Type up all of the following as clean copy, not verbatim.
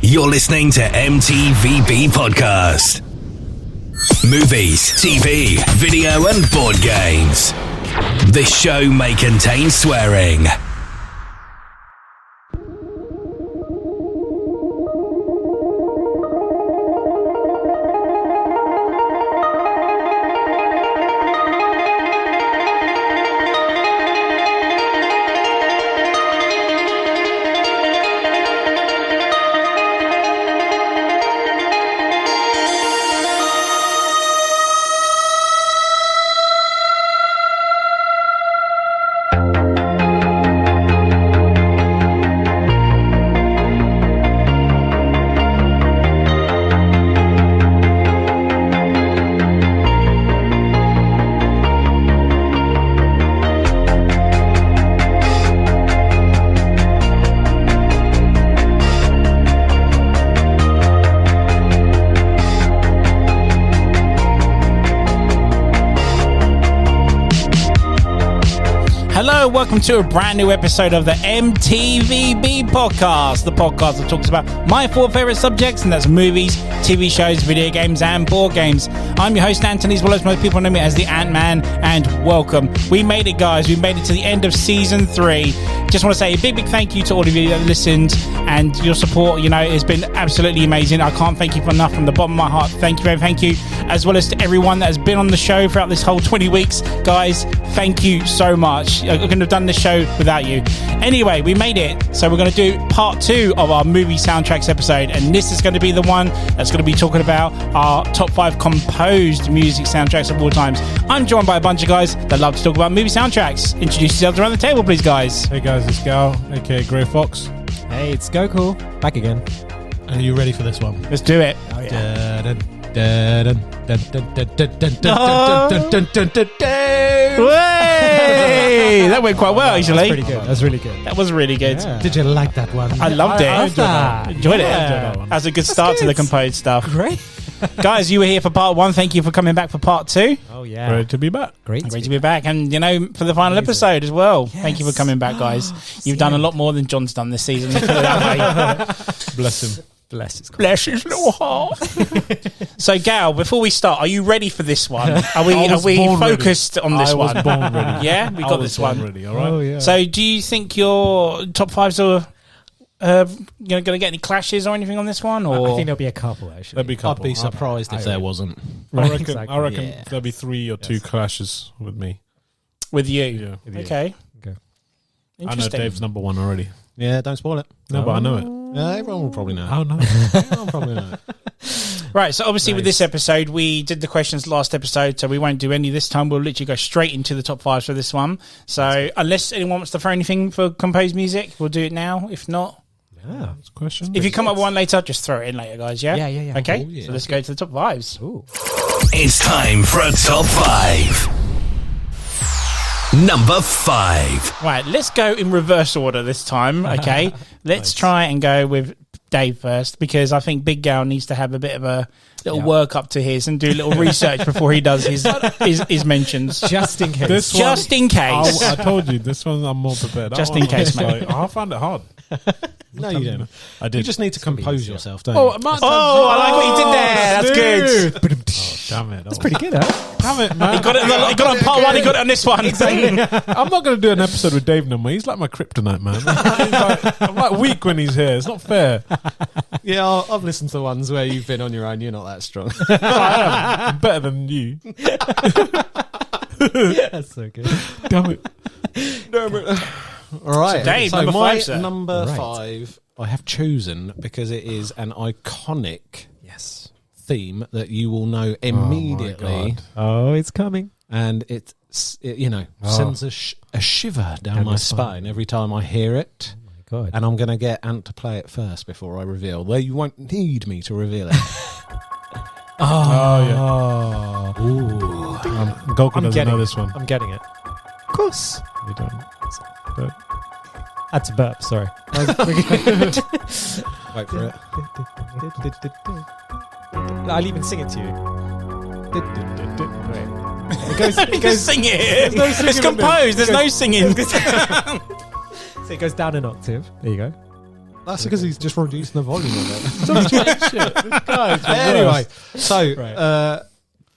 You're listening to M.T.V.B. Podcast. Movies, TV, video and board games. This show may contain swearing. Welcome to a brand new episode of the M.T.V.B. podcast, the podcast that talks about my four favourite subjects, and that's movies, TV shows, video games and board games. I'm your host Anthony, as well as most people know me as the Ant-Man, and welcome. We made it, guys. We made it to the end of season 3. Just want to say a big thank you to all of you that listened, and your support, you know, has been absolutely amazing. I can't thank you for enough from the bottom of my heart. Thank you, as well as to everyone that has been on the show throughout this whole 20 weeks. Guys, thank you so much. I couldn't have done this show without you. Anyway, we made it, so we're going to do part 2 of our movie soundtracks episode, and this is going to be the one that's going to be talking about our top 5 composed music soundtracks of all times. I'm joined by a bunch of guys that love to talk about movie soundtracks. Introduce yourselves around the table, please, guys. Hey guys, it's Gal, aka Grey Fox. Hey, it's Goku, back again. Are you ready for this one? Let's do it. Oh, yeah. Way! That went quite well, actually. That's pretty good. That's really good. That was really good. Yeah. Did you like that one? I loved it. I loved that. Enjoyed it. Yeah. That was a good start to the composed stuff. Great. Guys, you were here for part 1. Thank you for coming back for part 2. Oh, yeah. Great to be back. Great to be back. And, you know, for the final episode as well. Yes. Thank you for coming back, guys. You've done a lot more than John's done this season. Let's put it that way. Bless him. Bless his little heart. So, Gal, before we start, are you ready for this one? Are we focused on this one? I was born ready. Yeah, we got this one. Ready, all right? Oh, yeah. So, do you think your top 5s are going to get any clashes or anything on this one? Or I think there'll be a couple, actually. There'll be a couple. I'd be surprised if there wasn't. I reckon, Exactly. there'll be 3 or 2 clashes with me. with you? Yeah. With you. Okay. Okay. I know Interesting. Dave's number 1 already. Yeah, don't spoil it. No, but I know it. Yeah, everyone will probably know. Oh, no. Everyone will probably know. Right, so obviously with this episode, we did the questions last episode, so we won't do any this time. We'll literally go straight into the top 5 for this one. So unless anyone wants to throw anything for composed music, we'll do it now. If not, Yeah. That's a question. if you come up with one later, just throw it in later, guys, yeah? Yeah. Okay, Oh, yeah. so let's go to the top 5s. Ooh. It's time for a top 5. Number 5. Right, let's go in reverse order this time, okay? Let's try and go with Dave first, because I think Big Gal needs to have a bit of a little work up to his and do a little research before he does his mentions. Just in case. This one- Just in case. I told you, this one I'm more prepared. That Just one in case, I was mate. like, I found it hard. No, you don't. I did. You just need to compose yourself, don't Oh, you? Oh, I like what you did there. That's good. Damn it. That's pretty good, huh? Damn it, man. He got it on part 1, he got it on this one. I'm not going to do an episode with Dave no more. He's like my kryptonite, man. I'm like weak when he's here. It's not fair. Yeah, I've listened to ones where you've been on your own. You're not that strong. I'm better than you. That's so good. Damn it. All right. So Dave, number my 5, sir. number Right. 5 I have chosen because it is an iconic Yes. theme that you will know immediately. Oh, it's coming. And it sends a shiver down my spine every time I hear it. Oh, my God. And I'm going to get Ant to play it first before I reveal. Though you won't need me to reveal it. Oh, yeah. Oh. Goku doesn't know this one. I'm getting it. Of course. You don't. That's a burp, sorry. Wait for it. I'll even sing it to you. It goes sing it. It's composed. There's no singing. So it goes down an octave. There you go. That's because he's just reducing the volume of it. Anyway, so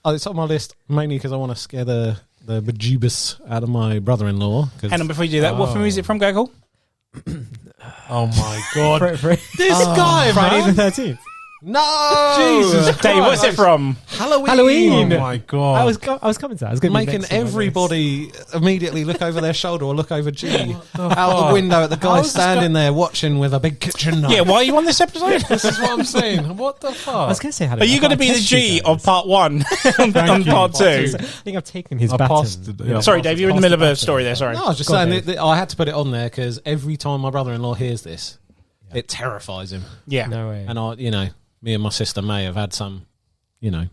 it's on my list mainly because I want to scare the bejeebus out of my brother-in-law. Hang on, before you do that, what film is it from, Gogol? Oh my god! This guy, Friday man. the 13th. No, Jesus Christ. Dave, what's it from? Halloween. Oh my god! I was coming to that. I was going to be making next on my everybody immediately look over their shoulder or look over G out the window at the guy standing there watching with a big kitchen knife. Yeah, why are you on this episode? This is what I'm saying. What the fuck? I was going to say Are Halloween. you going to be the G of part 1 on part 2? I think I've taken his baton. Sorry, Dave, you're in the middle of a story there. Sorry. No, I was just Go on, saying Dave. that I had to put it on there because every time my brother-in-law hears this, it terrifies him. Yeah. No way. And me and my sister may have had some, may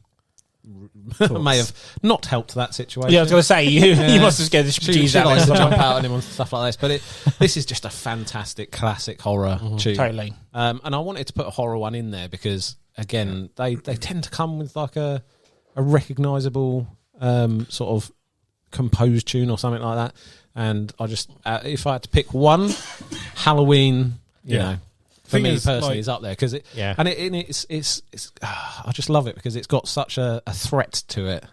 have not helped that situation. Yeah, I was going to say, you must have scared the She G's out likes to of jump out at him and stuff like this, but this is just a fantastic classic horror tune. Totally. And I wanted to put a horror one in there because, again, they tend to come with like a recognisable sort of composed tune or something like that. And I just, if I had to pick one, Halloween, you know, for me personally, is up there because it's I just love it because it's got such a threat to it.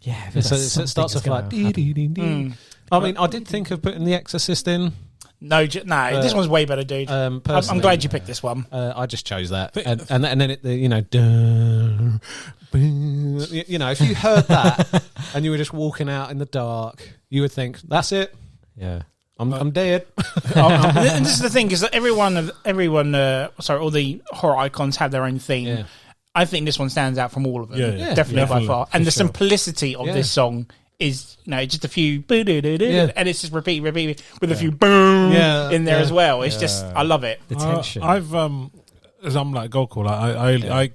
Yeah. So it starts off like. I mean, I did think of putting The Exorcist in. No, this one's way better, dude. I'm glad you picked this one. I just chose that, and then it, if you heard that and you were just walking out in the dark, you would think that's it. Yeah. I'm dead. And this is the thing, is that all the horror icons have their own theme. Yeah. I think this one stands out from all of them. Yeah. Definitely by far. And the sure. simplicity of this song is, just a few and it's just repeat with a few boom in there as well. It's just, I love it. The tension. I'm like Goku. Like I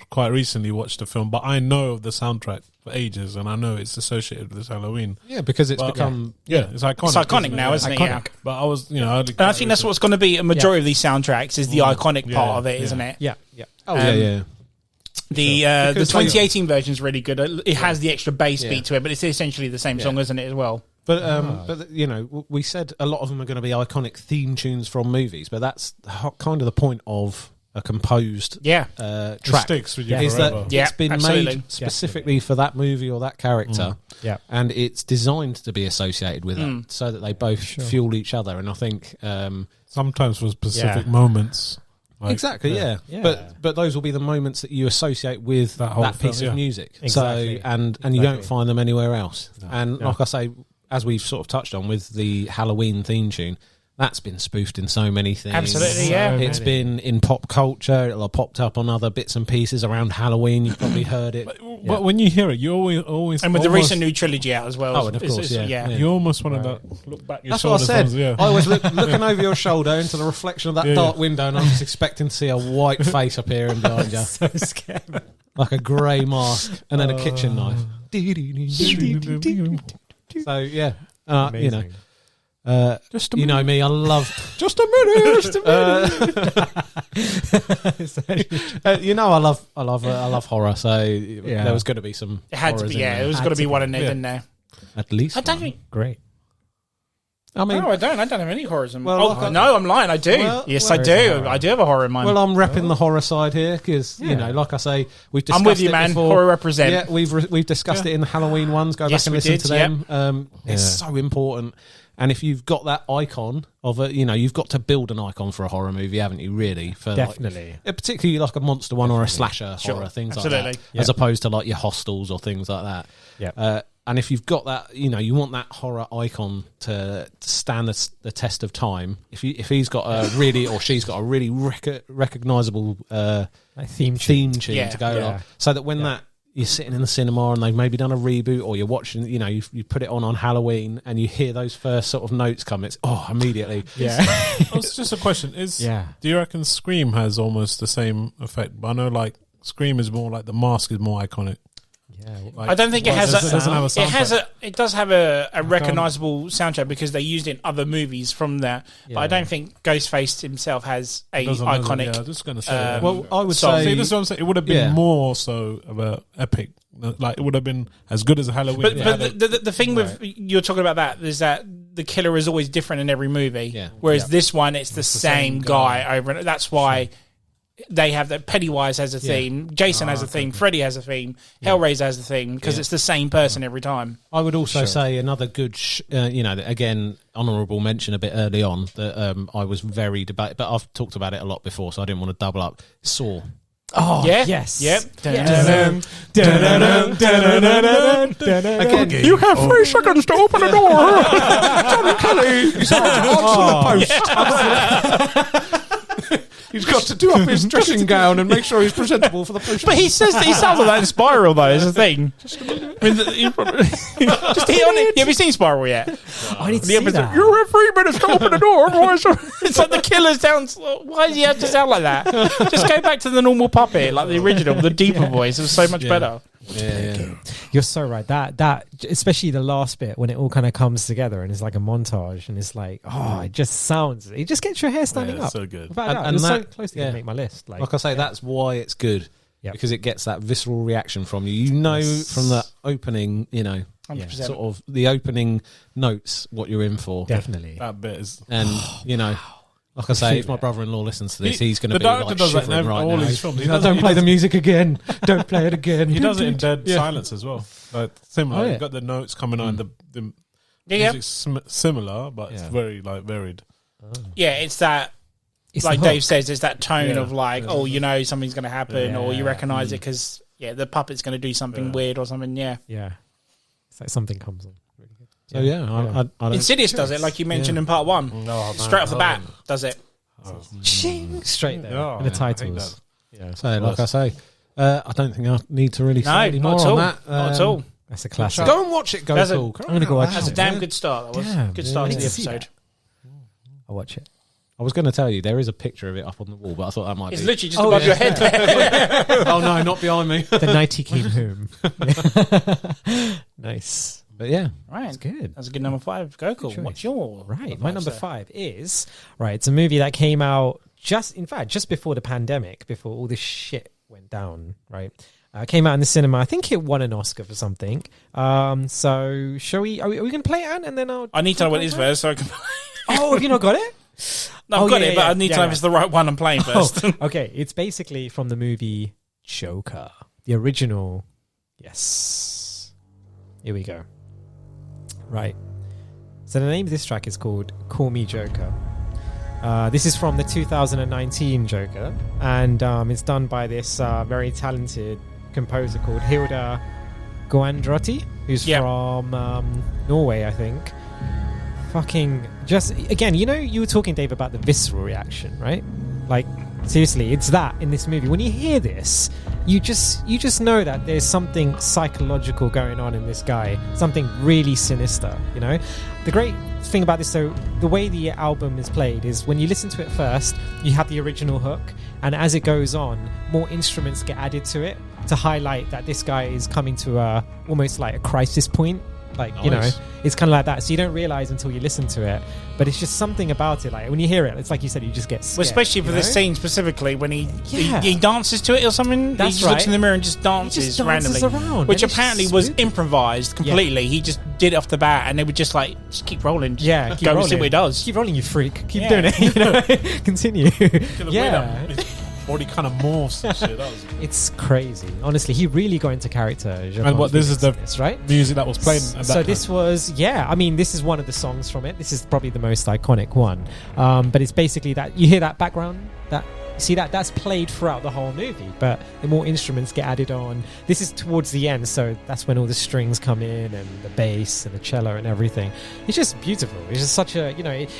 quite recently watched the film, but I know of the soundtrack for ages, and I know it's associated with this Halloween. Yeah, because it's become it's iconic. It's iconic now, isn't it? Yeah. But I was, and I think that's what's going to be a majority of these soundtracks is the iconic part of it, isn't it? Yeah. Oh yeah. The Because 2018 version is really good. It has the extra bass beat to it, but it's essentially the same song, isn't it, as well? But we said a lot of them are going to be iconic theme tunes from movies, but that's kind of the point of a composed track. sticks with you is forever. that it's been absolutely. made specifically for that movie or that character, and it's designed to be associated with it, so that they both fuel each other. And I think Sometimes for specific moments. Like, exactly, yeah. But those will be the moments that you associate with that piece of music. Exactly. So and you don't find them anywhere else. Like I say, as we've sort of touched on with the Halloween theme tune, that's been spoofed in so many things. Absolutely, yeah. It's been in pop culture. It'll have popped up on other bits and pieces around Halloween. You've probably heard it. But when you hear it, you always And with the recent new trilogy out as well. Oh, and of course, you almost want to look back your That's what I shoulders. said. I was looking over your shoulder into the reflection of that dark window, and I'm just expecting to see a white face appearing behind you. So scary. Like a grey mask and then a kitchen knife. So, yeah. Amazing. Just a you know minute. me, I love... Just a minute. I love horror, so there was going to be some It had to horrors be, in there. it was going to be one in there, didn't there? At least I don't one. think... Great. I mean, No, I don't have any horrors in Well, mind. No, I'm lying. I do. Well, yes, well, I do. I do have a horror in mind. well, I'm repping the horror side here because like I say, we've discussed I'm with you, it man. before. Horror represent. Yeah, we've discussed it in the Halloween ones. Go Yes, back and we listen did, to them. It's so important. And if you've got that icon of a, you've got to build an icon for a horror movie, haven't you? Really, for Definitely. particularly like a monster one or a slasher horror, things absolutely. like that, as opposed to like your Hostels or things like that. Yeah. And if you've got that, you want that horror icon to stand the test of time. If he's got a really or she's got a really recognizable Like theme tune Yeah. to go Yeah. on, so that when that you're sitting in the cinema and they've maybe done a reboot, or you're watching, you put it on Halloween and you hear those first sort of notes come, it's immediately. Yeah. It's just a question. Do you reckon Scream has almost the same effect? But I know like Scream is more like the mask is more iconic. Yeah. Like, I don't think it has a. doesn't have a soundtrack. It does have a recognizable soundtrack because they used it in other movies from there. But I don't think Ghostface himself has a iconic. Yeah, I was just going to say. Well, I would song. say See, this is what I'm saying. It would have been more so of a epic. Like it would have been as good as a Halloween. But the thing with you're talking about that is that the killer is always different in every movie. Yeah. Whereas this one, it's the same guy over and that's why they have that. Pennywise has a theme, Jason has a theme, Freddy has a theme, Hellraiser has a theme, because it's the same person every time. I would also say another good, again, honourable mention a bit early on that I was very debated, but I've talked about it a lot before, so I didn't want to double up. Saw. Oh, yes. Yep. Again, You have 3 seconds to open the door. Johnny Kelly. He's answer the post. he's got to do up his dressing gown and make sure he's presentable for the post. But he says that he sounds like that in Spiral, though, is the thing. Just hit on it. Have you seen Spiral yet? I need to see that. You have 3 minutes to open the door. Otherwise, It's like the killer sounds. Why does he have to sound like that? Just go back to the normal puppet, like the original, the deeper voice. It was so much better. Yeah. You're so right. That especially the last bit when it all kind of comes together and it's like a montage and it's like, it just gets your hair standing up. so good. Without doubt, And it was so that- close to yeah. make my list. Like I say, that's why it's good. Yep. Because it gets that visceral reaction from you. You know from the opening, 100%. sort of the opening notes what you're in for. definitely. That bit is. And, like I say, if my brother-in-law listens to this, he's going to The be director like does that in shivering right all now. his films. He Don't does play the music again. Don't play it again. He does it in dead silence as well. Like similar. Oh, yeah. You got the notes coming on. The Yeah. music's similar, but it's very varied. Yeah, it's that. It's Like the hook. Dave says, it's that tone Yeah. of like, something's going to happen, or you recognise it because the puppet's going to do something weird or something. Yeah. Yeah. It's like something comes on. Really good. So, I don't... Insidious does it, like you mentioned in part 1. Straight off the bat, does it. Ching, straight there Yeah, in the I hate titles. that. Yeah, So, like I say, I don't think I need to really say No, any more not at all. on that. Not at all. that's a classic. Go and watch it, That's a- Goku. I'm gonna go watch That's a it. damn good start. That was Damn, good start I to need the to see episode. I'll watch it. I was going to tell you, there is a picture of it up on the wall, but I thought that might It's be... literally just above your head there. oh, no, not behind me. The night he came home. Nice. But yeah. Right. That's good. That's a good number 5. Go cool. choice. What's your Right. My number sir? 5 is, it's a movie that came out just before the pandemic, before all this shit went down, right? Came out in the cinema. I think it won an Oscar for something. So shall we, are we going to play it, and then I need to know what it is first, so I can. Oh, have you not got it? No, I've got it, but I need to know if it's the right one I'm playing first. Oh, okay, it's basically from the movie Joker, the original. Yes. Here we go. Right. So the name of this track is called Call Me Joker. This is from the 2019 Joker, and it's done by this very talented composer called Hilda Guandrotti, who's from Norway, I think. Fucking just again, you were talking, Dave, about the visceral reaction, right? Like seriously, it's that in this movie. When you hear this, you just know that there's something psychological going on in this guy, something really sinister. The great thing about this, though, the way the album is played is when you listen to it first, you have the original hook, and as it goes on, more instruments get added to it to highlight that this guy is coming to almost like a crisis point. Like, Nice. it's kind of like that. So you don't realize until you listen to it, but it's just something about it. Like when you hear it, it's like you said, you just get scared. Well, especially for this scene specifically, when he dances to it or something. That's he just looks right. in the mirror and just dances, dances randomly, around, which and it's apparently just was spooky. improvised completely. He just did it off the bat, and they would just keep rolling. Yeah, keep go rolling. and see what he does. Keep rolling, you freak. Keep Yeah. doing it. Continue. Yeah. His body kind of morphs and shit. That was It's crazy. Honestly, he really got into character. And what, this is the right? music that was playing at that So time. this was, this is one of the songs from it. This is probably the most iconic one. But it's basically that you hear that background, that's played throughout the whole movie, but the more instruments get added on. This is towards the end, so that's when all the strings come in and the bass and the cello and everything. It's just beautiful. It's just such a,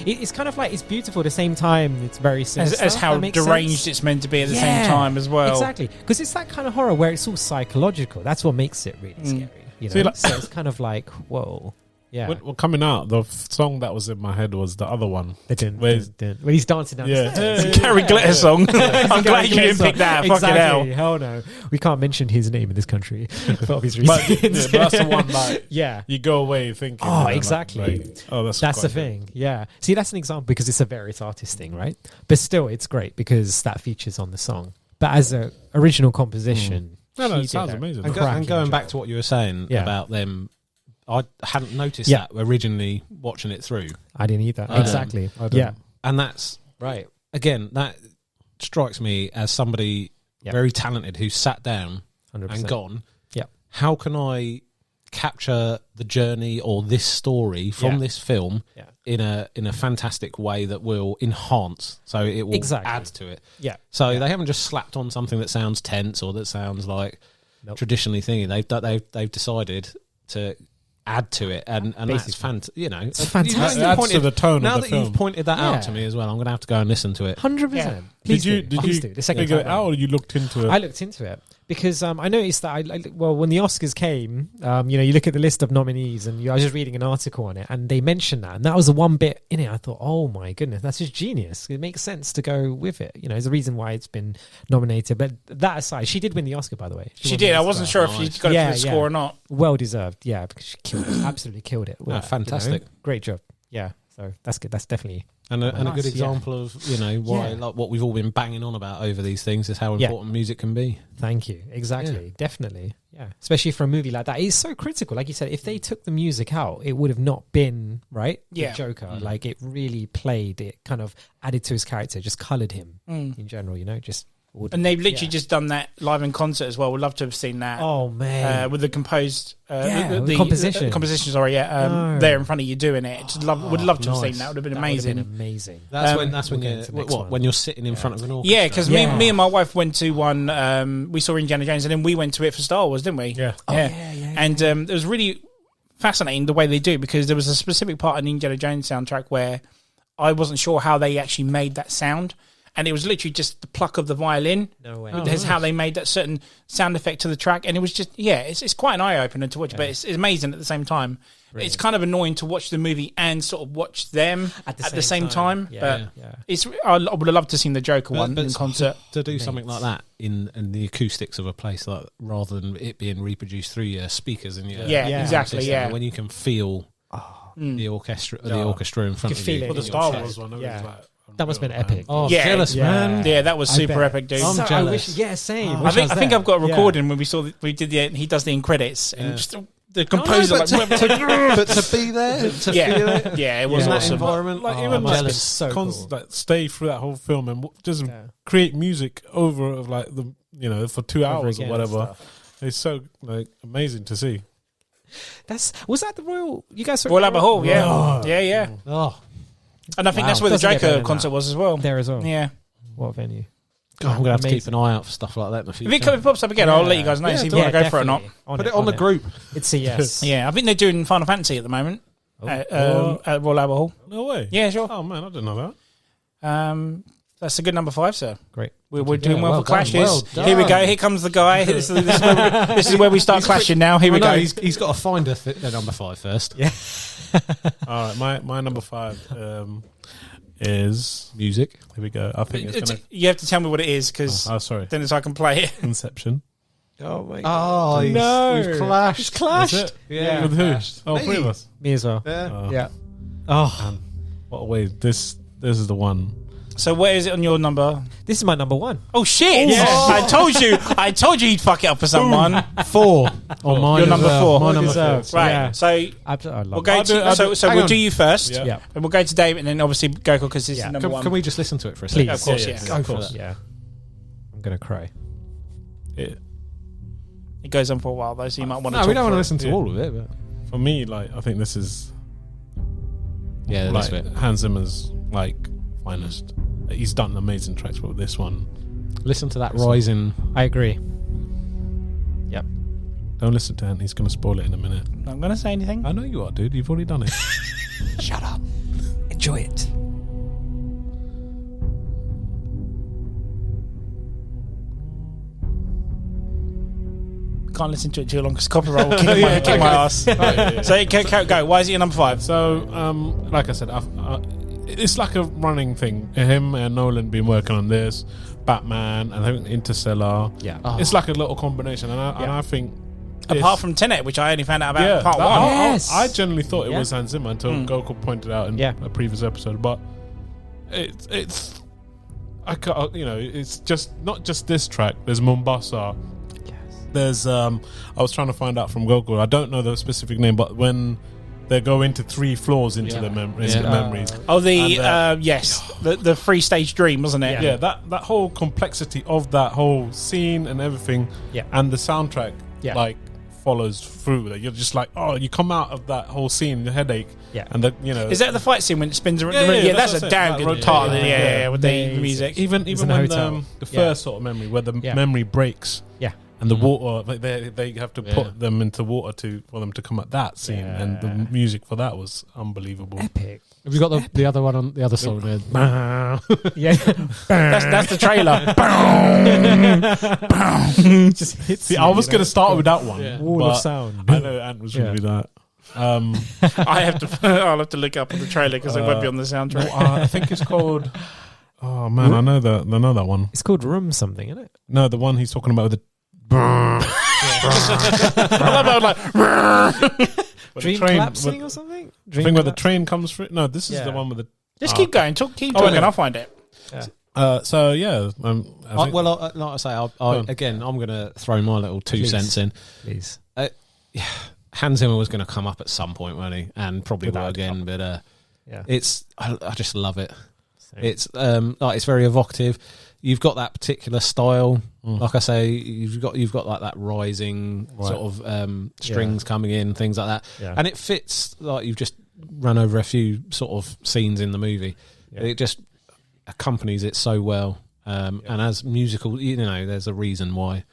it's kind of like, it's beautiful at the same time. It's very sinister. As how That makes deranged sense. it's meant to be at the same time as well. Exactly, because it's that kind of horror where it's all psychological. That's what makes it really scary. See, like- So it's kind of like, whoa. Yeah. When coming out, the song that was in my head was the other one. When he's dancing down the stairs. It's a Gary Glitter song. I'm glad you didn't pick that. Exactly. Fucking hell. Hell no. We can't mention his name in this country for obvious But, reasons. but that's the one like Yeah. you go away thinking. Oh, like, exactly. that's That's quite the good. thing. Yeah. See, that's an example because it's a various artist thing, right? But still, it's great because that features on the song. But as an original composition, No, he it did sounds a amazing. And cracking going back job. to what you were saying Yeah. about them I hadn't noticed Yeah. that originally watching it through. I didn't either. I don't. Exactly. I don't. Yeah. And that's, Right. again, that strikes me as somebody Yeah. very talented who sat down 100%. and gone, Yeah. how can I capture the journey or this story from Yeah. this film Yeah. in a fantastic way that will enhance, so it will Exactly. add to it. Yeah. So they haven't just slapped on something that sounds tense or that sounds like Nope. traditionally thingy. They've decided to add to it, and that's Basically. fantastic. You know, It's fantastic. It adds to the tone now of the that film. you've pointed that out Yeah. to me as well, I'm going to have to go and listen to it. 100%. Please Did do. you Please do. The second figure time it out, or you looked into it? I looked into it because I noticed that well, when the Oscars came, you look at the list of nominees, and I was just reading an article on it, and they mentioned that, and that was the one bit in it. I thought, oh my goodness, that's just genius. It makes sense to go with it. There's a reason why it's been nominated. But that aside, she did win the Oscar, by the way. She won did. the I wasn't Oscar. sure if she got it for the score or not. Well deserved, yeah, because she killed it. Absolutely killed it. Well, fantastic. Great job. Yeah, so that's good. That's definitely And a Nice, good yeah. example of why Yeah. like what we've all been banging on about over these things is how Yeah. important music can be. Thank you. Exactly. Definitely. Yeah. Especially for a movie like that. It's so critical. Like you said, if they took the music out, it would have not been, right? Yeah. The Joker. Like it really played, it kind of added to his character, just coloured him in general, just. And they've literally just done that live in concert as well. Would love to have seen that. Oh, man. With the composed the composition. composition, sorry, No. there in front of you doing it. Just would love to have seen nice. that. Would have been That would have amazing. been amazing. That's Um, when we'll get you into the next one. when you're sitting in front of an orchestra. Yeah, because Yeah. me and my wife went to one. We saw Indiana Jones, and then we went to it for Star Wars, didn't we? Yeah. yeah. And it was really fascinating the way they do, because there was a specific part in the Indiana Jones soundtrack where I wasn't sure how they actually made that sound. And it was literally just the pluck of the violin. No way. That's how they made that certain sound effect to the track. And it was just, it's quite an eye-opener to watch, but it's amazing at the same time. It's kind of annoying to watch the movie and sort of watch them at the same time. Yeah. But Yeah. I would have loved to have seen the Joker one But in concert. to do something like that in the acoustics of a place, like rather than it being reproduced through your speakers and your Yeah, Yeah. exactly, system, yeah. when you can feel the orchestra in front could of feel you. it. For the in Star your Wars chest. one, it was Yeah. like, That must have been epic. Oh, Yeah. I'm jealous, Yeah. man. Yeah, that was I super bet. epic, dude. I'm So, jealous. same. I think I've got a recording when we did he does the end credits and just the composer but to be there, to feel it, yeah, it was in that awesome. environment, Like oh, even I'm like, jealous. so cool. like stay through that whole film and just Yeah. create music over of like the for 2 hours or again whatever. and It's so like amazing to see. Was that the Royal? You guys saw Royal Albert Hall, yeah, Oh. yeah. Oh, And I think Wow. that's where the Doesn't get better Joker than concert that. was as well. there as well? Yeah. What venue? God, I'm gonna have to keep Amazing. an eye out for stuff like that in the If future. it pops up again, I'll let you guys know. See if you want to go for it or not. definitely. Put it on the group. It's a yes. Yeah, I think they're doing Final Fantasy at the moment at Royal Albert Hall. No way. Yeah, sure. Oh man, I didn't know that. That's a good number 5, sir. Great. We're doing well well for clashes. done, well Here we go. done. Here comes the guy. This is where we start clashing now. Here we Well, go. no, he's got to find a number 5 first. Yeah. All right, my number 5 is Music. here we go. I think it's gonna. You have to tell me what it is, because Oh, sorry, then I can play it. Inception. Oh my Oh, no! we've clashed. It's clashed. Is it? Yeah, With who? clashed. Oh, Me. 3 of us. Me as well. Yeah. Oh, Yeah. Oh, What a way! This is the one. So where is it on your number? this is my number one. Oh shit! Yeah. I told you you'd fuck it up for someone. 4 on mine. You're as number well. 4. My Well number deserved. 4. Right. Yeah. So I love we'll it. go I'll do- I'll to. So hang we'll on. do you first, Yeah. Yeah. and we'll go to David, and then obviously Goku, because this is number one. Can we just listen to it for a Please. second? Of course, Yeah, yeah. yeah. Go for course. it. Yeah. I'm gonna cry. It, It goes on for a while though, so you might want to. No, we don't want to listen. listen to Yeah. all of it. But for me, like I think this is yeah, like that's it. Hans Zimmer's like finest. He's done amazing tracks, but with this one, Listen to that rising. I agree. Yep. don't listen to him. He's going to spoil it in a minute. Not gonna say anything. I know you are, dude. You've already done it. Shut up. Enjoy it. Can't listen to it too long because copyright will kick my ass. Yeah. So go. Why is it your number 5? So, like I said, it's like a running thing. Him and Nolan been working on this, Batman, and I think Interstellar. Yeah. It's like a little combination, and I think Apart from Tenet, which I only found out about yeah, part that- 1. Yes. I generally thought it Yeah. was Hans Zimmer until Goku pointed out in Yeah. a previous episode. But it's I can't, it's just not just this track. There's Mombasa. Yes. there's I was trying to find out from Google. I don't know the specific name, but when they go into 3 floors into the memories. Oh, the 3-stage dream, wasn't it? Yeah, that whole complexity of that whole scene and everything, and the soundtrack, like follows through. That you're just like, oh, you come out of that whole scene, the headache, and the Is that the fight scene when it spins around? Yeah, that's a damn good part. With the music. Even when the first sort of memory where the memory breaks. And the water, like they have to put them into water for them to come at that scene, and the music for that was unbelievable. Epic. Have you got the other one on the other song there? Yeah. That's the trailer. Just hits. See, I was going to start with that one. Wall of sound. I know Ant was going to do that. I'll have to look up on the trailer because it won't be on the soundtrack. I think it's called. Oh man, I know that one. It's called Room something, isn't it? No, the one he's talking about with the. Dream collapsing or something? I think where the train comes through. No, this is the one with the. Just keep going. Keep talking. I'll find it. So yeah. Like I say, I'm going to throw my little 2 cents in. Please. Hans Zimmer was going to come up at some point, wasn't he? And probably will again. But it's I just love it. Same. It's it's very evocative. You've got that particular style, like I say. You've got like that rising sort of strings coming in, things like that, and it fits. Like you've just run over a few sort of scenes in the movie. It just accompanies it so well, and as musical, there's a reason why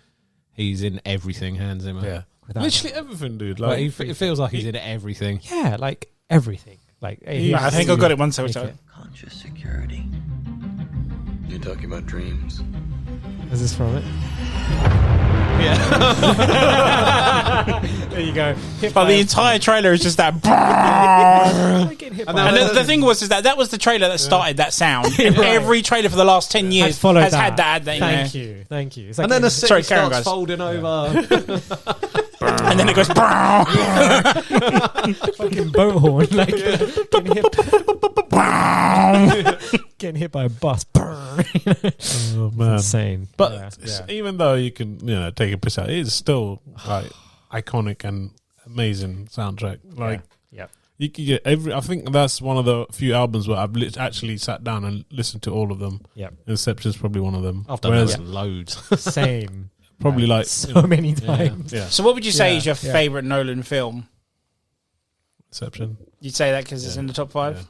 he's in everything. Hans Zimmer, literally everything, dude. Like it feels like he's in everything. Yeah, like everything. Like I think I've got it one second. Conscious security. You're talking about dreams. Is this from it? There you go. But the entire trailer is just that. And the thing was that was the trailer that started that sound. And every trailer for the last 10 years has had that in there. Thank you. And then the city starts folding over. And then it goes. Fucking boat horn, like getting hit by a bus. Oh man, insane. But even though you can take a piss out, it is still like iconic and amazing soundtrack. Like you can get I think that's one of the few albums where I've actually sat down and listened to all of them. Inception's probably one of them. I've done that loads. Same. Probably like so many times. So what would you say is your favourite Nolan film? Inception. You'd say that because it's in the top 5?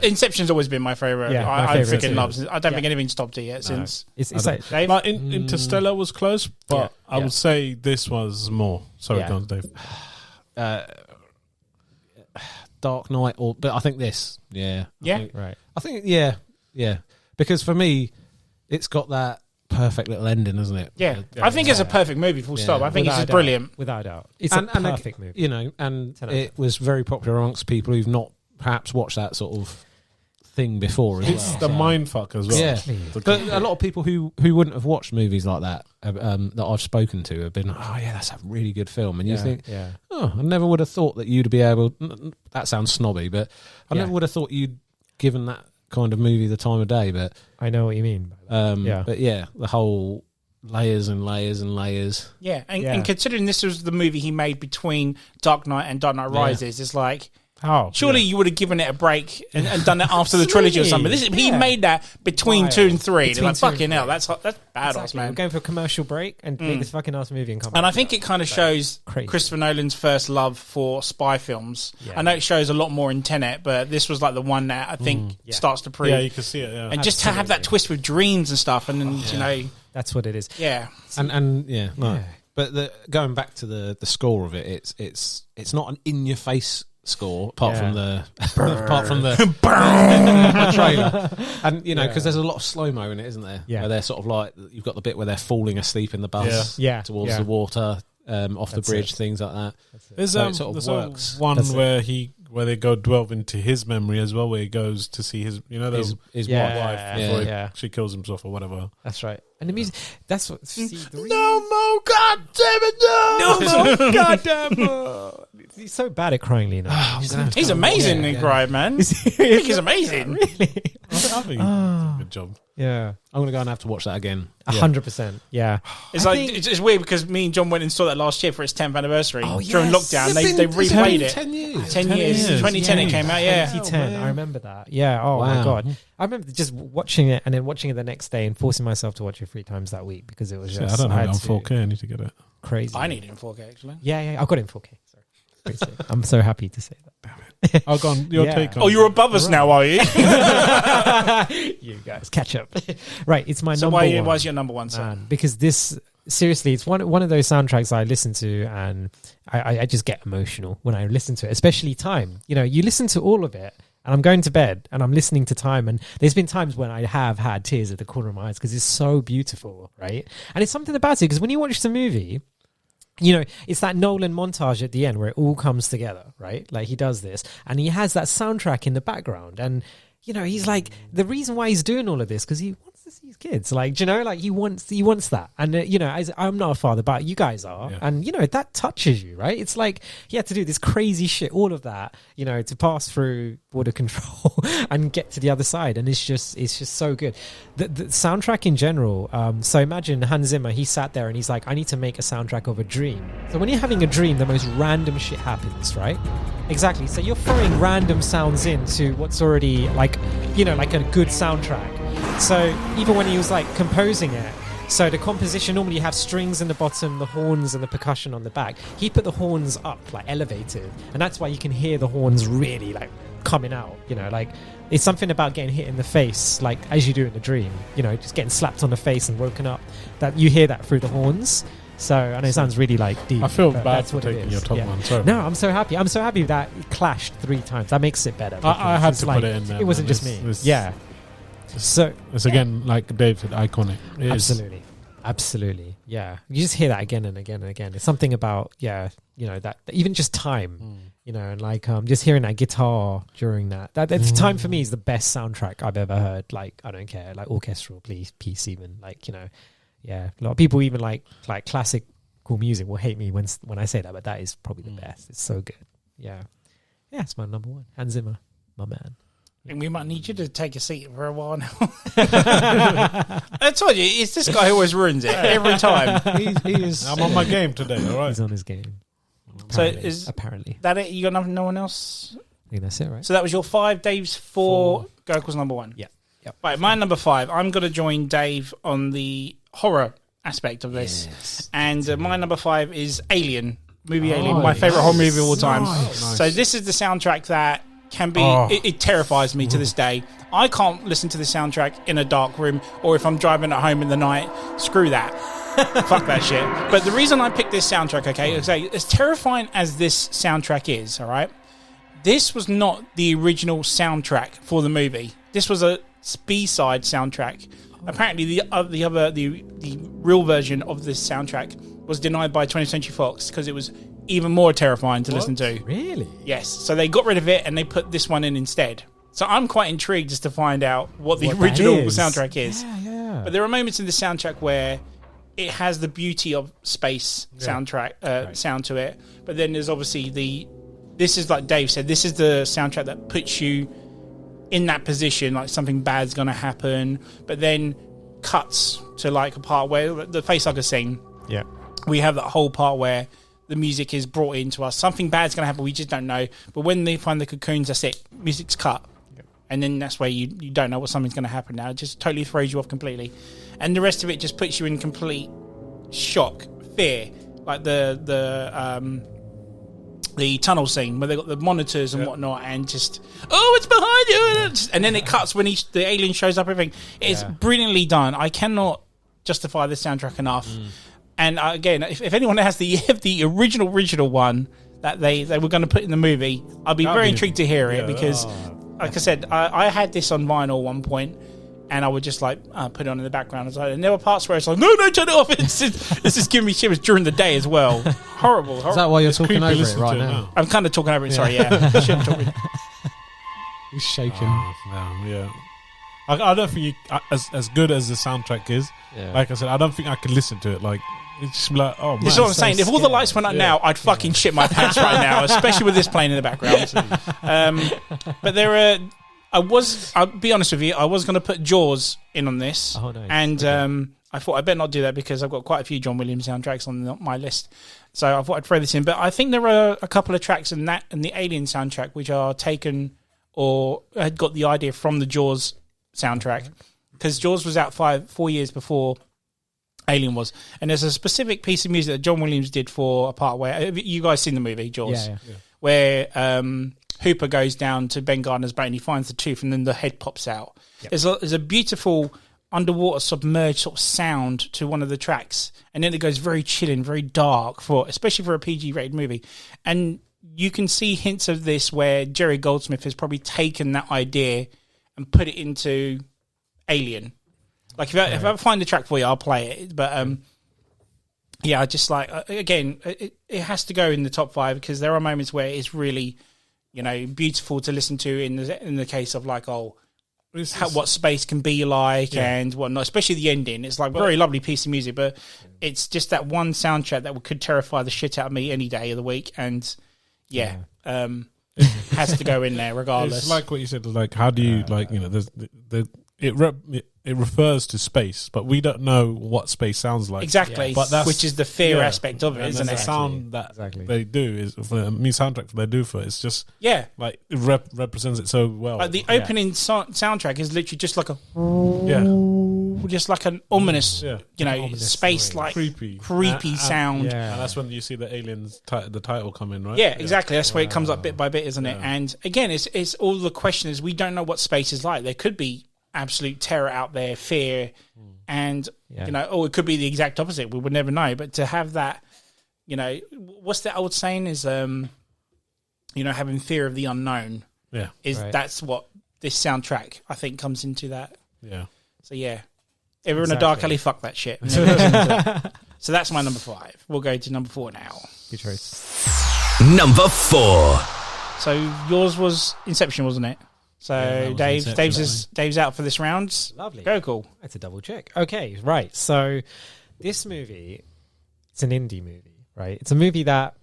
Inception's always been my favourite. I freaking love it. I don't think anything's topped it yet since. It's like Dave? Interstellar was close, but I would say this was more. Sorry, go on, Dave. Dark Knight, but I think this. Right. I think because for me, it's got that perfect little ending, isn't it? Yeah. I think it's a perfect movie, full stop. I think it's just brilliant. Without a doubt. It's a perfect movie. And it was very popular amongst people who've not perhaps watched that sort of thing before as it's the mind fuck as well. Yeah. But a lot of people who wouldn't have watched movies like that that I've spoken to have been, that's a really good film. And you think, I never would have thought that you'd be able, that sounds snobby, but I never would have thought you'd given that kind of movie the time of day. But I know what you mean. But the whole layers and layers and layers. Yeah, and considering this was the movie he made between Dark Knight and Dark Knight Rises, it's like, surely you would have given it a break and done it after the trilogy or something. He made that between 2 and 3. They're like, fucking hell, that's badass, man. We're going for a commercial break and make this fucking ass movie and come back. And I think it kind of shows Christopher Nolan's first love for spy films. I know it shows a lot more in Tenet, but this was like the one that I think starts to prove. Yeah, you can see it. Yeah, and just to have that twist with dreams and stuff, and then that's what it is. Yeah, But going back to the score of it, it's not an in your face score apart from the trailer, and because there's a lot of slow mo in it, isn't there? Where they're sort of like, you've got the bit where they're falling asleep in the bus towards the water, off the bridge, things like that. There's so it sort of works. One where they go delve into his memory as well, where he goes to see his wife before she kills himself or whatever. That's right. And the music, that's what. No more goddamn it! No more goddamn it! He's so bad at crying, Lena. He's amazing in Cry, man. I think he's amazing. Really? I think he did a good job. Yeah. I'm gonna go and have to watch that again. 100%. Yeah. It's weird because me and John went and saw that last year for its 10th anniversary during yes. lockdown. They replayed it. 10 years. 10 years. 2010 it came out. Yeah. 2010. I remember that. Yeah. Oh my God. I remember just watching it and then watching it the next day and forcing myself to watch it 3 times that week because it was just. I don't have it on 4K. I need to get it. Crazy. I need it in 4K actually. Yeah. I got it in 4K. Sorry. I'm so happy to say that. I'll go on your take on Oh, you're above us now, are you? You guys catch up. Right, it's my So number one. why is your number one, sir? Because this, seriously, it's one of those soundtracks I listen to and I just get emotional when I listen to it, especially Time. You know, you listen to all of it and I'm going to bed and I'm listening to Time, and there's been times when I have had tears at the corner of my eyes because it's so beautiful, right? And it's something about it because when you watch the movie, you know, it's that Nolan montage at the end where it all comes together, right? Like he does this and he has that soundtrack in the background. And, you know, he's like, the reason why he's doing all of this, because he wants to see his kids. Like, you know, like he wants that. And, you know, I'm not a father, but you guys are. Yeah. And, you know, that touches you, right? It's like he had to do this crazy shit, all of that, you know, to pass through border control and get to the other side. And it's just so good. The soundtrack in general. So imagine Hans Zimmer, he sat there and he's like, I need to make a soundtrack of a dream. So when you're having a dream, the most random shit happens, right? Exactly. So you're throwing random sounds into what's already like, you know, like a good soundtrack. So even when he was like composing it, so the composition, normally you have strings in the bottom, the horns and the percussion on the back. He put the horns up, like elevated. And that's why you can hear the horns really like coming out, you know, like it's something about getting hit in the face, like as you do in a dream, you know, just getting slapped on the face and woken up, that you hear that through the horns. So I know it sounds really like deep. I feel bad for taking your top one. Sorry. No, I'm so happy. I'm so happy that it clashed 3 times. That makes it better. I had to put it in there. It wasn't just me. Yeah. So it's again, like Dave said, iconic. Absolutely. Yeah. You just hear that again and again and again. It's something about, you know, that even just Time, you know, and like just hearing that guitar during that Time for me is the best soundtrack I've ever heard. Like, I don't care, like orchestral piece even, like, you know, yeah. A lot of people even like classical music will hate me when I say that, but that is probably the best. It's so good. Yeah. Yeah, it's my number one. Hans Zimmer, my man. And we might need you to take a seat for a while now. I told you, it's this guy who always ruins it every time. He is. I'm on my game today, all right? He's on his game. Apparently. So apparently. That it? You got no one else? I think that's it, right? So that was your 5, Dave's 4, Gurkle's number 1. Yeah. Yep. Right, my number 5. I'm going to join Dave on the horror aspect of this. Yes. And my number 5 is Alien. Alien, my favourite horror movie of all time. Nice. So this is the soundtrack that can be, it terrifies me to this day. I can't listen to the soundtrack in a dark room or if I'm driving at home in the night. Screw that. Fuck that shit. But the reason I picked this soundtrack, okay, is as terrifying as this soundtrack is, all right, this was not the original soundtrack for the movie. This was a B-side soundtrack. Apparently the real version of this soundtrack was denied by 20th Century Fox because it was even more terrifying to listen to. Really? Yes. So they got rid of it and they put this one in instead. So I'm quite intrigued just to find out what the original soundtrack is. Yeah. But there are moments in the soundtrack where it has the beauty of space soundtrack sound to it. But then there's obviously this is like Dave said, this is the soundtrack that puts you in that position, like something bad's going to happen. But then cuts to like a part where the face like a scene. Yeah. We have that whole part where the music is brought into us. Something bad's going to happen, we just don't know. But when they find the cocoons, that's it. Music's cut. Yep. And then that's where you don't know what something's going to happen now. It just totally throws you off completely. And the rest of it just puts you in complete shock, fear. Like the tunnel scene where they got the monitors and whatnot and just, it's behind you. And then it cuts when the alien shows up, everything. It's brilliantly done. I cannot justify this soundtrack enough. And again, if anyone has the original one that they were going to put in the movie, I'd be very intrigued to hear it because, like I said, I had this on vinyl at one point, and I would just like put it on in the background. And there were parts where it's like, no, turn it off. It's just giving me shivers during the day as well. Horrible. Is that why you're talking over it right now? I'm kind of talking over it. Sorry, yeah. He's shaking. Yeah. I don't think as good as the soundtrack is. Yeah. Like I said, I don't think I could listen to it like It's just like, oh man. This is what I'm saying. If all the lights went up now, I'd fucking shit my pants right now, especially with this playing in the background. But I'll be honest with you, I was going to put Jaws in on this. Oh, nice. And I thought I better not do that because I've got quite a few John Williams soundtracks on my list. So I thought I'd throw this in. But I think there are a couple of tracks in that and the Alien soundtrack which are taken or had got the idea from the Jaws soundtrack. Because Jaws was out 4 years before Alien was. And there's a specific piece of music that John Williams did for a part where... You guys seen the movie, Jaws? Yeah. Where Hooper goes down to Ben Gardner's boat and he finds the tooth and then the head pops out. Yep. There's a beautiful underwater submerged sort of sound to one of the tracks. And then it goes very chilling, very dark, especially for a PG-rated movie. And you can see hints of this where Jerry Goldsmith has probably taken that idea and put it into Alien. Like, if I find the track for you, I'll play it. But, I just like... again, it has to go in the top 5 because there are moments where it's really, beautiful to listen to in the case of, like, what space can be like and whatnot, especially the ending. It's like a very lovely piece of music, but it's just that one soundtrack that could terrify the shit out of me any day of the week. And, has to go in there regardless. It's like what you said, like, how do you, it refers to space, but we don't know what space sounds like. Exactly, but which is the fear aspect of it, isn't it? The sound that they do is for the soundtrack they do for it. It's just like it represents it so well. Like the opening soundtrack is literally just like just like an ominous, space like creepy sound. And that's when you see the aliens the title come in, right? Yeah, exactly. That's where it comes up bit by bit, isn't it? And again, it's all the question is we don't know what space is like. There could be absolute terror out there, fear, and it could be the exact opposite. We would never know. But to have that, what's that old saying is, having fear of the unknown. Yeah, that's what this soundtrack I think comes into that. Yeah. So if we're in a dark alley, fuck that shit. So that's my number 5. We'll go to number 4 now. Good choice. Number 4. So yours was Inception, wasn't it? So Dave's out for this round. Lovely. Very cool. That's a double check. Okay, right. So this movie, it's an indie movie, right? It's a movie that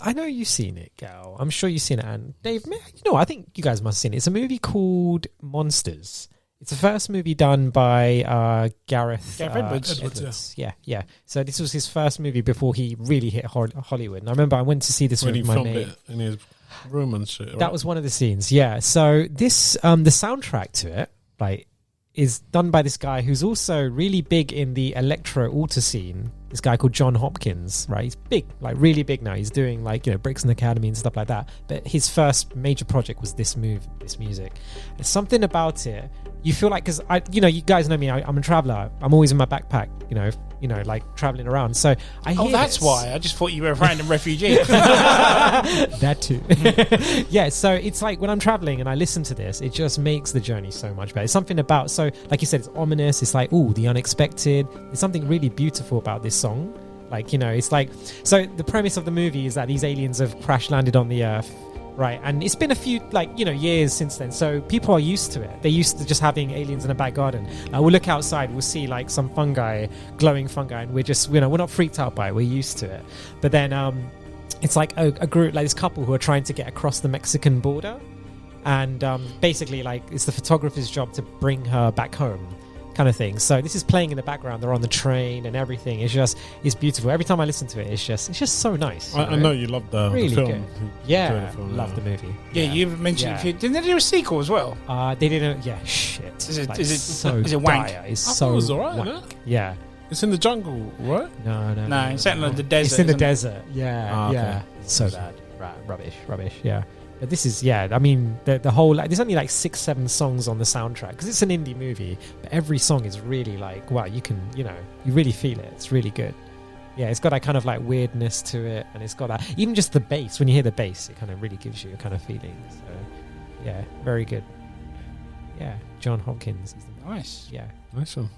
I know you've seen it, Gal. I'm sure you've seen it. And Dave, I think you guys must have seen it. It's a movie called Monsters. It's the first movie done by Gareth Edwards. Yeah. So this was his first movie before he really hit Hollywood. And I remember I went to see this with my mate. It in his room and shit. Right? That was one of the scenes, yeah. So this, the soundtrack to it, like, is done by this guy who's also really big in the electro altar scene. This guy called John Hopkins, right? He's big, like really big now. He's doing like, Brixton Academy and stuff like that. But his first major project was this music. There's something about it. You feel like, because you guys know me, I'm a traveler. I'm always in my backpack, like traveling around. So I hear that's why. I just thought you were a random refugee. That too. Yeah, so it's like when I'm traveling and I listen to this, it just makes the journey so much better. It's something about, so like you said, it's ominous. It's like, the unexpected. There's something really beautiful about this song. Like, it's like, so the premise of the movie is that these aliens have crash landed on the Earth. Right, and it's been a few, years since then, so people are used to it. They're used to just having aliens in a back garden. We'll look outside, we'll see, some fungi, glowing fungi, and we're just, we're not freaked out by it, we're used to it. But then it's like a group, like this couple who are trying to get across the Mexican border, and basically, it's the photographer's job to bring her back home, kind of thing. So this is playing in the background. They're on the train and everything. It's beautiful. Every time I listen to it, it's just so nice. I know you love the really film. Good. Yeah, love the movie. Yeah, you've mentioned. Yeah. Didn't they do a sequel as well? They didn't. Yeah, shit. Is it wank? It's so. It was alright. Isn't it? Yeah. It's in the jungle, right? No. It's in the desert. It's in the desert. Yeah, okay. Yeah. It's so bad. Right, rubbish. Yeah. But this is, I mean, the whole, there's only 6-7 songs on the soundtrack because it's an indie movie, but every song is really wow, you can, you really feel it. It's really good. Yeah, it's got that kind of weirdness to it, and it's got that, even just the bass, when you hear the bass, it kind of really gives you a kind of feeling. So, yeah, very good. Yeah, John Hopkins. Nice. Yeah. Nice one.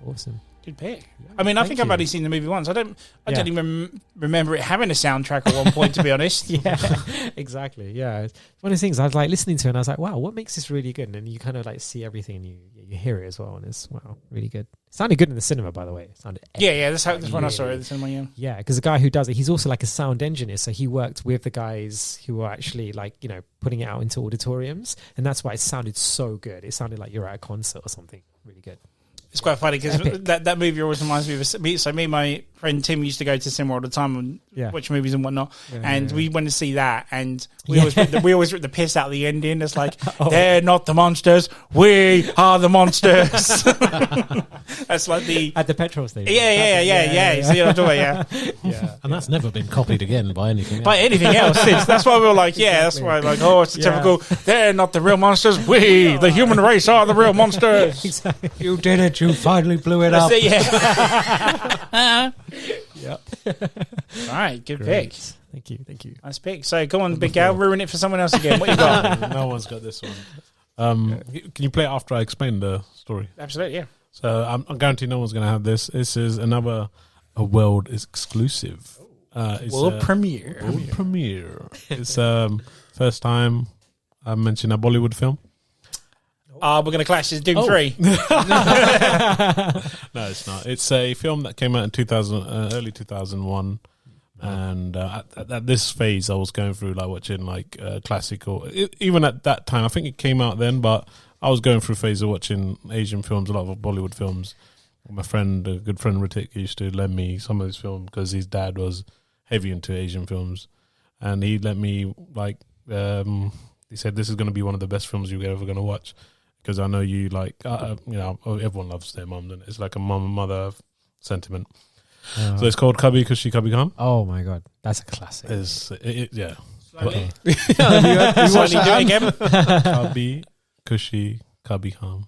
Awesome. Good pick. I mean, I think I've only seen the movie once. I don't even remember it having a soundtrack at one point, to be honest. Yeah, exactly. Yeah, it's one of those things I was like listening to, and I was like, "Wow, what makes this really good?" And then you kind of like see everything, and you hear it as well, and it's really good. It sounded good in the cinema, by the way. It sounded that's when I saw it at the cinema. Yeah, because the guy who does it, he's also like a sound engineer, so he worked with the guys who were actually like putting it out into auditoriums, and that's why it sounded so good. It sounded like you're at a concert or something. Really good. It's quite funny because that movie always reminds me of me. So me and my friend Tim used to go to cinema all the time and watch movies and whatnot. We went to see that, and we always ripped the piss out of the ending. It's like they're not the monsters, we are the monsters. That's like at the petrol station. Yeah. You see what I'm talking about? Yeah. And that's never been copied again by anything. By anything else since. That's why we were like, that's why like, it's a typical. They're not the real monsters. We, the human race, are the real monsters. Exactly. You did it. You finally blew it up. Yep. All right, good pick. Thank you. Nice pick. So go on, Big Gal, ruin it for someone else again. What you got? No one's got this one. Can you play it after I explain the story? Absolutely, yeah. So I'm guaranteed no one's going to have this. This is another world exclusive. It's world premiere. World premiere. It's first time I mentioned a Bollywood film. We're going to clash. It's Doom 3. No, it's not. It's a film that came out in early 2001. And at this phase, I was going through like watching like classical. Even at that time, I think it came out then, but I was going through a phase of watching Asian films, a lot of Bollywood films. My friend, a good friend Ritik, used to lend me some of his films because his dad was heavy into Asian films, and he let me like. He said, "This is going to be one of the best films you're ever going to watch." Because I know you like, everyone loves their mum, and it's like a mother sentiment. So it's called Kabhi Khushi Kabhi Gham. Oh my god, that's a classic. Yeah. Okay. You want to do it again? Kabhi Khushi Kabhi Gham.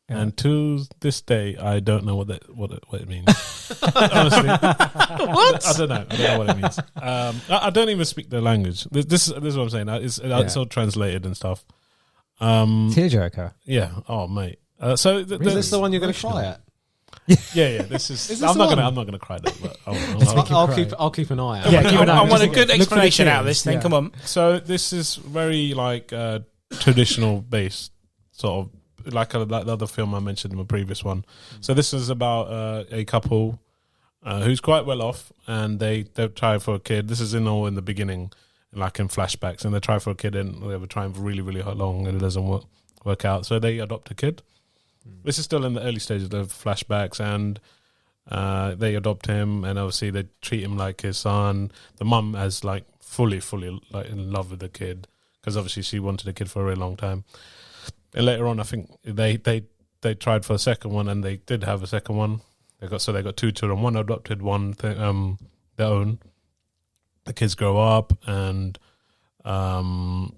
Yeah. And to this day, I don't know what it means. Honestly, what? I don't know what it means. I don't even speak the language. This is what I'm saying. It's all translated and stuff. Tearjerker. Yeah. Oh, mate. So is this the one you're going to cry at? Yeah. This is. I'm not gonna cry though. But I'll keep an eye out. Yeah, keep an eye I out. want a good explanation out of this thing. Yeah. Come on. So this is very like traditional based, sort of like the other film I mentioned in my previous one. So this is about a couple who's quite well off, and they try for a kid. This is in the beginning, like in flashbacks, and they try for a kid, and they were trying for really, really long, and it doesn't work out. So they adopt a kid. This is still in the early stages of flashbacks, and they adopt him, and obviously they treat him like his son. The mum is like fully like in love with the kid because obviously she wanted a kid for a really long time. And later on, I think they tried for a second one, and they did have a second one. They got two children, one adopted, one their own. The kids grow up, and the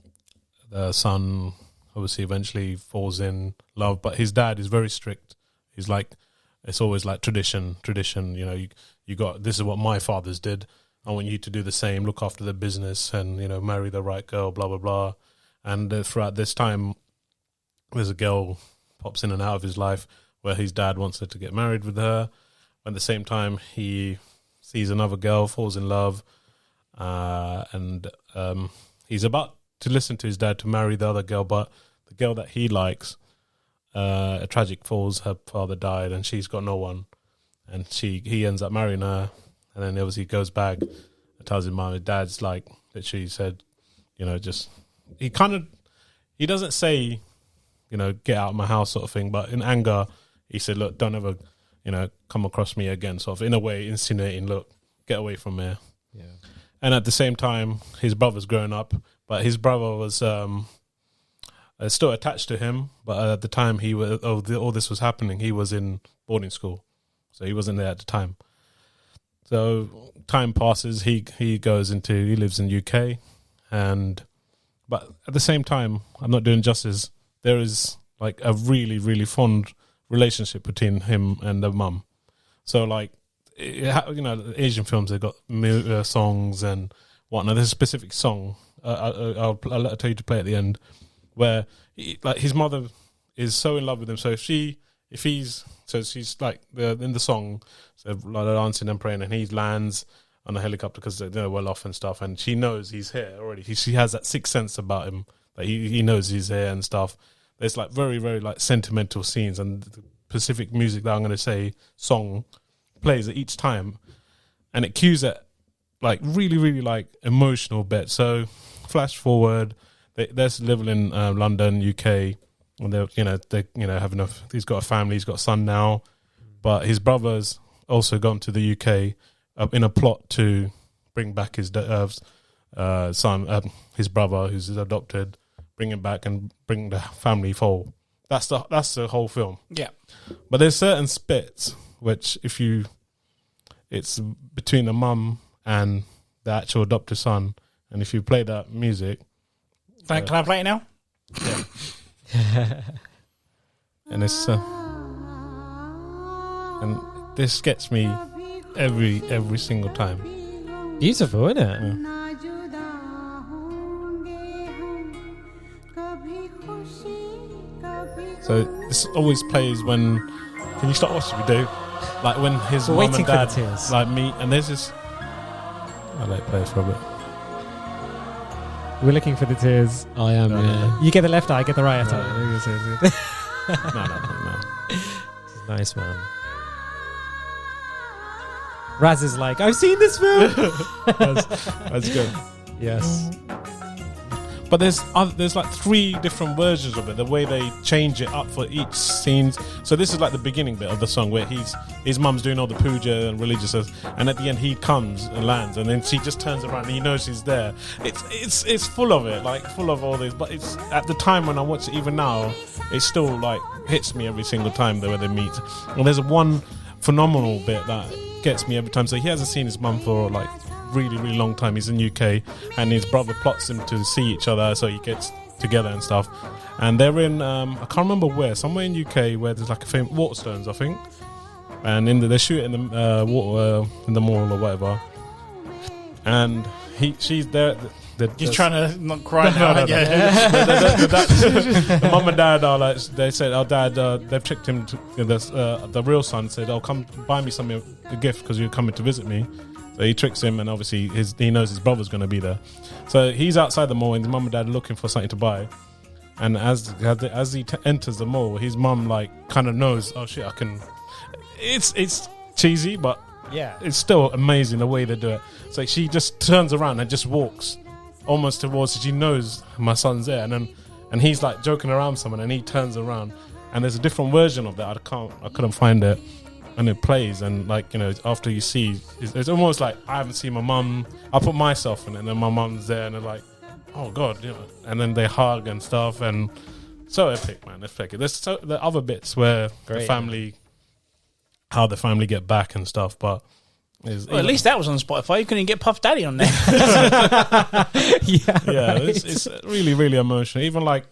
son obviously eventually falls in love, but his dad is very strict. He's like, it's always like tradition. You got, this is what my fathers did. I want you to do the same. Look after the business, and marry the right girl. Blah blah blah. And throughout this time, there's a girl pops in and out of his life where his dad wants her to get married with her. At the same time, he sees another girl, falls in love, and he's about to listen to his dad to marry the other girl, but the girl that he likes, a tragic falls, her father died, and she's got no one, and he ends up marrying her, and then obviously he goes back and tells his mom, his dad's like, literally said, just, he doesn't say, get out of my house sort of thing, but in anger, he said, look, don't ever, come across me again, sort of, in a way, insinuating, look, get away from here. Yeah. And at the same time, his brother's grown up, but his brother was still attached to him. But at the time all this was happening, he was in boarding school, so he wasn't there at the time. So time passes. He lives in UK, but at the same time, I'm not doing justice. There is like a really, really fond relationship between him and the mum. So like, Asian films, they've got songs and whatnot. There's a specific song I'll tell you to play at the end, where his mother is so in love with him. So if she if he's so she's like in the song, so like they're dancing and praying, and he lands on a helicopter because they're well off and stuff, and she knows he's here already. She has that sixth sense about him, that he knows he's here and stuff. There's like very, very like sentimental scenes, and the specific music that I'm going to say song plays at each time, and it cues at like really, really like emotional bits. So flash forward, they're living in London, UK, and they have enough. He's got a family, he's got a son now, but his brother's also gone to the UK in a plot to bring back his son, his brother who's adopted, bring him back and bring the family full. That's the whole film. Yeah, but there's certain spits which it's between the mum and the actual adopted son, and if you play that music, can I play it now? Yeah. And it's and this gets me every single time. Beautiful, isn't it? Yeah. So this always plays when. Can you stop watching me do? Like when his mum and dad like meet, and there's this. I'll let it play for a bit. We're looking for the tears. I am. No. You get the left eye, I get the right eye. No. Nice, man. Raz is like, I've seen this film. That's good. Yes. But there's like 3 different versions of it. The way they change it up for each scene. So this is like the beginning bit of the song where his mum's doing all the puja and religious stuff, and at the end he comes and lands, and then she just turns around and he knows she's there. It's full of it, like full of all this. But it's at the time when I watch it, even now, it still like hits me every single time the way they meet. And there's one phenomenal bit that gets me every time. So he hasn't seen his mum for like really, really long time. He's in UK, and his brother plots him to see each other, so he gets together and stuff. And they're in I can't remember where, somewhere in UK where there's like a famous Waterstones, I think. And they're shooting the water in the mall or whatever. And she's there. You're trying to not cry now. No. The mum and dad are like, they said, "Oh, dad, they've tricked him." The real son said, "Oh, come buy me something, a gift, because you're coming to visit me." So he tricks him, and obviously he knows his brother's going to be there. So he's outside the mall, and his mum and dad are looking for something to buy. And as he enters the mall, his mum like kind of knows, oh shit, I can. It's cheesy, but yeah, it's still amazing the way they do it. So she just turns around and just walks almost towards. She knows my son's there, and he's like joking around with someone, and he turns around, and there's a different version of that. I couldn't find it. And it plays, and like, you know, after you see, it's almost like I haven't seen my mum. I put myself in it, and then my mum's there, and they're like, "Oh God," you know. And then they hug and stuff, and so epic, man. It's epic. There's the other bits where the family get back and stuff, but at least that was on Spotify. You couldn't get Puff Daddy on there. Yeah, it's really, really emotional. Even like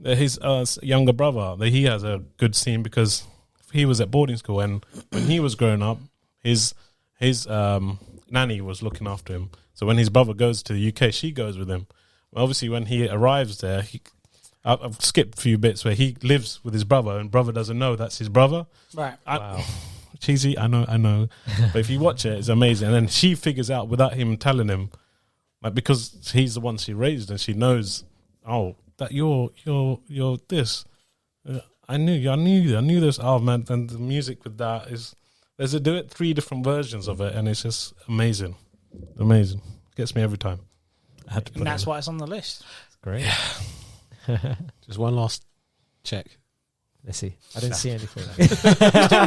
his younger brother, he has a good scene because he was at boarding school, and when he was growing up, his nanny was looking after him. So when his brother goes to the UK, she goes with him. Obviously, when he arrives there, I've skipped a few bits where he lives with his brother, and brother doesn't know that's his brother. Right. Wow. Cheesy, I know. But if you watch it, it's amazing. And then she figures out without him telling him, like, because he's the one she raised, and she knows, oh, that you're this. I knew this. Oh man, and the music with that is there's 3 different versions of it, and it's just amazing. Gets me every time. I had to put and that's why it's on the list. Great. Yeah. Just one last check. Let's see. I didn't see anything. He's doing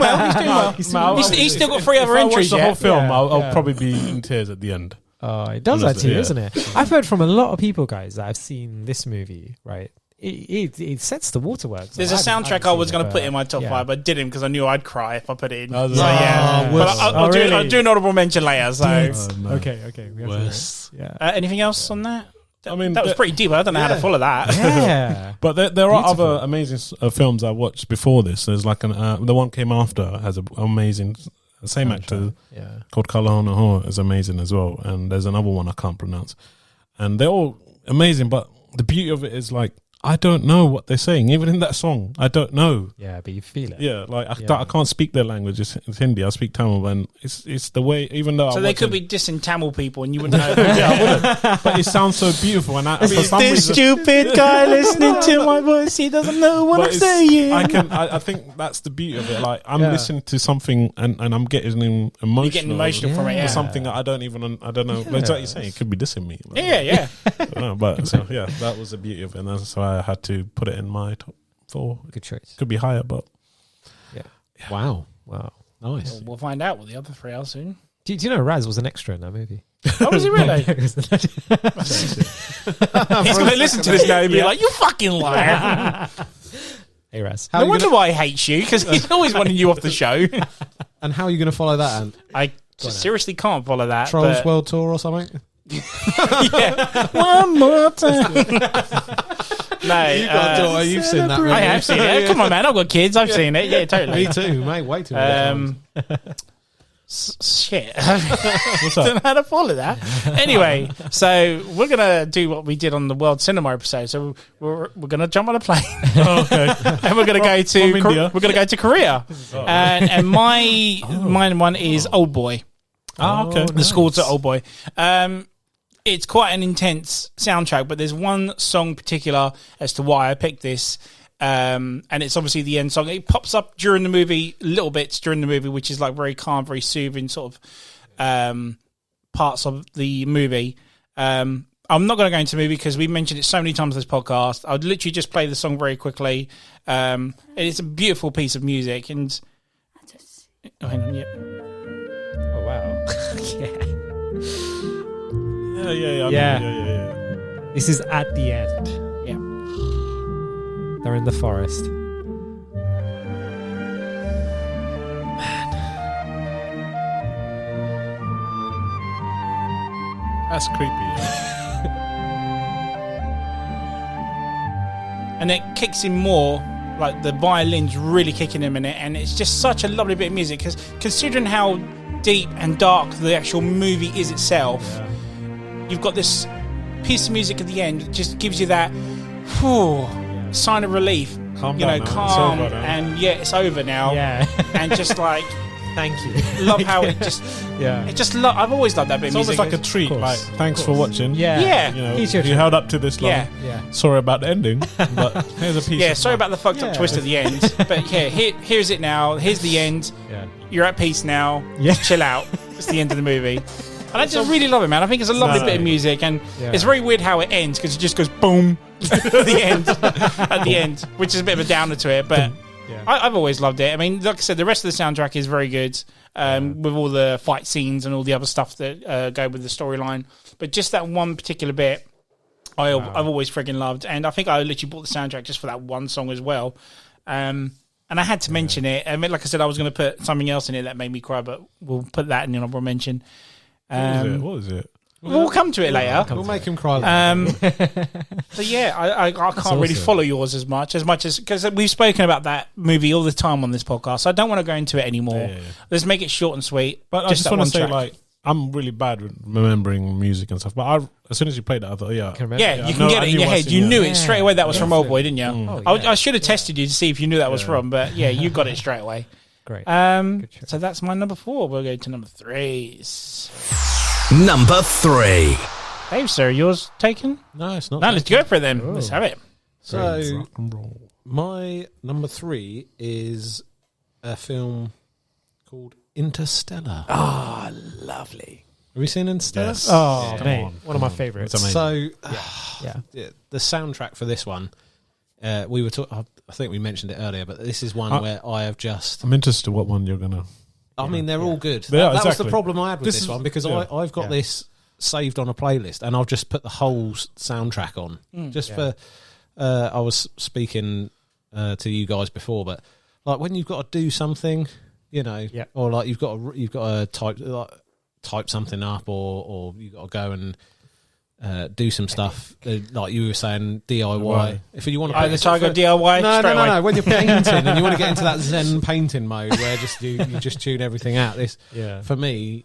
well. He's still got 3 other entries. If I watch the whole film, Yeah, I'll probably be in tears at the end. Oh, it does that to you, isn't it? I've heard from a lot of people, guys, that have seen this movie, right? It sets the waterworks. There's a soundtrack I was going to put in my top 5, but didn't because I knew I'd cry if I put it in. Oh, so yeah, but I'll do an honorable mention later. So okay. We have to yeah. Anything else on that? I mean, that was pretty deep. I don't know how to follow that. Yeah, but there are other amazing films I watched before this. There's like the one came after has an amazing same actor called Kalahana Ho is amazing as well, and there's another one I can't pronounce, and they're all amazing. But the beauty of it is like I don't know what they're saying. Even in that song, I don't know. Yeah, but you feel it. Yeah, like I can't speak their language. It's Hindi. I speak Tamil, and it's the way. Even though so they could be dissing Tamil people, and you wouldn't know. Yeah, I wouldn't. But it sounds so beautiful, and for some this reason, stupid guy listening to my voice, he doesn't know what I'm saying. I think that's the beauty of it. Like I'm listening to something, and I'm getting emotional. You're getting emotional from it, for something that I don't know. Like what you're saying, it could be dissing me. Yeah. I don't know, but so yeah, that was the beauty of it, and that's why I had to put it in my top 4. Good choice. Could be higher, but Wow. Nice. Well, we'll find out what the other 3 are soon. Do you know Raz was an extra in that movie? Oh, was he really? He's going to listen to this now and be like, "You fucking liar!" Hey Raz. No wonder why he hates you, because he's always wanting you off the show. And how are you going to follow that, Ant? I seriously can't follow that. Trolls World Tour or something? Yeah. One more time. No, you've seen that. I have seen it. Come on, man. I've got kids. I've seen it. Yeah, totally. Me too, mate. Way too much. Shit. I don't know how to follow that. Anyway, so we're gonna do what we did on the World Cinema episode. So we're gonna jump on a plane. okay. And we're gonna go to India. We're gonna go to Korea. And mine one is Old Boy. Oh, okay. The score to Old Boy. It's quite an intense soundtrack, but there's one song particular as to why I picked this. And it's obviously the end song. It pops up during the movie, little bits during the movie, which is like very calm, very soothing sort of parts of the movie. I'm not going to go into the movie because we mentioned it so many times in this podcast. I would literally just play the song very quickly. It's a beautiful piece of music. And oh, hang on, yeah. Oh wow. Yeah. This is at the end. Yeah. They're in the forest. That's creepy. And it kicks in more, like the violin's really kicking him in it, and it's just such a lovely bit of music, because considering how deep and dark the actual movie is itself, you've got this piece of music at the end that just gives you that sign of relief. Calm you know, down, calm, it's over now. and it's over now. Yeah. And just like, Thank you. love how it just, Yeah. it just, I've always loved that bit It's of music. almost like a treat. course, Like, thanks for watching. Yeah. Yeah. You know, Here's your you treat. held up to this long. Yeah. Sorry about the ending, but here's a piece. Yeah, of sorry fun. about the fucked up twist at the end. But yeah, here's it now. Here's the end. Yeah. You're at peace now. Yeah. Just chill out. It's the end of the movie. And I just really love it, man. I think it's a lovely bit of music, and it's very weird how it ends, because it just goes boom at the end, which is a bit of a downer to it. But I've always loved it. I mean, like I said, the rest of the soundtrack is very good, with all the fight scenes and all the other stuff that go with the storyline. But just that one particular bit, I've always friggin' loved, and I think I literally bought the soundtrack just for that one song as well. And I had to mention it. I mean, like I said, I was going to put something else in it that made me cry, but we'll put that in the honorable mention. What is it? We'll come to it later. We'll make him cry. So yeah, I can't really follow yours as much as because we've spoken about that movie all the time on this podcast. So I don't want to go into it anymore. Yeah. Let's make it short and sweet. But I just want to say, like, I'm really bad with remembering music and stuff. But as soon as you played that, I thought, you can get it in your head. You knew it straight away. That was from Old Boy, didn't you? I should have tested you to see if you knew that was from. But yeah, you got it straight away. Great. So that's my number 4. We'll go to number 3s. Number 3. Dave, sir, yours taken? No, it's not. No, let's go for it then. Let's have it. So, my number 3 is a film called Interstellar. Oh, lovely. Have you seen Interstellar? Yes. Oh, Yeah, mate. come on. One of my favourites. It's amazing. So, Yeah. the soundtrack for this one, we were talking. I think we mentioned it earlier, but this is one where I have just. I'm interested what one you're gonna. I mean, they're all good. They are, That was the exactly. problem I had with This this is- one, because yeah. I've got this saved on a playlist, and I've just put the whole soundtrack on for. I was speaking to you guys before, but like when you've got to do something, you know, or like you've got to type something up, or you've got to go and do some stuff, like you were saying, DIY. Right. If you want to, Either try go DIY. no. When you're painting and you want to get into that Zen painting mode where you just tune everything out. For me,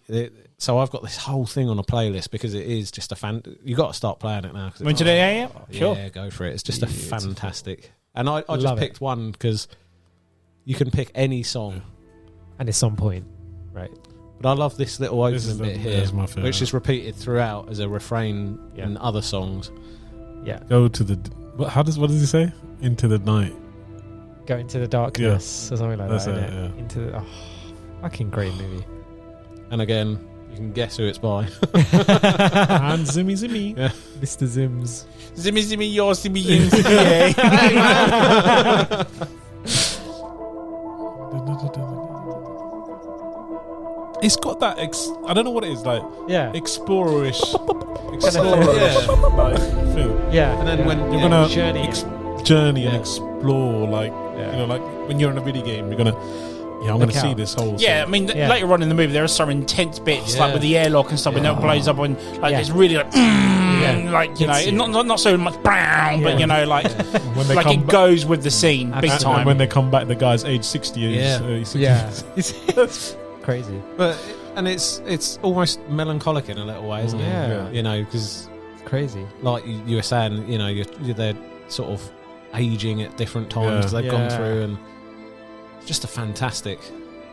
so I've got this whole thing on a playlist because it is just a fan. You got to start playing it now. Sure. Yeah, go for it. It's just a fantastic. And I just picked one because you can pick any song, and it's on point, right? But I love this little opening bit here, which is repeated throughout as a refrain in other songs. Yeah. Go to the. What does he say? Into the night. Go into the darkness or something like that. Yeah. Into the fucking great movie. And again, you can guess who it's by. And Zimmy Zimmy. Yeah. Mr. Zims. Zimmy, Zimmy, your Zimmy, It's got that. I don't know what it is like. Yeah. Explorerish. Yeah. Feel. Yeah. And then when You're gonna journey. and explore, like you know, like when you're in a video game, you're gonna. Yeah, I'm going to see this whole. Yeah, I mean, later on in the movie, there are some intense bits, like with the airlock and stuff, when that blows up, and like it's really like, like you know, not so much brown, but you know, like when they like it goes with the scene big time. And when they come back, the guy's age 60. It's crazy. But it's almost melancholic in a little way, isn't it? Yeah. You know, because it's crazy. like you were saying, you know, they're sort of aging at different times they've gone through, and it's just a fantastic.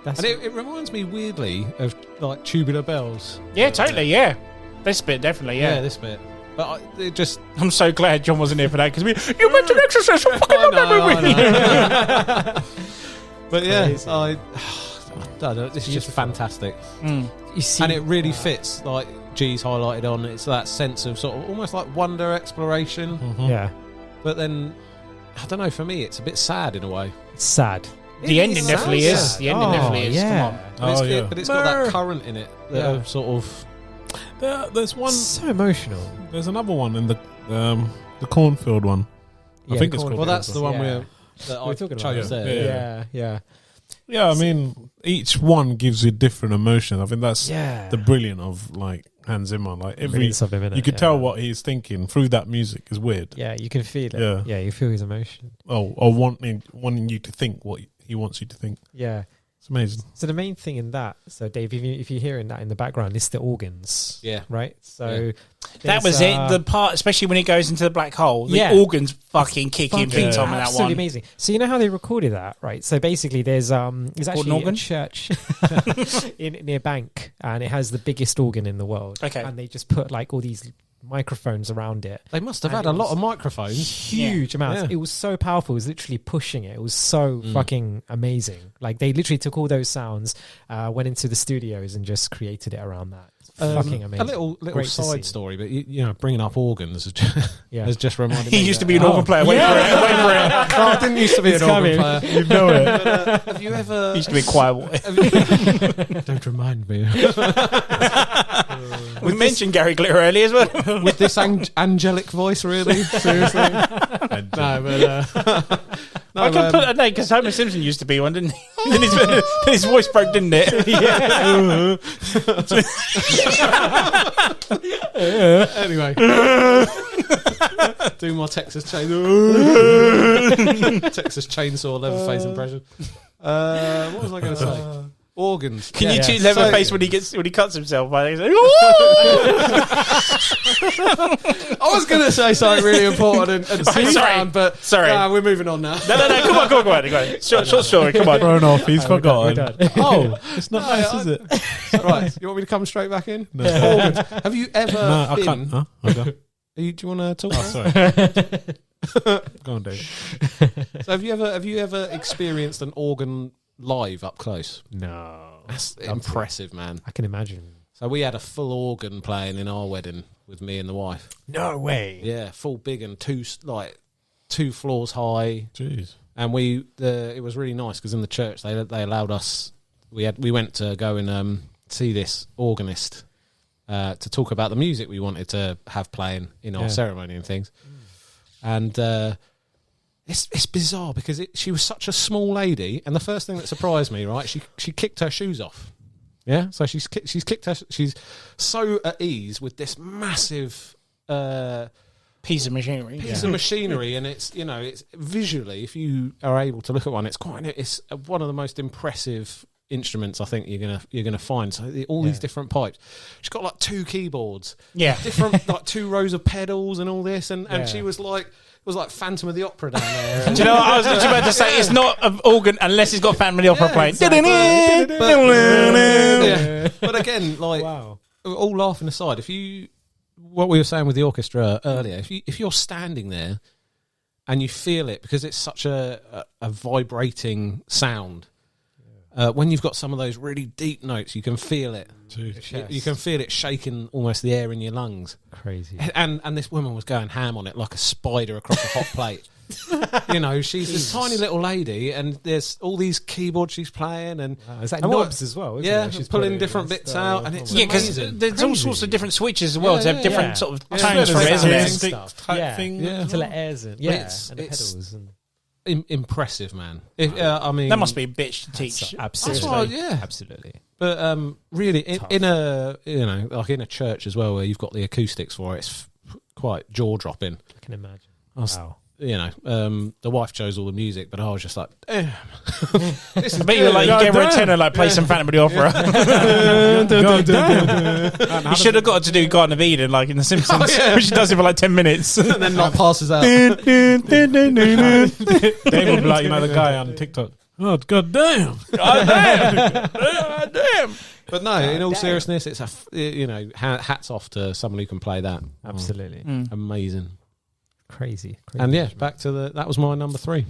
And it reminds me weirdly of like Tubular Bells. Yeah, totally. Yeah, this bit definitely. Yeah, this bit. But it just. I'm so glad John wasn't here for that because you mentioned Exorcist. I fucking love that movie. But yeah, I don't know. This is just fantastic. You see, and it really fits, like G's highlighted on. It's that sense of sort of almost like wonder, exploration. Yeah. But then, I don't know. For me, it's a bit sad in a way. It's sad. The ending definitely is. The ending definitely is. Yeah. Come on. But it's got that current in it that sort of. There's one. So emotional. There's another one in the cornfield one. I think it's called. Well, that's the one we're talking about. chose there. Yeah. Yeah, I mean, each one gives you different emotion. I think that's the brilliant of like Hans Zimmer. Like you could tell what he's thinking through that music is weird. Yeah, you can feel it. Yeah, you feel his emotion. Or wanting you to think what he wants you to think. Yeah. It's amazing. So the main thing in that, so Dave, if you're hearing that in the background, it's the organs. Yeah. Right? So that was it. The part, especially when he goes into the black hole, the organs fucking kicking big time in that absolutely one. Amazing. So you know how they recorded that, right? So basically there's actually a church near Bank, and it has the biggest organ in the world. Okay. And they just put like all these microphones around it. They must have had a lot of microphones. Huge amounts. Yeah. It was so powerful. It was literally pushing it. It was so fucking amazing. Like they literally took all those sounds, went into the studios and just created it around that. Fucking amazing. A little side story, but you know, bringing up organs has just reminded me. He used to be an organ player. Wait for it. I didn't used to be an organ player. You know it. But, have you ever? He used to be quiet. Don't remind me. We mentioned Gary Glitter earlier as well. With this angelic voice, really? Seriously? No, but... I can put a name because Homer Simpson used to be one, didn't he? Then his voice broke, didn't it? Anyway. Do my Texas Chainsaw Leatherface impression. What was I going to say? Organs. Can you do Leatherface when he cuts himself? I was going to say something really important and sound, but we're moving on now. No, come on. Go on. Short story, come on. Thrown off, he's forgotten. It's not nice, is it? Right, you want me to come straight back in? No. Organs. Have you ever I can't. Huh? Okay. Do you want to talk? Sorry. Go on, Dave. So have you ever experienced an organ live up close? No. That's impressive, man. I can imagine. So we had a full organ playing in our wedding with me and the wife. No way. Yeah, full big and two floors high. Jeez. And it was really nice because in the church they allowed us. We went to go and see this organist to talk about the music we wanted to have playing in our ceremony and things. And it's bizarre because she was such a small lady, and the first thing that surprised me, right, she kicked her shoes off. Yeah, so she's kicked her. She's so at ease with this massive piece of machinery. And it's it's visually, if you are able to look at one, it's one of the most impressive instruments I think you're gonna find. So all these different pipes. She's got like 2 keyboards, different like 2 rows of pedals and all this, and she was like. It was like Phantom of the Opera down there. Do you know what I was literally about to say? It's not an organ unless it's got Phantom of the Opera playing. Exactly. But again, like all laughing aside, what we were saying with the orchestra earlier, if you're standing there and you feel it because it's such a vibrating sound. When you've got some of those really deep notes, you can feel it. You can feel it shaking almost the air in your lungs. Crazy. And this woman was going ham on it like a spider across a hot plate. You know, she's this tiny little lady, and there's all these keyboards she's playing, and it's like knobs as well. Isn't it? She's pulling different bits out, and it's because there's all sorts of different switches as well to have different sort of tones for resonance type thing. To let airs in. Yeah, and the pedals and. Impressive, man. I mean, that must be a bitch to teach. Absolutely, absolutely. But really, in a like in a church as well, where you've got the acoustics for it, it's quite jaw dropping. I can imagine. Wow. The wife chose all the music, but I was just like, damn. This is you gave her a tenner, like play some Phantom of the Opera. You should have got her to do Garden of Eden, like in The Simpsons, which she does it for like 10 minutes, and then not passes out. David will be like, the guy on TikTok. Oh, god damn! God damn! But no, in all seriousness, it's hats off to someone who can play that. Absolutely, amazing. Crazy. And back to that was my number 3.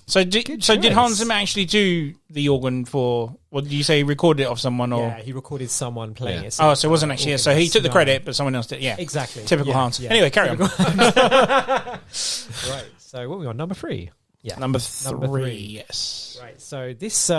So did Hans Zimmer actually do the organ for? What did you say? He recorded it off someone, or he recorded someone playing it. So it wasn't actually. So he took the credit, but someone else did. Yeah, exactly. Typical Hans. Yeah. Anyway, carry on. Right. So what were we on? Number 3. Yeah, number 3. Yes. Right. So this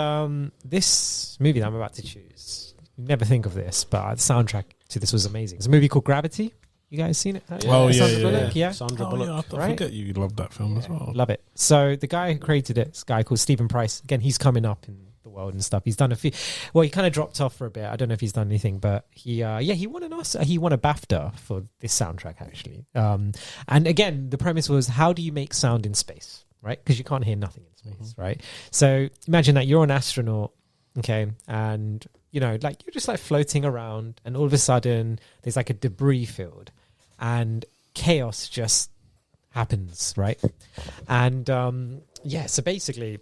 movie that I'm about to choose, you never think of this, but the soundtrack to this was amazing. It's a movie called Gravity. You guys seen it? Sandra Bullock. I forget you loved that film as well. Love it. So the guy who created it, this guy called Stephen Price. Again, he's coming up in the world and stuff. He's done a few. Well, he kind of dropped off for a bit. I don't know if he's done anything, but he won an Oscar. He won a BAFTA for this soundtrack actually. And again, the premise was, how do you make sound in space, right? Because you can't hear nothing in space, right? So imagine that you're an astronaut, okay, and you're just like floating around, and all of a sudden there's like a debris field. And chaos just happens, right? And so basically,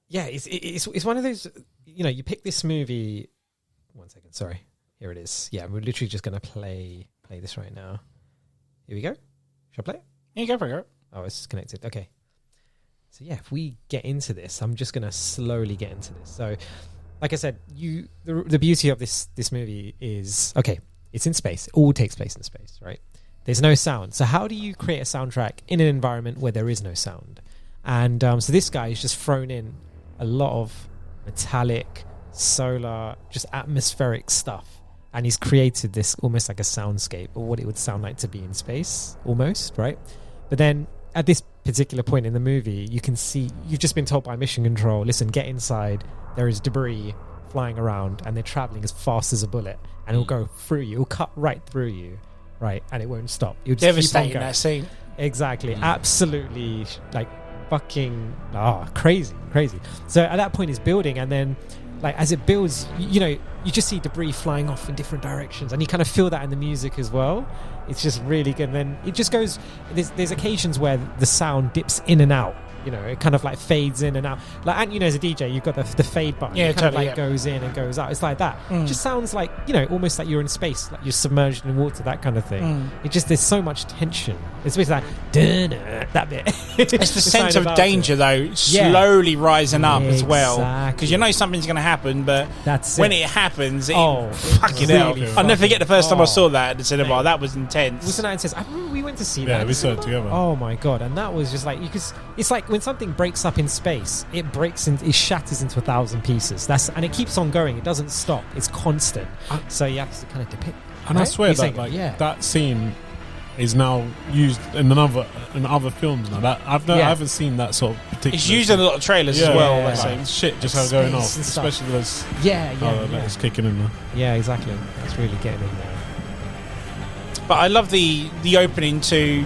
it's one of those. You pick this movie. 1 second, sorry. Here it is. Yeah, we're literally just gonna play this right now. Here we go. Should I play it? Yeah, go for it. Oh, it's connected. Okay. So if we get into this, I'm just gonna slowly get into this. So, like I said, the beauty of this movie is it's in space. It all takes place in space, right? There's no sound. So how do you create a soundtrack in an environment where there is no sound? And so this guy has just thrown in a lot of metallic, solar, just atmospheric stuff. And he's created this almost like a soundscape, or what it would sound like to be in space, almost, right? But then at this particular point in the movie, you can see, you've just been told by mission control, listen, get inside. There is debris flying around, and they're traveling as fast as a bullet. And it'll go through you. It'll cut right through you, right? And it won't stop. It'll just devastating that scene. Exactly. Absolutely, like fucking crazy. So at that point, it's building, and then like as it builds, you just see debris flying off in different directions, and you kind of feel that in the music as well. It's just really good. And then it just goes. There's occasions where the sound dips in and out. It kind of like fades in and out. Like, and as a DJ, you've got the fade button. Yeah, it kind of like goes in and goes out. It's like that. It just sounds like, almost like you're in space, like you're submerged in water, that kind of thing. There's so much tension. It's basically like, that bit. It's the sense of danger, though, slowly rising up as well. Because something's going to happen, but when it happens, fucking hell. I'll never forget the first time I saw that at the cinema. That was intense. Wasn't that intense? I remember we went to see that. Yeah, we saw it together. Oh my God. And that was just like, it's like when something breaks up in space, it shatters into 1,000 pieces. And it keeps on going. It doesn't stop. It's constant. So you have to kind of depict. And I swear that that scene is now used in other films now. That I haven't seen that sort of particular. It's used in a lot of trailers as well. Like shit just going off, especially those. It's kicking in there. Yeah, exactly. That's really getting in there. But I love the opening to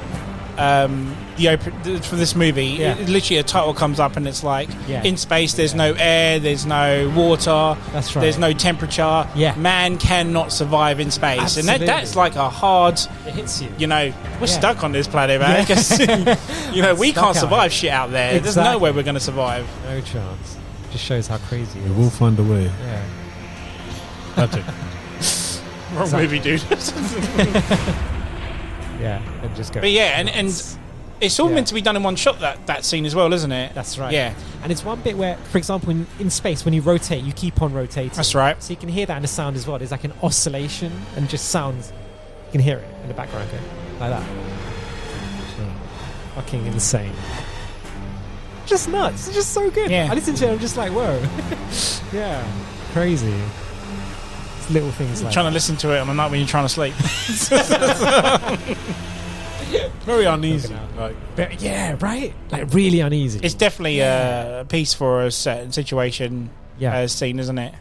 for this movie, literally a title comes up and it's like, in space there's no air, there's no water, That's right. there's no temperature. Man cannot survive in space. Absolutely. And that's like a hard, It hits you. you know, we're stuck on this planet, man. Because, you know, we Stuck can't out survive here. shit out there. There's no way we're going to survive. No chance. Just shows how crazy it We is. will find a way. Yeah. That's it. Wrong movie, dude. Yeah. And just go. But yeah, and it's all meant to be done in one shot, that scene as well, isn't it? That's right. Yeah. And it's one bit where, for example, in space, when you rotate, you keep on rotating. That's right. So you can hear that in the sound as well. There's like an oscillation and just sounds. You can hear it in the background, okay? Like that. Fucking insane. Just nuts. It's just so good. Yeah. I listen to it, I'm just like, whoa. Yeah. Crazy. It's little things like Trying to listen to it on a night when you're trying to sleep. Very uneasy. Like, But yeah, right? Like really uneasy. It's definitely a piece for a certain situation scene, isn't it?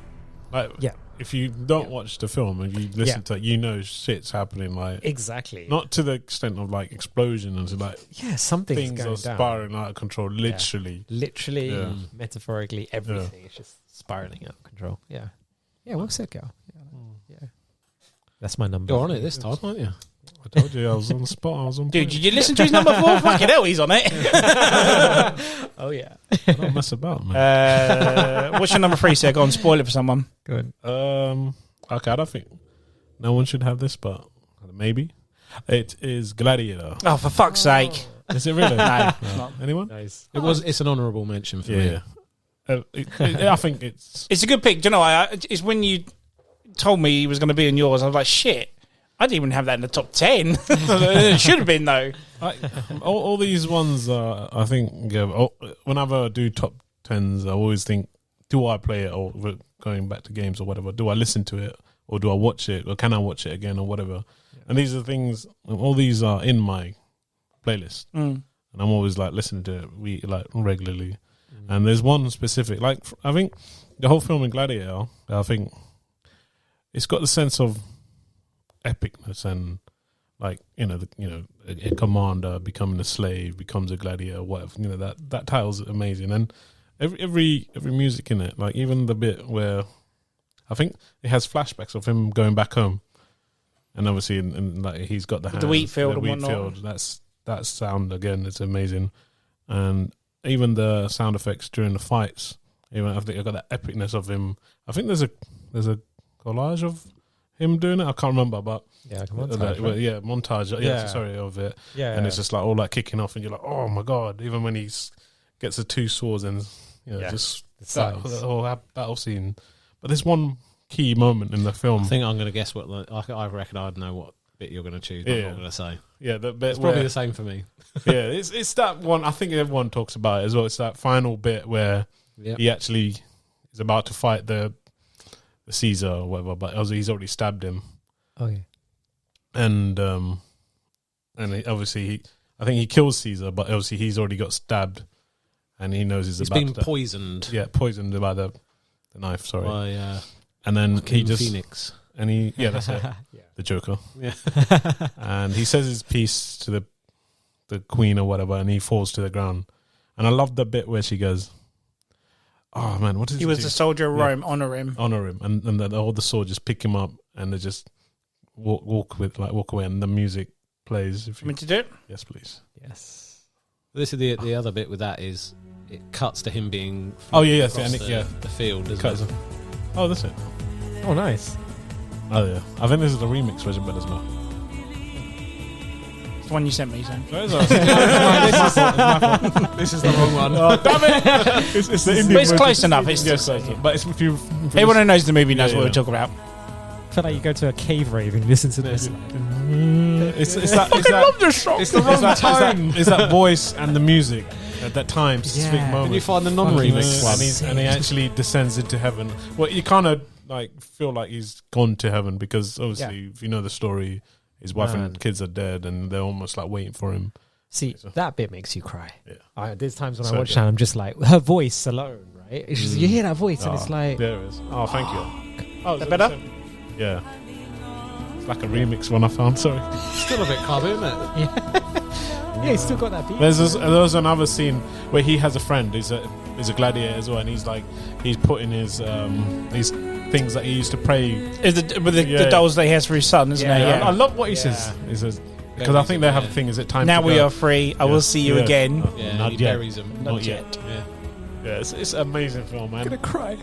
like if you don't watch the film and you listen to it, you know shit's happening. Like Exactly. not to the extent of like explosion and so like something's things going are down. spiraling out of control. Literally, Literally, metaphorically, everything is just spiraling out of control. Yeah. Yeah, well said, girl. Yeah. That's my number. You're on it this time, aren't you? I told you I was on the spot. I was on. Dude, point. did you listen to his number 4? Fucking hell, he's on it. Oh, yeah. I don't mess about, man. What's your number 3, sir? Go on, spoil it for someone. Good. Okay, I don't think no one should have this, but maybe it is Gladiator. Oh, for fuck's sake. Is it really? No, it's not. Anyone? Nice. It's an honourable mention for me. I think it's. It's a good pick. Do you know, it's when you told me he was going to be in yours, I was like, shit, I didn't even have that in the top 10. It should have been, though. All these ones, I think, whenever I do top 10s, I always think, do I play it, or going back to games or whatever, do I listen to it, or do I watch it, or can I watch it again, or whatever. And these are things, all these are in my playlist. And I'm always like listening to it regularly. And there's one specific, like, I think the whole film in Gladiator, I think it's got the sense of epicness and like, a commander becoming a slave, becomes a gladiator, whatever, that title's amazing. And every music in it, like even the bit where I think it has flashbacks of him going back home, and obviously in like he's got the wheat field and whatnot. That sound again, it's amazing. And even the sound effects during the fights, even I think I got that epicness of him. I think there's a collage of him doing it. I can't remember, but montage. Sorry, of it. And it's just like all that kicking off, and you're like, oh my god! Even when he gets the 2 swords and just that whole battle scene. But there's one key moment in the film. I think I'm going to guess what. I reckon I'd know what bit you're going to choose. I'm not going to say. Yeah, the bit it's probably the same for me. Yeah, it's that one. I think everyone talks about it as well. It's that final bit where he actually is about to fight the Caesar or whatever, but he's already stabbed him. Okay. And obviously, I think he kills Caesar, but obviously he's already got stabbed, and he knows he's about been to poisoned. Yeah, poisoned by the knife. Sorry. By, and then he just Phoenix. And that's it. The Joker. Yeah. And he says his piece to the queen or whatever, and he falls to the ground. And I love the bit where she goes, "Oh man, what is?" He was a soldier of Rome. Honor him. And all the soldiers pick him up, and they just walk away, and the music plays. If you want me to do it? Yes, please. Yes. This is the other bit with that is it cuts to him being the field. Doesn't it? Oh, that's it. Oh, nice. Oh yeah, I think this is the remix version, but it's not. It's the one you sent me, Sam. This is the wrong one. Oh, damn it! It's the Indian but it's version. close enough. It's yes, but it's if you everyone who knows the movie knows what we're talking about. I feel like you go to a cave rave and listen to this. It's that. Love this song. It's the wrong time. It's that voice and the music at that time, specific moment. Can you find the non-remix one? And he actually descends into heaven. Well, you kind of like feel like he's gone to heaven because obviously, if you know the story, his wife and kids are dead, and they're almost like waiting for him. See, that bit makes you cry. Yeah. There's times when I watch that, I'm just like, her voice alone, right? It's just, you hear that voice, and it's like, there it is. Oh, thank you. Oh, is that better? Yeah. It's like a remix one I found. Sorry. Still a bit clubby, isn't it? Yeah, he's still got that beat. There's another scene where he has a friend. He's a gladiator as well, and he's putting his things that he used to pray. Is the dolls that he has for his son, isn't it? I love what he says. He says, because I think they have a thing. Is it time? Now to we go? are free. I will see you again. Not he yet. buries him. Not yet. Yeah, it's an amazing film, man. I'm gonna cry.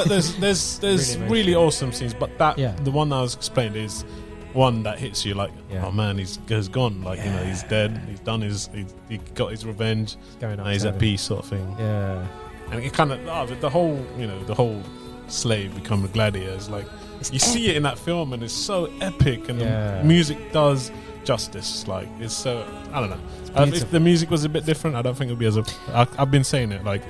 There's really awesome scenes, but the one that I was explained is one that hits you like, oh man, he's gone. Like he's dead. He's done he got his revenge. Going he's at peace, sort of thing. Yeah, and it kind of the whole slave become a gladiator. It's like you see it in that film, and it's so epic, and the music does justice. Like it's so, I don't know. If the music was a bit different, I don't think it would be as I've been saying it, like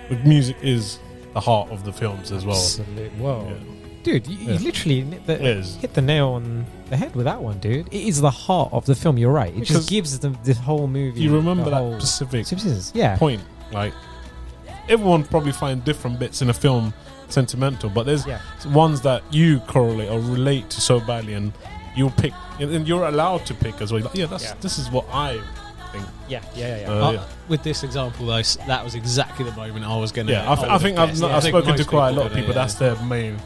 the music is the heart of the films as well. Absolutely. Whoa. Dude, you literally hit the nail on the head with that one, dude. It is the heart of the film. You're right. It just gives the whole movie. You remember that specific point. Like everyone probably find different bits in a film sentimental, but there's ones that you correlate or relate to so badly, and you'll pick, and you're allowed to pick as well. Like, this is what I think. With this example, though, that was exactly the moment I was going to. I think I've spoken to quite a lot of people. That's their main.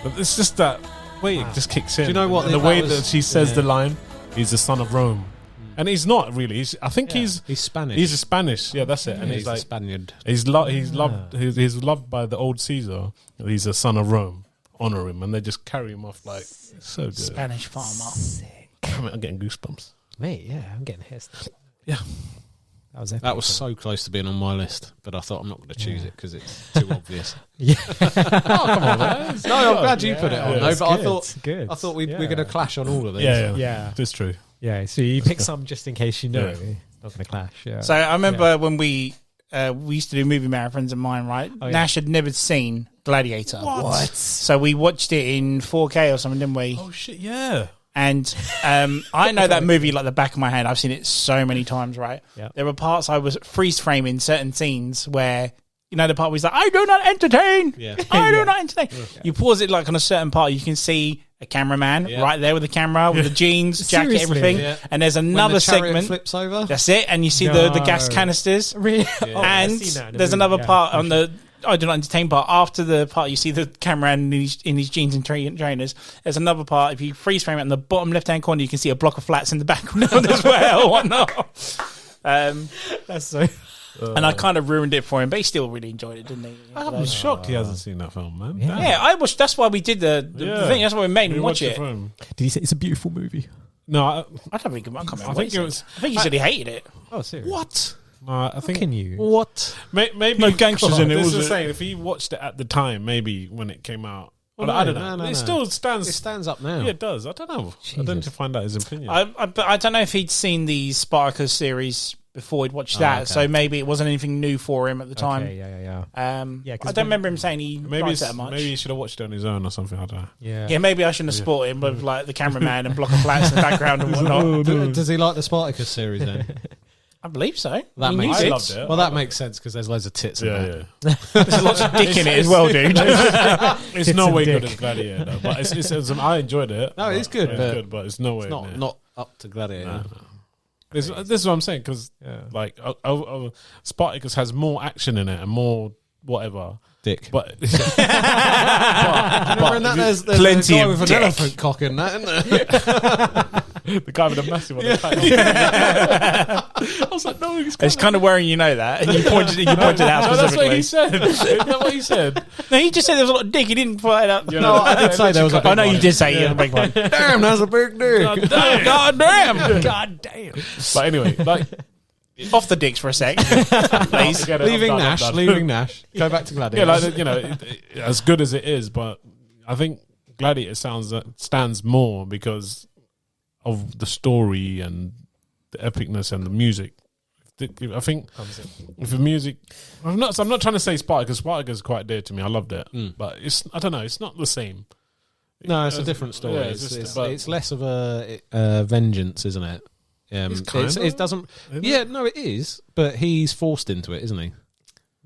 But it's just that way it just kicks in. Do you know what? And the way that she says the line, "He's the son of Rome," and he's not really. I think he's Spanish. He's a Spanish. Yeah, that's it. And he's like a Spaniard. He's loved. He's loved by the old Caesar. He's a son of Rome. Honor him, and they just carry him off like so good. Spanish farmer. I'm getting goosebumps, mate. Yeah, I'm getting hissed. Yeah. That was so close to being on my list, but I thought I'm not going to choose it because it's too obvious. Oh, come on, man. No, I'm glad you put it on. No, but good. I thought we're going to clash on all of these. Yeah. That's true. Yeah, so you pick some just in case you know it's not going to clash. Yeah. So I remember when we used to do movie marathons of mine, right? Nash had never seen Gladiator. What? So we watched it in 4K or something, didn't we? Oh shit, yeah. And I know that movie like the back of my hand. I've seen it so many times, right? Yep. There were parts I was freeze framing certain scenes where, you know, the part where he's like, I do not entertain. Yeah. I do not entertain. Yeah. You pause it like on a certain part, you can see a cameraman right there with the camera, with the jeans, jacket, everything. Yeah. And there's another segment. Flips over. That's it. And you see the gas canisters. Really? Yeah. And there's another part on the I do not entertain part. After the part, you see the cameraman in his jeans and trainers. There's another part. If you freeze frame it in the bottom left-hand corner, you can see a block of flats in the background as well. Whatnot. That's so. And I kind of ruined it for him, but he still really enjoyed it, didn't he? I'm shocked he hasn't seen that film, man. Yeah, I watched. That's why we did the thing. That's why we made him watch it. Did he say it's a beautiful movie? No, I don't think. I think it was. I think he said he hated it. Oh, seriously? What? I think. Can you? What? Maybe no gangsters in it. Was the same. If he watched it at the time, maybe when it came out. Well, I don't know. It still stands. It stands up now. Yeah, it does. I don't know. Jesus. I don't need to find out his opinion. I don't know if he'd seen the Spartacus series before he'd watched that, okay. So maybe it wasn't anything new for him at the time. Okay, yeah. I don't remember him saying he liked that much. Maybe he should have watched it on his own or something. I don't know. Yeah, maybe I shouldn't have sport him with like the cameraman and block of flats in the background and whatnot. Does he like the Spartacus series then? I believe so. That makes sense. Loved it. Well, that makes sense because there's loads of tits in there. Yeah. There's lots of dick in it as well, dude. It's no way good as Gladiator, though. But it's I enjoyed it. No, it's good. But it's no way. It's not up to Gladiator. No. This is what I'm saying because Spartacus has more action in it and more whatever. Dick. But there's plenty of with an elephant cock in that, isn't there? The guy with the massive one. I was like, no, it's kind of worrying you know that, and you pointed it out specifically. That's what he said. Isn't that what he said? No, he just said there was a lot of dick. He didn't point it out. No, I did say there was a big one. I know you did say you had a big one. Damn, that's a big dick. God damn. But anyway, like off the dicks for a sec, please. Leaving Nash. Go back to Gladiator. Yeah, like as good as it is, but I think Gladiator stands more because of the story and the epicness and the music. I think if the music, I'm not trying to say Spartacus. Spartacus is quite dear to me. I loved it, but I don't know. It's not the same. No, it's a different story. Yeah, it's less of a vengeance, isn't it? It doesn't. Yeah, no, it is. But he's forced into it, isn't he?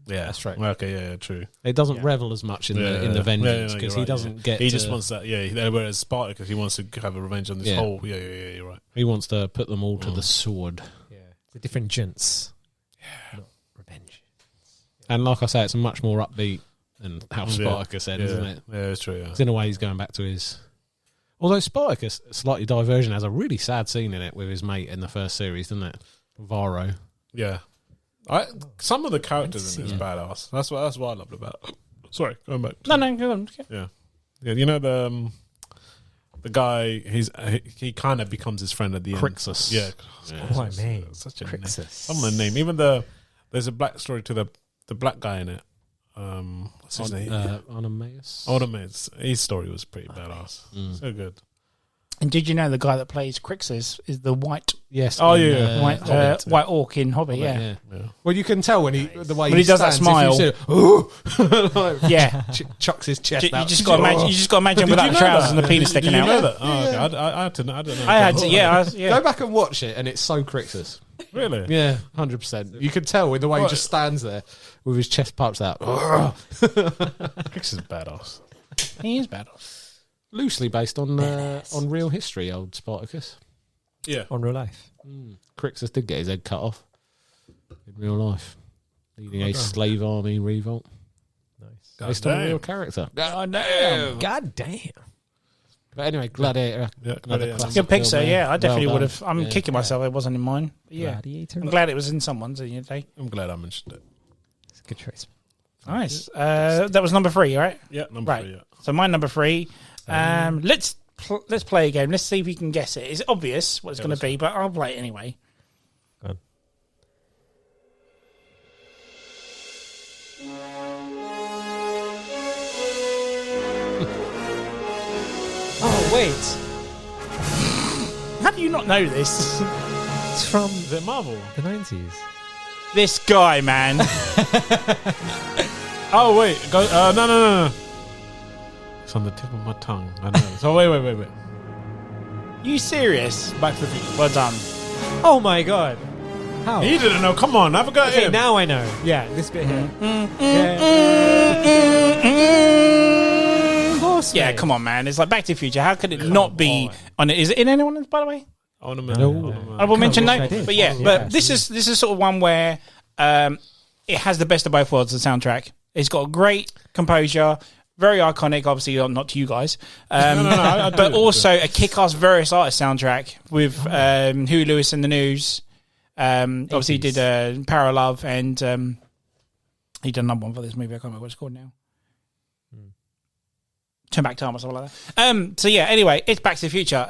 Yeah, that's right. Okay, yeah, true. It doesn't revel as much in the vengeance because he doesn't get. He just wants that. Yeah, whereas Spartacus, he wants to have a revenge on this whole. Yeah, you're right. He wants to put them all to the sword. Yeah, The different gents. Not revenge. And like I say, it's much more upbeat than how Spartacus said, isn't it? Yeah, it's true. Yeah. In a way, he's going back to his. Although Spartacus, slightly diversion, has a really sad scene in it with his mate in the first series, doesn't it? Varro. Yeah. Some of the characters in it is badass. That's what I loved about it. Sorry, going back. No, go on. Yeah. You know the guy. He kind of becomes his friend at the end. Crixus. Yeah. Oh, man. Such a Crixus. name. Some of the name. Even there's a black story to the black guy in it. What's his name? Onomaeus. His story was pretty badass. So good. And did you know the guy that plays Crixus is the white? Yes. Oh yeah. White orc in Hobbit. Yeah. Well, you can tell when he when he does that smile. Yeah. Chucks his chest You out. just got to imagine without the trousers and the penis sticking out. Did you know that? Oh, okay. I don't know. I had to. Yeah. Go back and watch it, and it's so Crixus. Really? Yeah, 100%. You could tell with the way he just stands there with his chest puffed out. Crixus is badass. He is badass. Loosely based on real history, old Spartacus. Yeah. On real life. Crixus did get his head cut off in real life, leading a slave army revolt. Nice. Based on a real character. Oh no! God damn. But anyway, Gladiator. Gladiator. Good picture. Yeah, I definitely Well would done. have. I'm Yeah. kicking myself. It wasn't in mine. But yeah, Gladiator. I'm glad it was in someone's. You know, I'm glad I mentioned it. It's a good choice. nice. That was number 3, right? Yeah, number Right. 3. Yeah. So my number 3. Let's play a game. Let's see if we can guess it. It's obvious what it's going to be, but I'll play it anyway. Go on. Oh wait, How do you not know this? it's from Is it Marvel? the 90s. This guy, man. Oh wait, go. No. It's on the tip of my tongue. I know. So wait. You serious? Back to the Future. Well done. Oh my god. How? He didn't know. Come on, have a go at Okay, him. now I know. Yeah, this bit here. Yeah. Of course, Yeah, mate. come on, man. It's like Back to the Future. How could it not be on it? Is it in anyone, by the way? Honorable mention, wish no. I did. But yeah, Oh, but yes. this is sort of one where it has the best of both worlds. The soundtrack. It's got great composure, very iconic. Obviously, not to you guys, I but do. also a kick-ass various artist soundtrack with Huey Lewis and the News. Obviously, he did Power of Love, and he did another one for this movie. I can't remember what it's called now. Turn Back Time or something like that. So yeah, anyway, it's Back to the Future.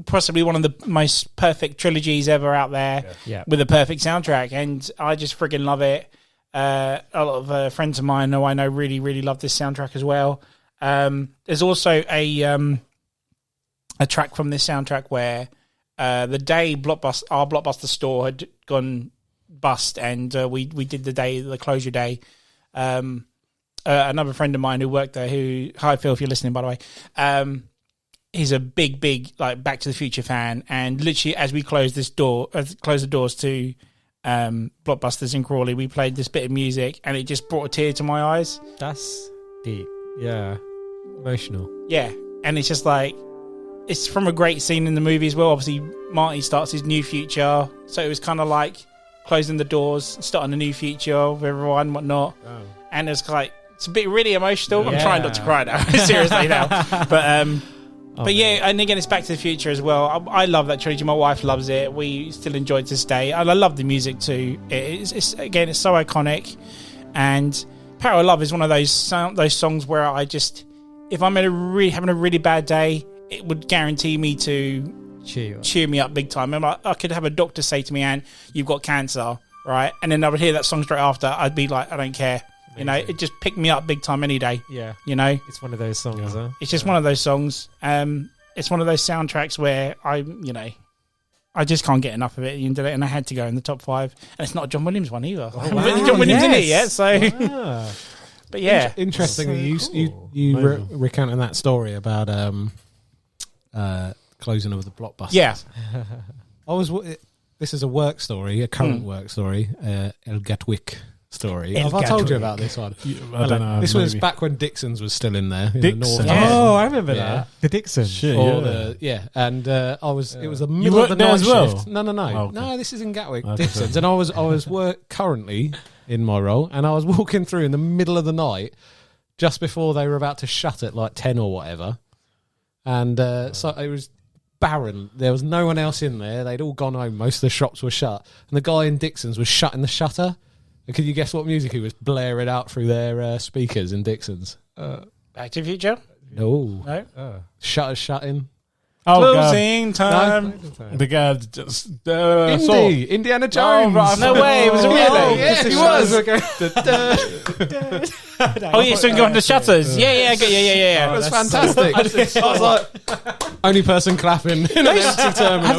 Possibly one of the most perfect trilogies ever out there. Yeah. With a perfect soundtrack, and I just friggin' love it. A lot of friends of mine who I know really, really love this soundtrack as well. There's also a track from this soundtrack where the day our Blockbuster store had gone bust, and we did the closure day. Another friend of mine who worked there, hi Phil, if you're listening, by the way, he's a big like Back to the Future fan, and literally as we closed the doors to Blockbusters in Crawley, we played this bit of music, and it just brought a tear to my eyes. That's deep. Yeah. Emotional. Yeah, and it's just like it's from a great scene in the movie as well. Obviously, Marty starts his new future, so it was kind of like closing the doors, starting a new future with everyone and whatnot. Oh. And it's like it's a bit really emotional. Yeah. I'm trying not to cry now, seriously now. But yeah, and again, it's Back to the Future as well. I love that trilogy. My wife loves it. We still enjoy it to this day. And I love the music too. It's again, it's so iconic. And Power of Love is one of those songs where I just, if I'm having a really bad day, it would guarantee me to cheer me up big time. I could have a doctor say to me, "Anne, you've got cancer," right? And then I would hear that song straight after. I'd be like, I don't care. You know, it just picked me up big time any day. Yeah. You know, It's one of those songs, huh? it's just one of those songs. It's one of those soundtracks where I just can't get enough of it. And I had to go in the top 5. And it's not a John Williams one either. John Williams in it yet, so. Ah. But yeah, Interestingly, So you recounting that story about closing of the Blockbusters. yeah, This is a work story, a current work story. El Gatwick story. El Have I told you Gato. about this one? I don't know. This was maybe. back when Dixon's was still in there. In Dixon's? The north. Yeah. Oh, I remember Yeah. that. The Dixons. Shit, Or yeah. and it was the middle of worked the there night as well? shift. No. Oh, okay. No, this is in Gatwick, Okay. Dixon's, and I was currently in my role, and I was walking through in the middle of the night, just before they were about to shut at like 10 or whatever, and so it was barren. There was no one else in there. They'd all gone home. Most of the shops were shut, and the guy in Dixon's was shutting the shutter. And could you guess what music he was blaring out through their speakers in Dixon's? Back to the Future? No, No. Shutters shutting. Oh, God. Closing time. The guy just. Indiana Jones. No way, was it really? Oh, yeah, he was. Oh, yeah, so you go on the shutters. Yeah. It was fantastic. I was like, only person clapping in an empty terminal. Have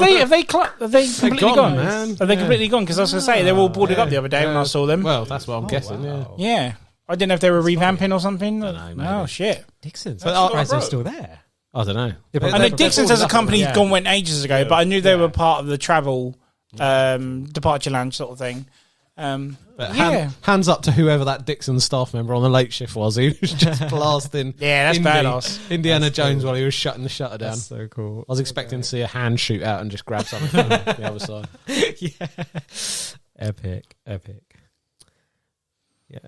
they completely gone, gone? man. Have they completely gone? Because I was going to say, they were all boarded up the other day when I saw them. Well, that's what I'm guessing. Yeah. Yeah. I didn't know if they were revamping or something. know, maybe. Oh, shit. Dixons. But I'm I- surprised they're still there. I don't know. I know Dixon's as a company went ages ago, but I knew they Yeah. were part of the travel departure lounge sort of thing. But Yeah. hands up to whoever that Dixon staff member on the late shift was. He was just blasting. Yeah, that's badass. Indiana Jones while he was shutting the shutter down. That's so cool. I was expecting to see a hand shoot out and just grab something from the other side. Epic. Yeah.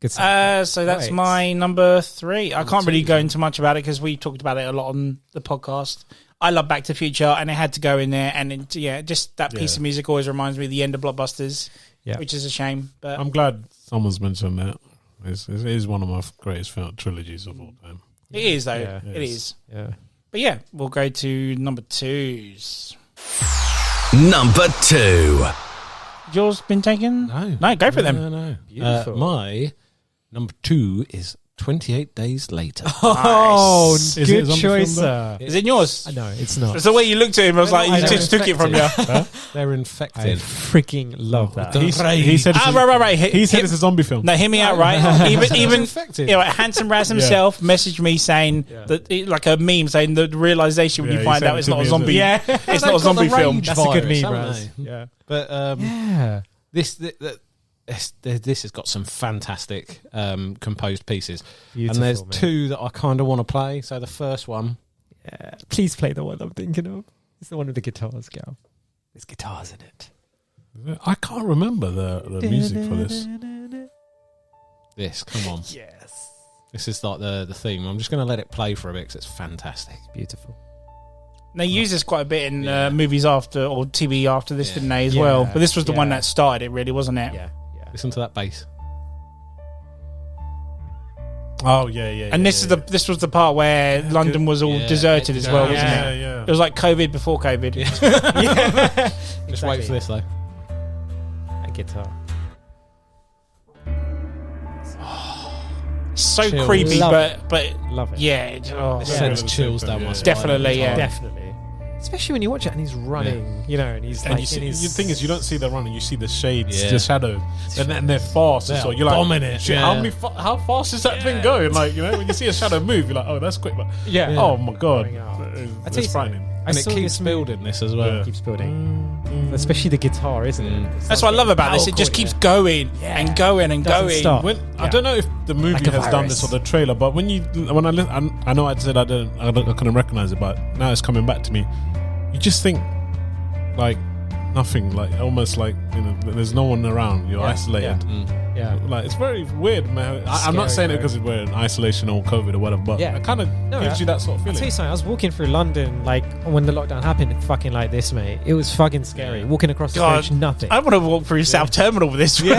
Good stuff. So that's Right. my number 3. I can't really go into much about it because we talked about it a lot on the podcast. I love Back to the Future, and it had to go in there. And just that piece of music always reminds me of the end of Blockbusters, which is a shame. But I'm glad someone's mentioned that. It is one of my greatest film trilogies of all time. it is, though. Yeah. It is. Yeah. But yeah, we'll go to number 2s. Number 2. Yours been taken? No, go for them. No. Beautiful. My number 2 is 28 Days Later. Oh, Nice. Is it a good zombie choice, film, sir. Is it yours? No, it's not. It's the way you looked at him. I was like, I you know. just took it from you. They're I infected. freaking love that. He said it's Right. he said it's a zombie film. No, hear me out, right? even infected. Handsome Raz himself messaged me saying that, like a meme saying the realization when Yeah, you he find said out it it's to not a me as zombie. well. It's They've not a got zombie the film. rage That's a good virus, meme, haven't Raz. they? Yeah. But Yeah. this has got some fantastic composed pieces. Beautiful, and there's man. 2 that I kind of want to play. So the first one, Yeah. Please play the one I'm thinking of. It's the one with the guitars, Gal. There's guitars in it. I can't remember the music for this. come on. Yes. This is like the theme. I'm just going to let it play for a bit because it's fantastic. Beautiful. They use this quite a bit in movies after or TV after this, didn't they, as Yeah. well? But this was the one Yeah. that started it, really, wasn't it? Yeah. Listen to that bass. Oh yeah. And this was the part where London was all deserted as well, wasn't Yeah, it? yeah. It was like COVID before COVID. Just wait for this though. A guitar. So Chills. creepy, Love but Love it. yeah, It Yeah. sends chills down my spine. Definitely, yeah. Definitely. Especially when you watch it and he's running, and he's And like you see, in his... the thing is, you don't see the running; you see the shades, Yeah. the shadows, and they're fast. They're So you're like, bombing it, shit, yeah. how fast is that thing going? Like, when you see a shadow move, you're like, oh, that's quick. But Yeah. oh my god, Going out. it's tell you it's something. frightening. I And it saw keeps this movie- building this as well. Yeah. keeps building. Especially the guitar, isn't it? It's that's like- what I love about this. It just keeps going and going and Doesn't going. stop. I don't know if the movie Like a has done virus. this or the trailer, but when I know I said I couldn't recognize it, but now it's coming back to me. You just think like nothing, like almost like there's no one around. You're isolated. Yeah. Like it's very weird, man. I'm not Scary, saying it because we're in isolation or COVID or whatever, but Yeah. it kind of gives you that sort of I'll tell feeling. you something. I was walking through London, like when the lockdown happened, fucking like this, mate. It was fucking scary. Walking across the God, bridge, nothing. I want to walk through South Terminal with this with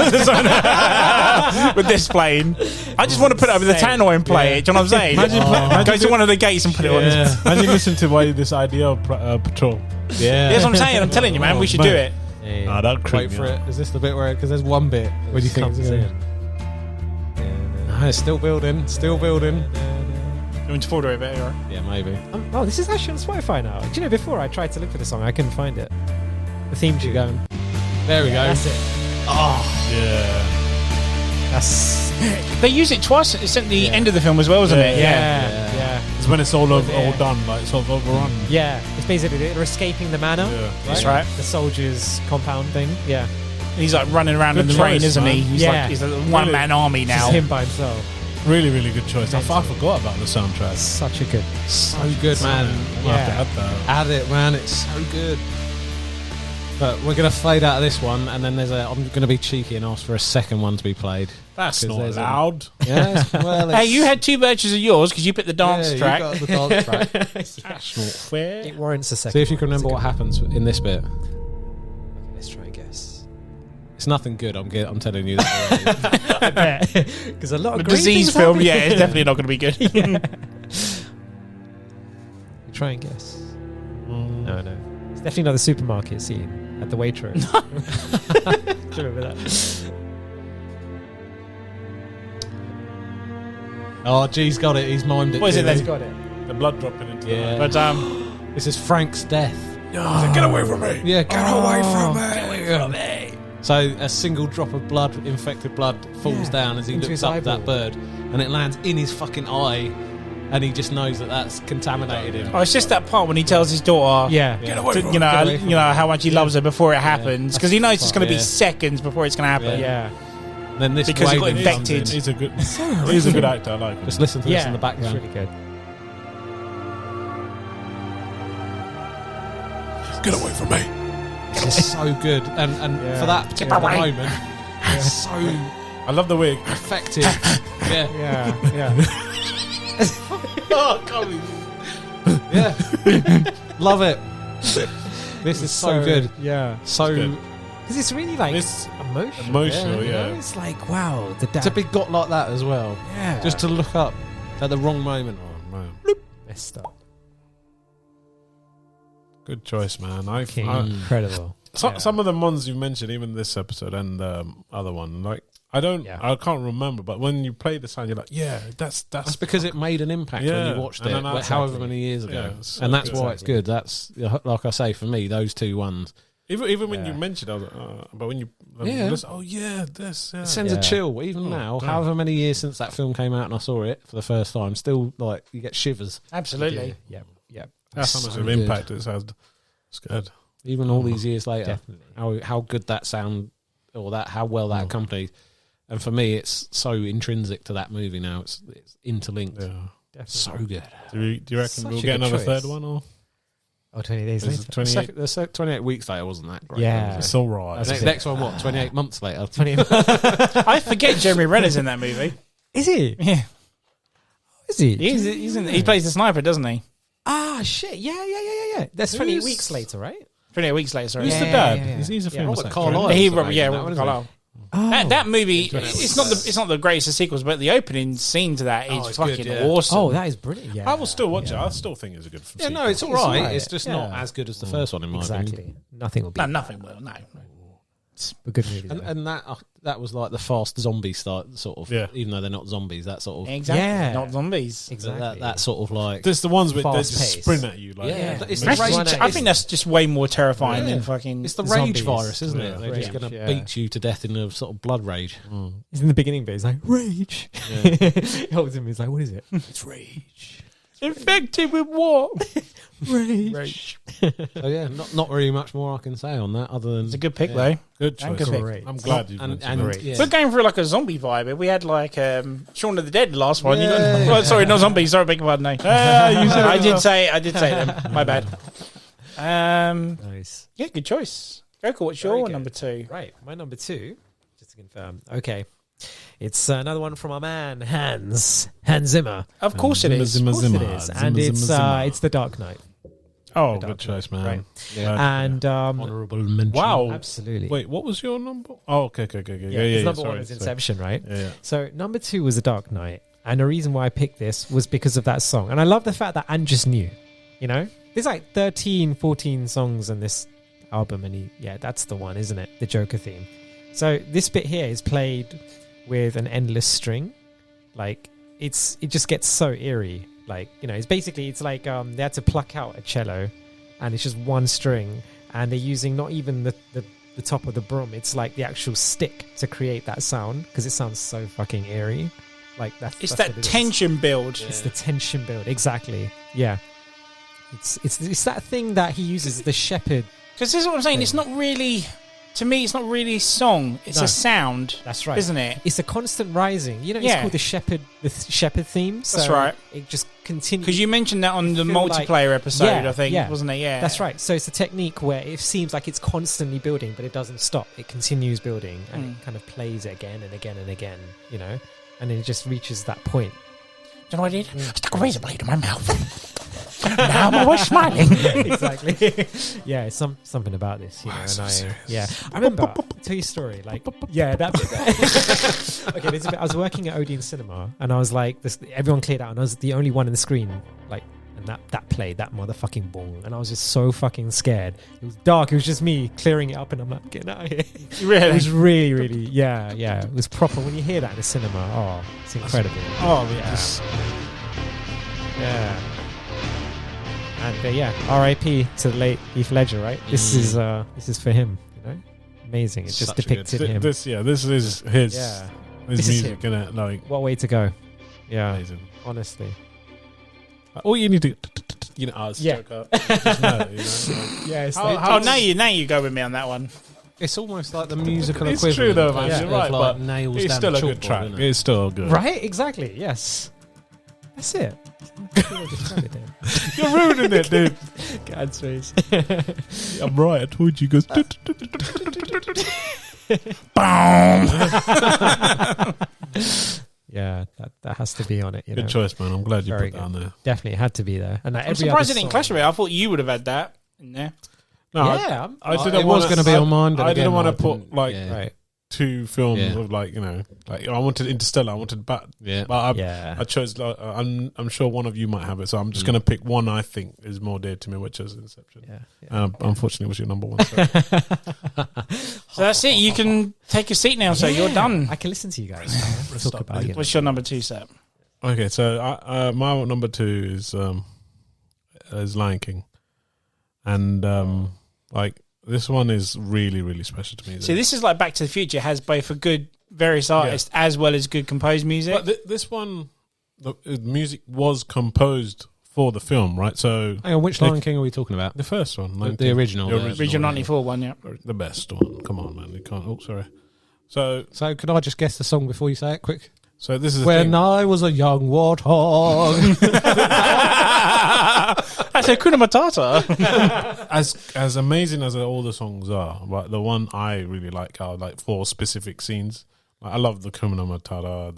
this playing. I just want to put it over the Same. tannoy and play it. Do you know what I'm saying? Go to one of the gates and put it on. Yeah. Imagine listening to why this idea of patrol. Yeah. That's what I'm saying. I'm telling you, man. We should do it. Yeah. Nah, that creep Wait me for out. it. Is this the bit where? Because there's one bit where you think Comes it's in. No, it's still building. Still building. You want to forward it a bit? Right? Yeah, maybe. Oh, this is actually on Spotify now. Do you know, before I tried to look for the song, I couldn't find it. The theme tune. Going. There we go. That's it. Yeah. That's They use it twice. It's at the end of the film as well, isn't it? yeah. It's when it's all over, Yeah. all done, like it's all overrun. Yeah, it's basically they're escaping the manor. Yeah. That's right. The soldiers' compound thing. Yeah. He's like running around in the Good rain, choice, isn't he? man. He's a one-man army now. Just him by himself. Really, really good choice. I forgot about the soundtrack. Such a good. So good, man. I'll have to add that. Add it, man. It's so good. But we're going to fade out of this one, and then I'm going to be cheeky and ask for a second one to be played. That's not there's allowed. Yes, well, Hey, you had two versions of yours because you picked the dance track. You got the dance track. That's not fair. It warrants a second. See if you can one. remember what happens in this bit. Okay, let's try and guess. It's nothing good. I'm telling you that already. I bet because a lot of A great disease things film, happen. yeah, it's definitely not going to be good. Try and guess. No. It's definitely not the supermarket scene at the Waitrose. Do you remember that? Oh, G's got it. He's mimed it. What is it then? He's got it. The blood dropping into Yeah. the But This is Frank's death. Get away from me. Yeah, get away from me. Get away from me. So a single drop of blood, infected blood, falls down as he into looks his up at that eyeball. bird, and it lands in his fucking eye, and he just knows that that's contaminated him. it's just that part when he tells his daughter, Yeah. Get away to, from you know, Get away from how much he loves her before it happens, because he knows it's going to be Yeah. seconds before it's going to happen. Yeah. Then this Because he got Raven comes infected. in. He's a good. He's a good actor. I like him. Just listen to this in the It's background. really good. Get away from me. It's so good, and Yeah. for that particular moment, it's so I love the way. effective. Yeah, Yeah. yeah, love it. This is so good. Yeah. So good. Because it's really like It's emotional. emotional, You know? yeah. It's like, wow, the dad. to be got like that as well, yeah. just to look up at the wrong moment. Oh man, messed up. good choice, man. Incredible. Some of the ones you mentioned, even this episode and the other one, like I can't remember, but when you play the sound, you're like, yeah, that's That's because it made an impact when Yeah, you watched and it, then that's however exactly- many years ago, Yeah, so and that's good. why it's good. That's like I say for me, those two ones. even when you mentioned, I was like, but when you Yeah. this, this, yeah. It sends a Yeah. chill even now. damn. However many years since that film came out and I saw it for the first time, still like you get shivers. Absolutely. Yep. That's how much so of good. impact it's had. It's good. Even all these years later, Definitely. how good that sound or that how well that accompanied. And for me, it's so intrinsic to that movie now. It's interlinked. Yeah. Definitely. So good. Do you reckon Such we'll a get good another choice. third one or? Oh, 20 days Is later. it 28? The 28 weeks later wasn't that great. Yeah. It's all right. That's Next, it. next one, what? 28 months later. 20 I forget Jeremy Renner's in that movie. Is he? Yeah, Is he? he plays the sniper, doesn't he? Ah, shit. Yeah. That's 28 weeks later, right? 28 weeks later, sorry. Who's the Yeah, dad? yeah, yeah. He's a Yeah. famous Robert actor. Carlyle. isn't He, That one, Robert isn't Carlyle. Oh. That movie, it's not the greatest of sequels, but the opening scene to that is it's fucking good, yeah. awesome. Oh, that is brilliant. Yeah. I will still watch it. I still think it's a good. Yeah, no, sequel. it's all right. alright. It's just not Yeah. as good as the first one, in my opinion. Exactly. Nothing will be No, nothing will. No. a good movie. though. And that was like the fast zombie start, sort of. Yeah. Even though they're not zombies, that sort of. Exactly. Yeah. Not zombies. Exactly. That sort of like. There's the ones where they Fast just pace. sprint at you. Like, Yeah, it's the makes- rage. Actually, I think that's just way more terrifying Yeah. than fucking. It's the Zombies. rage virus, isn't Yeah. it? They're just Rage, going to yeah. beat you to death in a sort of blood rage. He's in the beginning bit. He's like, rage. He holds him. He's like, what is it? It's rage. Infected with what? Rage. So yeah, not really much more I can say on that other than It's a good pick, though. Good And choice. good pick. I'm glad you and mentioned that. yeah. We're going through like a zombie vibe. We had like Shaun of the Dead last one. You got, Yeah. well, sorry, not zombies. Sorry, beg your pardon. No. I did say them. My bad. Nice. Yeah, good choice. Go, cool. What's your Very good. number two? Right. My number two, just to confirm. Okay. It's another one from our man, Hans Zimmer. Of course it is. Of course it is. And it's The Dark Knight. Oh, Dark good choice, man. Right. Yeah. And honourable mention. Wow. absolutely. Wait, what was your number? Oh, okay. his number one is sorry. Inception, right? Yeah. So number two was The Dark Knight. And the reason why I picked this was because of that song. And I love the fact that Anne just knew, you know? There's like 13, 14 songs on this album. And that's the one, isn't it? The Joker theme. So this bit here is played with an endless string. Like, it just gets so eerie. Like, you know, it's like they had to pluck out a cello and it's just one string. And they're using not even the top of the broom. It's like the actual stick to create that sound because it sounds so fucking eerie. Like that's It's what that it is. tension build. It's the tension build, exactly. Yeah, it's that thing that he uses, the shepherd. Because this is what I'm saying. It's not really to me, it's not really a song. It's a sound. That's right, isn't it? It's a constant rising. You know, it's called the Shepherd theme. So that's right. It just continues. Because you mentioned that on the multiplayer episode, I think, wasn't it? Yeah, that's right. So it's a technique where it seems like it's constantly building, but it doesn't stop. It continues building, and it kind of plays it again and again and again. You know, and then it just reaches that point. Do you know what I did? I stuck a razor blade in my mouth. Now I'm always smiling. Exactly. Yeah, it's something about this, you know. I remember. I'll tell you a story. Like, that bit. Okay, there's a bit. I was working at Odeon Cinema, and I was like, everyone cleared out, and I was the only one in the screen. Like, and that played that motherfucking bong, and I was just so fucking scared. It was dark. It was just me clearing it up, and I'm like, getting out of here. Really? It was really, yeah. It was proper. When you hear that in the cinema, it's incredible. Yeah. And R.I.P. to the late Heath Ledger, right? This is for him, you know. Amazing. It just depicted him. This is his music, isn't it? Like, what way to go? Yeah, amazing. Honestly, all you need to, joke up. Just know, now you go with me on that one. It's almost like the musical it's equivalent. True though, man. You're right, but nails it's down still the a good chalkboard, track. Isn't It's still good, right? Exactly. Yes, that's it. You're ruining it, dude. God's face. I'm right. I told you guys. Yeah, that has to be on it. Good choice, man. I'm glad you put that on there. Definitely had to be there. And I'm surprised it didn't clash with it. I thought you would have had that in there. No, yeah, I didn't. It was going to be on mine. I didn't want to put right. two films of like I wanted Interstellar, I wanted but I chose I'm sure one of you might have it, so I'm just going to pick one I think is more dear to me, which is Inception. Unfortunately, it was your number one. So that's it. You can take a seat now. So you're done. I can listen to you guys. Let's talk about it. What's your number 2 set? Okay, so my number 2 is Lion King, and this one is really, really special to me. See, this is like Back to the Future. It has both a good various artists as well as good composed music. But this one, the music was composed for the film, right? So, hang on, which Lion King are we talking about? The first one, the original, the original 94 one, yeah, the best one. Come on, man, you can't. Oh, sorry. So could I just guess the song before you say it, quick? So this is when I was a young warthog. That's Hakuna Matata. As amazing as all the songs are, but the one I really like are like 4 specific scenes. Like, I love the Hakuna Matata,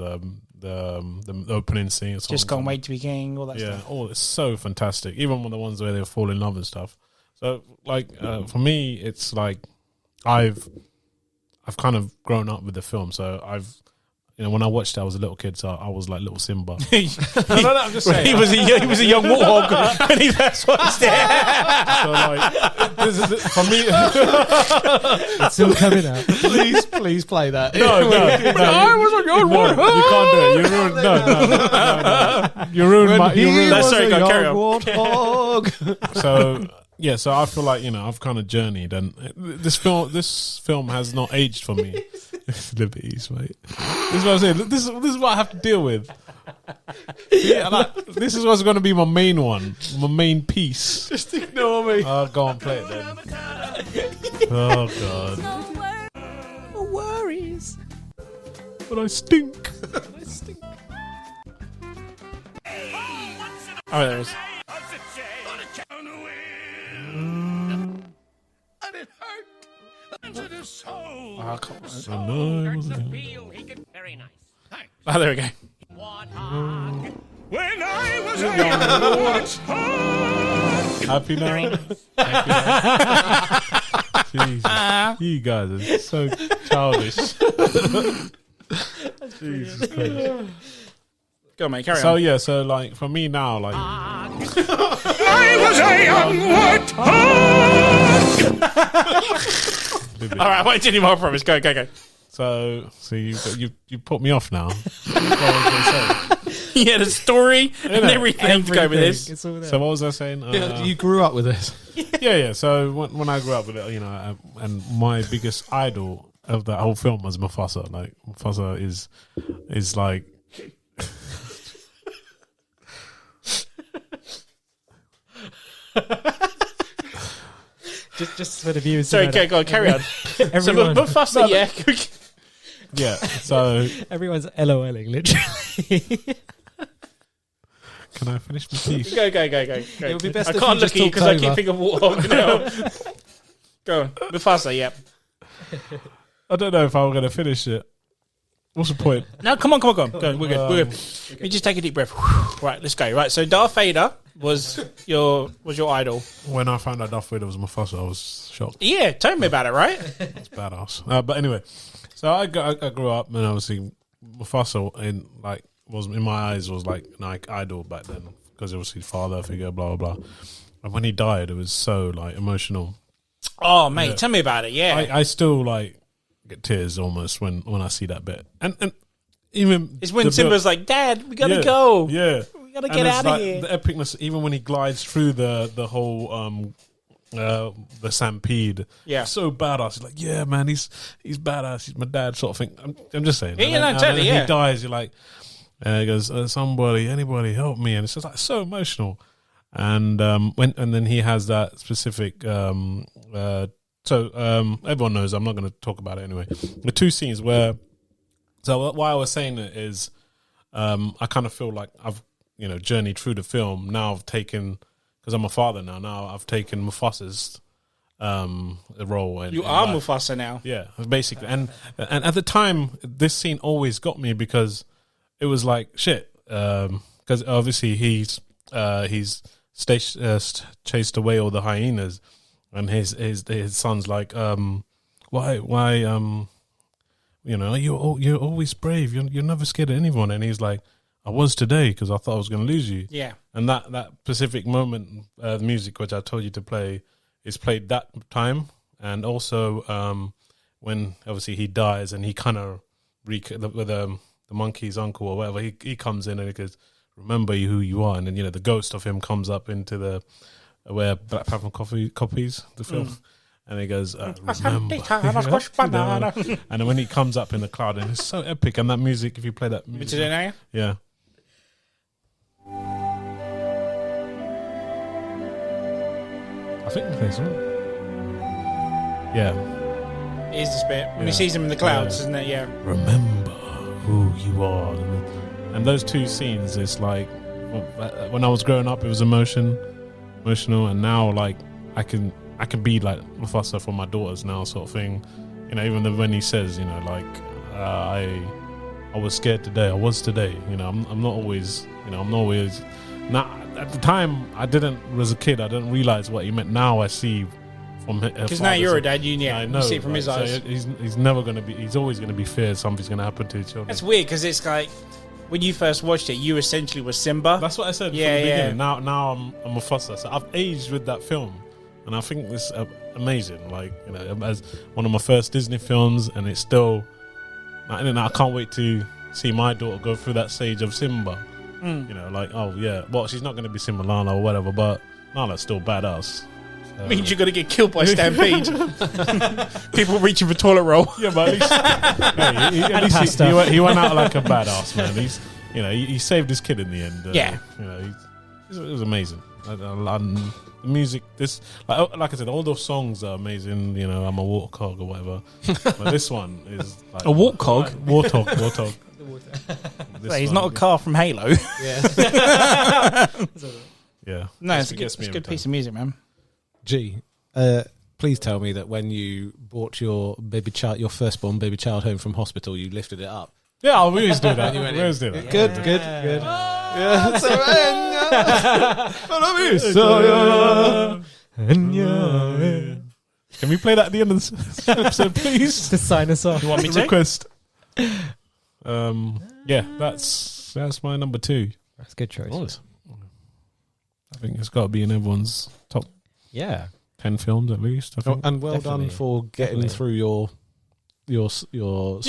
the opening scene. Just Can't Wait to Be King, all that stuff. Yeah, it's so fantastic. Even the ones where they fall in love and stuff. So for me, it's like I've kind of grown up with the film. So when I watched it, I was a little kid, so I was like little Simba. No, I'm just saying. He was a young warthog when he first watched it. So for me, it's still coming out. Please play that. No. I was a young warthog. You can't do it. You ruined my. That's sorry, go carry on. So. Yeah, so I feel like I've kind of journeyed, and this film has not aged for me. Liberties, mate. This is what I'm saying. This is what I have to deal with. This is what's going to be my main one, my main piece. Just ignore me. I'll go and play it then. Oh God. No worries. But I stink. Oh, there it is. Oh, very nice. oh, there we go. When I was a young Happy now? Jeez. You guys are so childish. Jesus Christ. Go on, mate, carry on. So yeah, so like for me now, like I was a young warthog. All right, I won't do any more promise. Go. So you put me off now. He had a story and everything to go with this. So what was I saying? You grew up with this. Yeah. So when I grew up with it, and my biggest idol of that whole film was Mufasa. Like Mufasa is like. just for the viewers. Sorry, go on, carry on. So Everyone, Mufasa, yeah. Yeah. So everyone's LOLing literally. can I finish my piece? Go. It would be best I if can't you look just at you because I talked keep over. thinking of water. No. Go on, Mufasa, yeah. I don't know if I'm going to finish it. What's the point? No, come on. Go, we're good. Let me just take a deep breath. Right, let's go. Right, so Darth Vader was your idol. When I found out Darth Vader was Mufasa, I was shocked. Yeah, tell me about it, right? It's badass. But anyway, so I grew up, and obviously Mufasa was in my eyes was like an idol back then because obviously father figure, blah blah blah. And when he died, it was so like emotional. Oh, mate, tell me about it. Yeah, I still like get tears almost when I see that bit, and even it's when Simba's like, "Dad, we gotta yeah, go. Yeah, We gotta get out of here." The epicness, even when he glides through the whole the stampede, so badass. He's like, yeah, man, he's badass. He's my dad, sort of thing. I'm just saying. Yeah, and totally. then he dies. You're like, he goes, anybody help me, and it's just like so emotional. And then he has that specific. So everyone knows. I'm not going to talk about it anyway. The two scenes where. So why I was saying it is, I kind of feel like I've journeyed through the film. Now I've taken, because I'm a father now. Now I've taken Mufasa's role. You are Mufasa now. Yeah, basically. And at the time, this scene always got me because it was like shit. Because obviously he's chased away all the hyenas, and his son's like, why you're always brave. You're never scared of anyone. And he's like, I was today because I thought I was going to lose you. Yeah. And that specific moment, the music which I told you to play, is played that time. And also when obviously he dies and he kind of with the monkey's uncle or whatever, he comes in and he goes, remember who you are. And then the ghost of him comes up into the where Black Panther copies the film. And he goes, remember. And then when he comes up in the cloud, and it's so epic. And that music, if you play that music. Today now? Yeah. I think there's one. Yeah. It is this bit. When he sees him in the clouds, isn't it? Yeah. Remember who you are. And those two scenes, it's like, when I was growing up, it was emotional. And now, like, I can be like Mufasa for my daughters now, sort of thing. Even when he says, I was scared today. I was today. I'm not always. Now, at the time, as a kid, I didn't realize what he meant. Now I see from because now you're a dad. You see it from his eyes. So he's never going to be. He's always going to be feared something's going to happen to his children. That's weird because it's like when you first watched it, you essentially were Simba. That's what I said from the beginning. Now I'm Mufasa. So I've aged with that film. And I think this is amazing, as one of my first Disney films, and it's still. I can't wait to see my daughter go through that stage of Simba. She's not going to be Simba Lana or whatever, but Nala's still badass. So. Means you're going to get killed by Stampede. People reaching for toilet roll. Yeah, but at least he went out like a badass, man. He saved his kid in the end. It was amazing. Music, this like I said, all those songs are amazing. I'm a warthog or whatever, but this one is like a warthog. Warthog. He's not a car from Halo. Yeah. No, it's a good piece of music, man. G, please tell me that when you brought your firstborn baby child home from hospital, you lifted it up. Yeah, we always do that. Good. Can we play that at the end of this episode, please? To sign us off. You want me to? Request. That's my number 2. That's a good choice. Nice. I think it's got to be in everyone's top 10 films at least. I think. And well done for getting through your speech on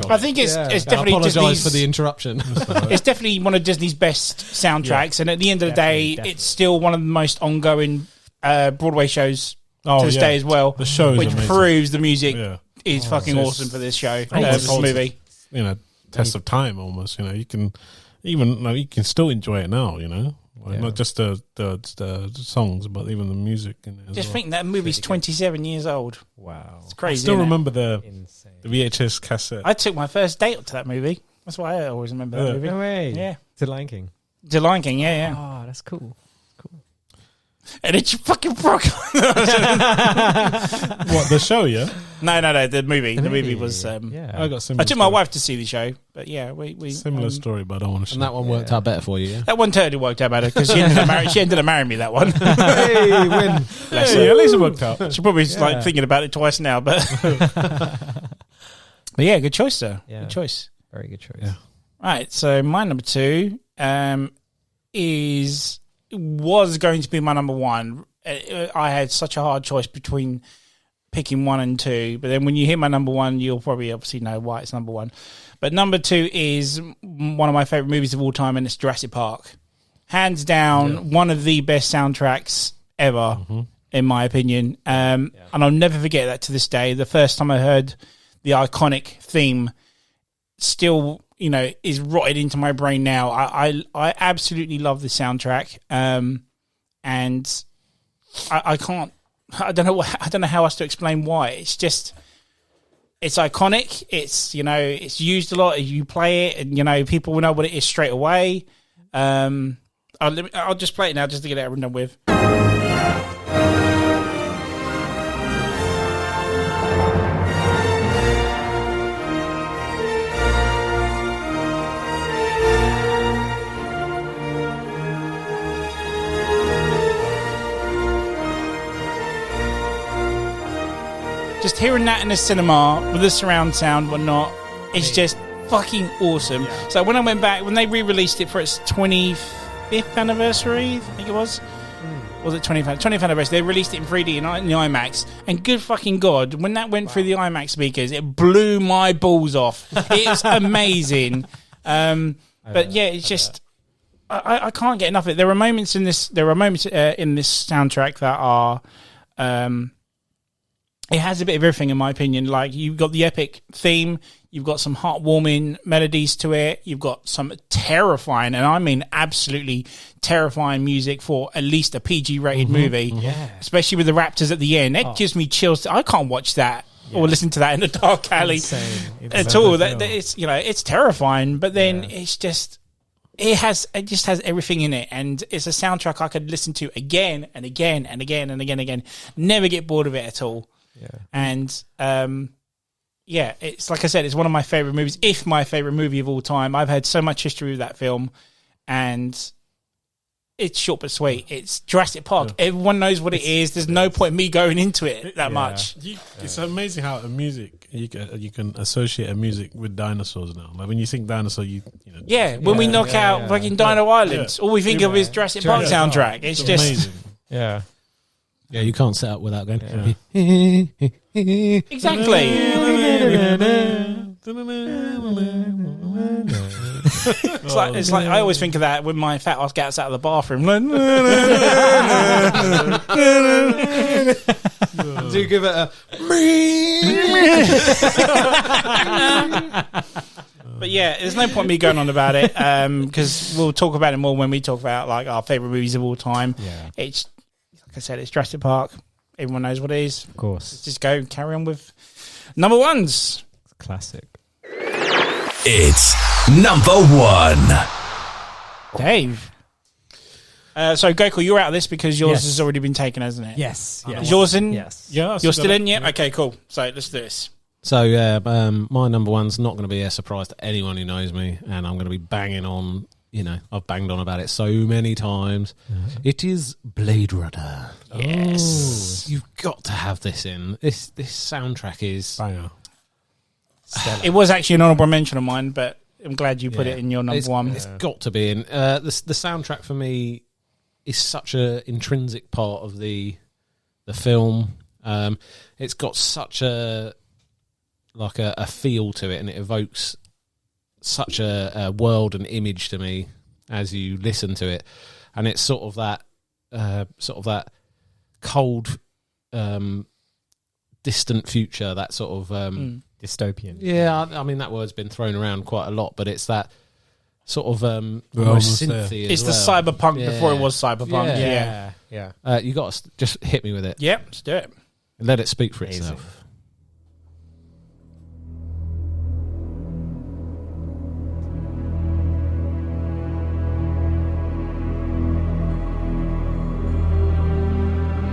I think it's definitely I apologise Disney's, for the interruption. It's definitely one of Disney's best soundtracks, and at the end of the day, it's still one of the most ongoing Broadway shows to this day as well. The show is which amazing. proves the music is fucking awesome for this show, this movie. Test of time almost. You can still enjoy it now. Like, not just the songs, but even the music in it as Just well. think that movie's 27 years old. Wow. It's I crazy. still isn't it? remember the Insane. VHS cassette. I took my first date to that movie. That's why I always remember that movie. No way. Yeah. To Lion King. The Lion King, yeah. Oh, that's cool. And it's fucking broke. What, the show, yeah? No, the movie. The movie was. I yeah. got similar I took my story. wife to see the show, but yeah, we Similar story, but I don't want to And that one worked out better for you, yeah? That one totally worked out better because she ended up marrying me. That one. Hey, win. Hey, at least it worked out. She probably like thinking about it twice now, but but yeah, good choice, sir. Yeah. Good choice. Very good choice. Yeah. Right, so my number 2 was going to be my number 1. I had such a hard choice between picking 1 and 2, but then when you hear my number 1, you'll probably obviously know why it's number 1. But number 2 is one of my favorite movies of all time, and it's Jurassic Park. Hands down, one of the best soundtracks ever, in my opinion. And I'll never forget that to this day. The first time I heard the iconic theme, still, is rotted into my brain now. I absolutely love the soundtrack, and I can't. I don't know how else to explain why. It's just, it's iconic. It's it's used a lot. You play it, and people will know what it is straight away. I'll just play it now just to get it over and done with. Just hearing that in the cinema with the surround sound, whatnot, it's just fucking awesome. Yeah. So when I went back, when they re-released it for its 25th anniversary, I think it was. Was it 20th anniversary? They released it in 3D in the IMAX. And good fucking God, when that went through the IMAX speakers, it blew my balls off. It's amazing. But yeah, it's just, I can't get enough of it. There are moments in this soundtrack that are, it has a bit of everything, in my opinion. Like, you've got the epic theme, you've got some heartwarming melodies to it, you've got some terrifying, and I mean absolutely terrifying music for at least a PG-rated movie. Yeah. Especially with the raptors at the end. That gives me chills. I can't watch that or listen to that in a dark alley at all. It's it's terrifying, but then it's just... It just has everything in it, and it's a soundtrack I could listen to again and again and again and again. Never get bored of it at all. Yeah. And it's like I said, it's one of my favorite movies, if my favorite movie of all time. I've had so much history with that film, and it's short but sweet. It's Jurassic Park. Yeah. Everyone knows what it is. There's no point in me going into it that much. It's amazing how a music you can associate a music with dinosaurs now. Like when you think dinosaur, when we knock out fucking Dino Island, all we think of is Jurassic Park soundtrack. It's just amazing. Yeah, you can't set up without going. Exactly. It's like I always think of that when my fat ass gets out of the bathroom. Do you give it a But yeah, there's no point in me going on about it, because we'll talk about it more when we talk about like our favourite movies of all time. Yeah. It's, like I said, it's Jurassic Park. Everyone knows what it is. Of course. Let's just go and carry on with number ones. It's classic. It's number 1. Dave. So Goku, you're out of this because yours has already been taken, hasn't it? Yes. Is yours in? Yes. Yeah, you're still in? Yeah. Okay, cool. So let's do this. So my number 1's not going to be a surprise to anyone who knows me, and I'm going to be banging on. I've banged on about it so many times. It is Blade Runner. Yes, you've got to have this in. This soundtrack is banger. It was actually an honourable mention of mine, but I'm glad you put it in your number 1. It's got to be in. The soundtrack for me is such an intrinsic part of the film. It's got such a feel to it, and it evokes such a world and image to me as you listen to it, and it's sort of that cold, distant future, that sort of dystopian. Yeah, I mean that word's been thrown around quite a lot, but it's that sort of almost almost synthy. It's as the well. cyberpunk before it was cyberpunk. Yeah. You got to just hit me with it. Yep, let's do it. Let it speak for Amazing. itself.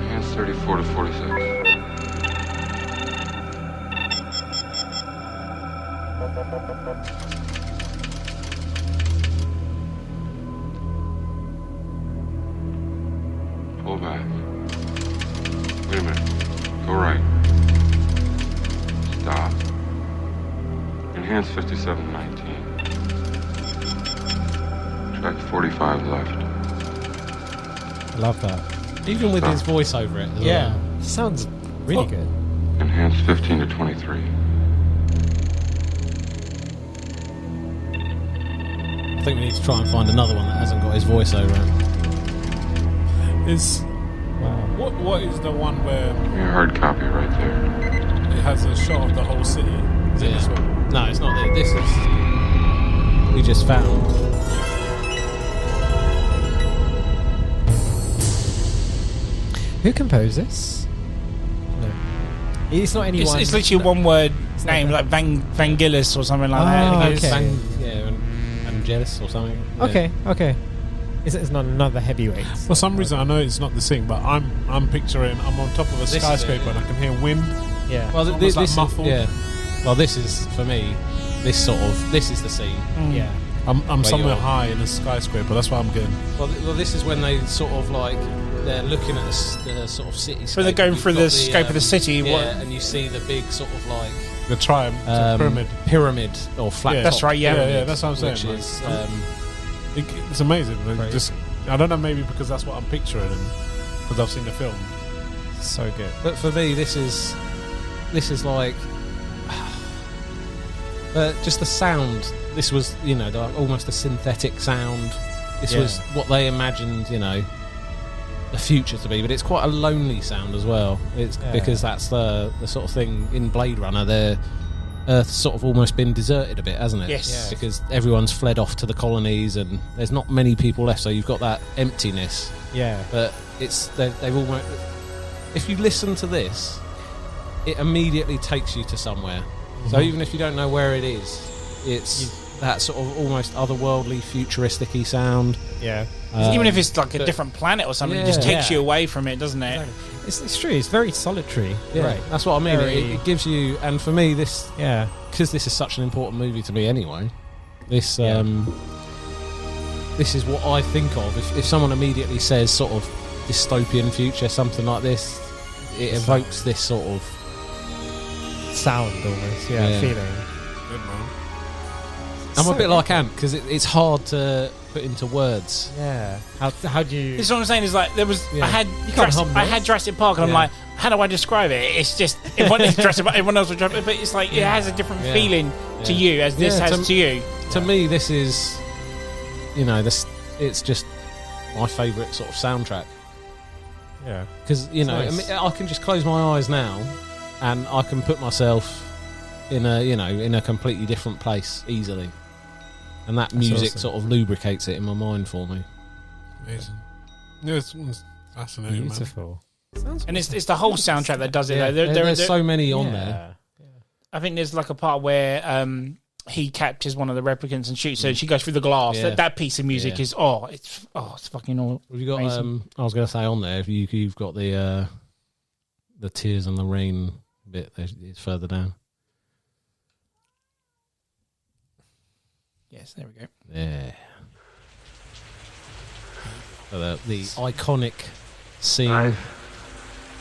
Hands 34 to 46. Pull back. Wait a minute. Go right. Stop. Enhance 5719. Track 45 left. I love that. Even with his voice over it. As Yeah. well. Sounds really good. Enhance 15 to 23. I think we need to try and find another one that hasn't got his voice over it. Is what is the one where Your hard copy right there. it has a shot of the whole city? Is it this one? No, it's not. This is we just found. Who composed this? No. It's not anyone. It's literally one word name, like Vangelis or something like that. I think okay. Angelis or something. Yeah. Okay. It's not another heavyweight. For some reason, I know it's not the thing, but I'm picturing I'm on top of a This is skyscraper it. and I can hear wind. Yeah. Well, Almost like this muffled. is, yeah. Well, this is for me. This is the scene. Yeah. I'm somewhere you're- high in a skyscraper. That's what I'm getting. Well, this is when they sort of like they're looking at the sort of city. So they're going through the scope of the city. Yeah, What? and you see the big sort of like The triumph, pyramid. pyramid or flat. Yeah. top That's right, yeah. pyramid, Yeah, that's what I'm saying, Which like, is It's amazing. Like, Right. just I don't know, maybe because that's what I'm picturing, and because I've seen the film. So good. but for me, this is like, just the sound. This was almost a synthetic sound. This was what they imagined, the future to be. But it's quite a lonely sound as well. It's because that's the sort of thing in Blade Runner. The Earth's sort of almost been deserted a bit, hasn't it? Yes. Yeah. Because everyone's fled off to the colonies, and there's not many people left. So you've got that emptiness. Yeah. But they've almost. If you listen to this, it immediately takes you to somewhere. So even if you don't know where it is, it's that sort of almost otherworldly, futuristic-y sound. Yeah. Even if it's like a different planet or something, it just takes you away from it, doesn't it? It's true. It's very solitary. Yeah, Right. that's what I mean. Very- It gives you, and for me, this Yeah. because this is such an important movie to me anyway. This this is what I think of. If someone immediately says sort of dystopian future, something like this, it evokes this sort of Sound almost. Yeah. Feeling. Good man. I'm So a bit like Ant because it's hard to put into words. Yeah. How do you? This is what I'm saying. Is like there was Yeah. I had can't hum I those. had Jurassic Park, and I'm Yeah. like, how do I describe it? It's just everyone is Jurassic Park, everyone else was Jurassic, but it's like it has a different Yeah. feeling to you as this Yeah, has to you. To me, this is, this. It's just my favourite sort of soundtrack Yeah. because nice. I can just close my eyes now, and I can put myself in a completely different place easily, and that music awesome. sort of lubricates it in my mind for me. Amazing. Yeah, it's fascinating, man. Beautiful. And it's the whole soundtrack that does it. Yeah, though. there's so many on there. I think there's like a part where he captures one of the replicants and shoots her. She goes through the glass. Yeah. That piece of music Yeah. is it's fucking all. Have you got? Amazing. I was going to say on there. If you've got the Tears and the Rain bit. It's further down. Yes, there we go. Yeah. So the iconic scene. I've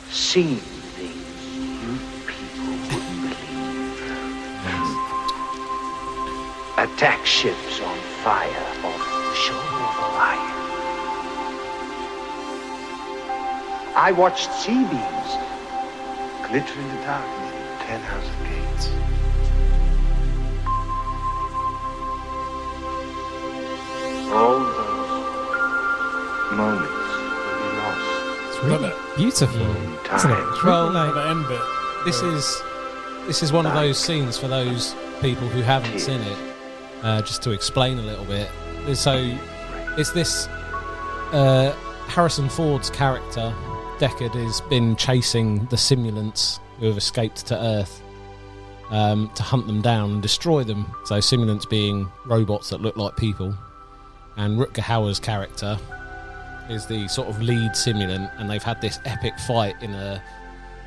seen things you people wouldn't believe. Attack ships on fire off the shore of Orion. I watched sea beams glitter in the darkness in 10 house gates. All those moments will be lost. It's really beautiful, isn't it? It's Well, really At the end bit. This is one of those scenes for those people who haven't seen it. just to explain a little bit. So it's this Harrison Ford's character, Deckard, has been chasing the simulants who have escaped to Earth to hunt them down and destroy them. So simulants being robots that look like people. And Rutger Hauer's character is the sort of lead simulant, and they've had this epic fight in a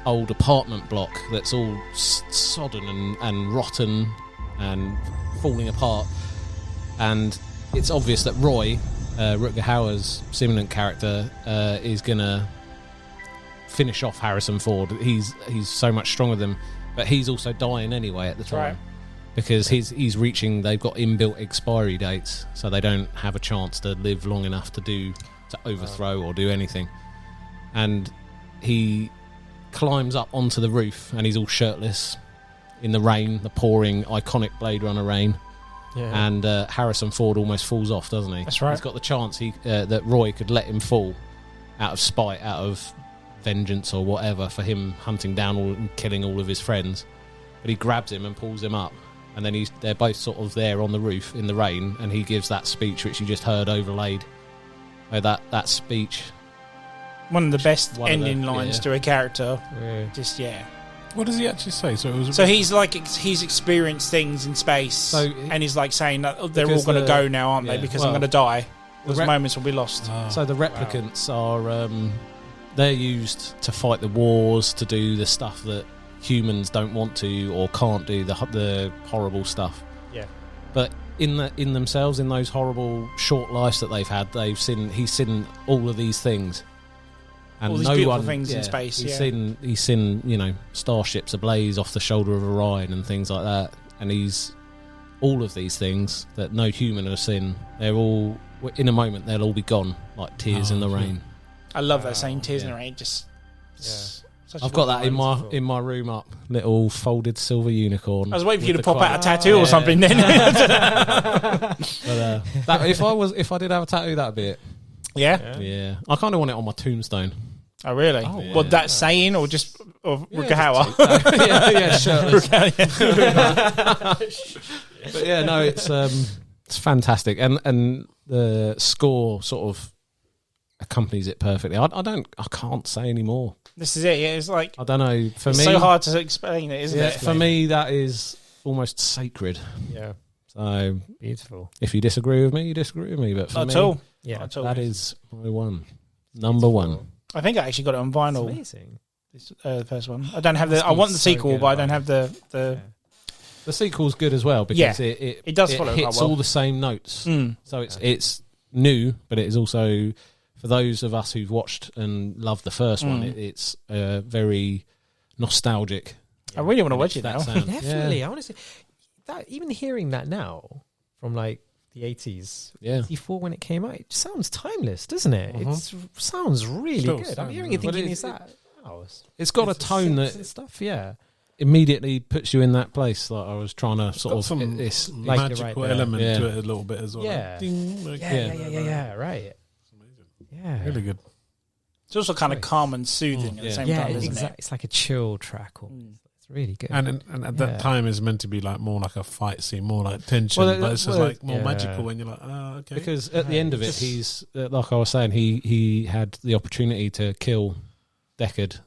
old apartment block that's all sodden and rotten and falling apart. And it's obvious that Roy, Rutger Hauer's simulant character, is gonna finish off Harrison Ford. He's so much stronger than him, but he's also dying anyway at the time. Right. Because he's reaching, they've got inbuilt expiry dates, so they don't have a chance to live long enough to overthrow or do anything. And he climbs up onto the roof, and he's all shirtless in the rain, the pouring, iconic Blade Runner rain. Yeah. And Harrison Ford almost falls off, doesn't he? That's right. He's got the chance that Roy could let him fall out of spite, out of vengeance or whatever, for him hunting down and killing all of his friends. But he grabs him and pulls him up. And then they're both sort of there on the roof in the rain, and he gives that speech which you just heard overlaid. That speech. One of the best ending lines to a character. Yeah. What does he actually say? So he's experienced things in space, and he's like saying that they're all going to go now, aren't they? Because I'm going to die. Those moments will be lost. So the replicants are they're used to fight the wars, to do the stuff that humans don't want to or can't do, the horrible stuff. Yeah. But in themselves, in those horrible short lives that they've had, he's seen all of these things. And all these beautiful things in space. He's seen starships ablaze off the shoulder of Orion and things like that. And he's all of these things that no human has seen. They're all, in a moment, they'll all be gone, like tears in the rain. I love that saying, tears in the rain. I've got that in my room up, little folded silver unicorn. I was waiting for you to pop out a tattoo or something then. But if I did have a tattoo, that'd be it. Yeah? I kind of want it on my tombstone. Oh, really? Oh, yeah. What, that saying or just Rutger Hauer? But yeah, no, it's fantastic. And the score sort of accompanies it perfectly. I can't say any more. This is it. Yeah, it's like, I don't know. For me, it's so hard to explain it, isn't it? For me, that is almost sacred. Yeah. So beautiful. If you disagree with me, you disagree with me. But for Not me, at all. Yeah, Not at all. That is my number one. I think I actually got it on vinyl. It's amazing. The first one. I don't have I want the sequel, but I don't have the. The sequel's good as well because it does follow hits well. all the same notes. So it's new, but it is also, for those of us who've watched and loved the first one, it's very nostalgic. I really want to watch it now. Definitely, Yeah. I want to see that. Even hearing that now from like the 80s, Yeah. 84 when it came out, it sounds timeless, doesn't it? It sounds really Still good. I'm sounds hearing it good. thinking, But is that? Oh, It's got a tone synths that and stuff. Yeah. immediately puts you in that place. Like I was trying to sort Got of some this like you're magical right there. element Yeah. to it a little bit as well. Yeah. Like, ding, like, Yeah, right. Yeah. Really good. It's also kind of calm and soothing at the same Yeah, time, isn't exactly. It's like a chill track. It's really good. And at that time, it's meant to be like more like a fight scene, more like tension, Well, but it's just well, like more magical when you're like, oh, okay. Because at the end of it, he's like I was saying, he had the opportunity to kill Deckard,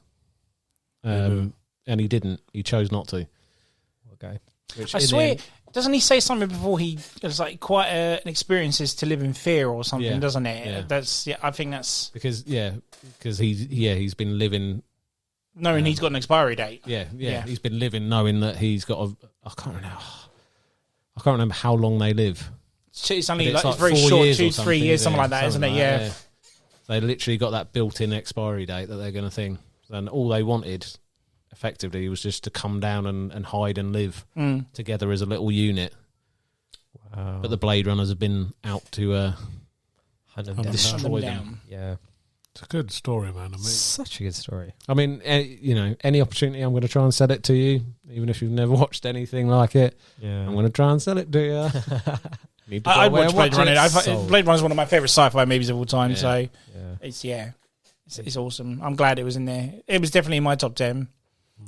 and he didn't. He chose not to. Okay. I swear, doesn't he say something before he? It's like quite an experience is to live in fear or something, Yeah. doesn't it? Yeah. I think that's because he's been living knowing he's got an expiry date. Yeah. He's been living knowing that he's got I can't remember how long they live. It's only But it's very 4 short, years or 2-3 years, something like that, isn't it? like Yeah. that, They literally got that built-in expiry date that they're going to think, and all they wanted, effectively, was just to come down and hide and live together as a little unit. Wow. But the Blade Runners have been out to Hunt them down. destroy them. Yeah. It's a good story, man. Amazing. Such a good story. I mean, any opportunity, I'm going to try and sell it to you, even if you've never watched anything like it. Yeah. I'm going to try and sell it to you. I'd watch Blade Runner. Sold. Blade Runner is one of my favourite sci-fi movies of all time. Yeah. So Yeah. it's awesome. I'm glad it was in there. It was definitely in my top 10.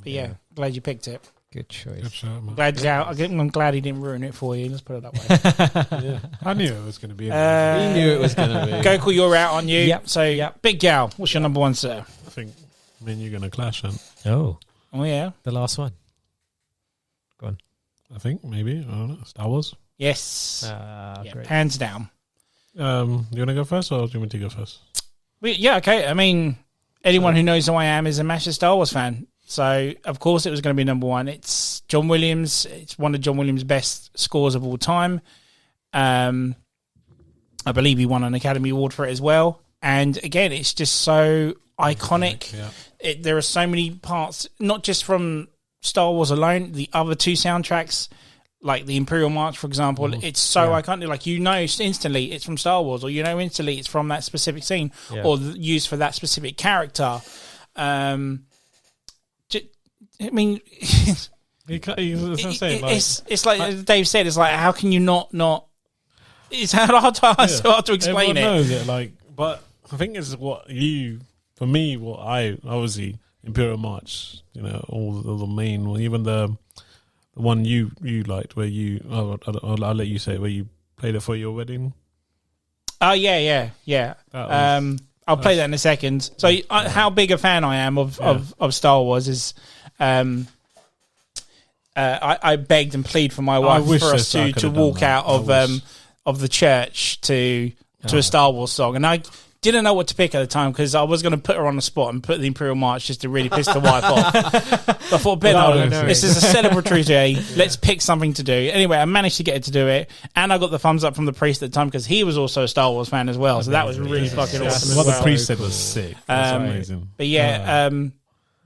But glad you picked it. Good choice. Good shout, man. I'm glad he didn't ruin it for you. Let's put it that way. Yeah. I knew it was going to be. He knew it was going to be. Goku, you're out on you. Yep. So, Big Gal, what's your number one, sir? I think me and you're going to clash, and Oh, Oh, yeah. the last one. I think maybe I don't know. Star Wars. Yes. Great. Hands down. You want to go first, or do you want me to go first? Okay. I mean, anyone who knows who I am is a massive Star Wars fan. So, of course, it was going to be number one. It's John Williams. It's one of John Williams' best scores of all time. I believe he won an Academy Award for it as well. And again, it's just so iconic. Yeah. There are so many parts, not just from Star Wars alone, the other two soundtracks, like the Imperial March, for example, it's so iconic. Like, you know instantly it's from Star Wars, or you know instantly it's from that specific scene, or used for that specific character. I mean, it's like Dave said. It's like, how can you not? It's hard to explain Everyone it. knows it, like, but I think it's what I obviously Imperial March. You know, all the main one, even the one you liked, where you. I'll let you say it, where you played it for your wedding. Oh yeah. I'll play that in a second. So, how big a fan I am of Star Wars is, I begged and pleaded for my wife for us to walk out of the church to a Star Wars song, and I didn't know what to pick at the time because I was going to put her on the spot and put the Imperial March just to really piss the wife off. But I thought, this is a celebratory day. Let's pick something to do. Anyway, I managed to get her to do it, and I got the thumbs up from the priest at the time because he was also a Star Wars fan as well. So that was really fucking awesome. What the priest said was sick. That's amazing.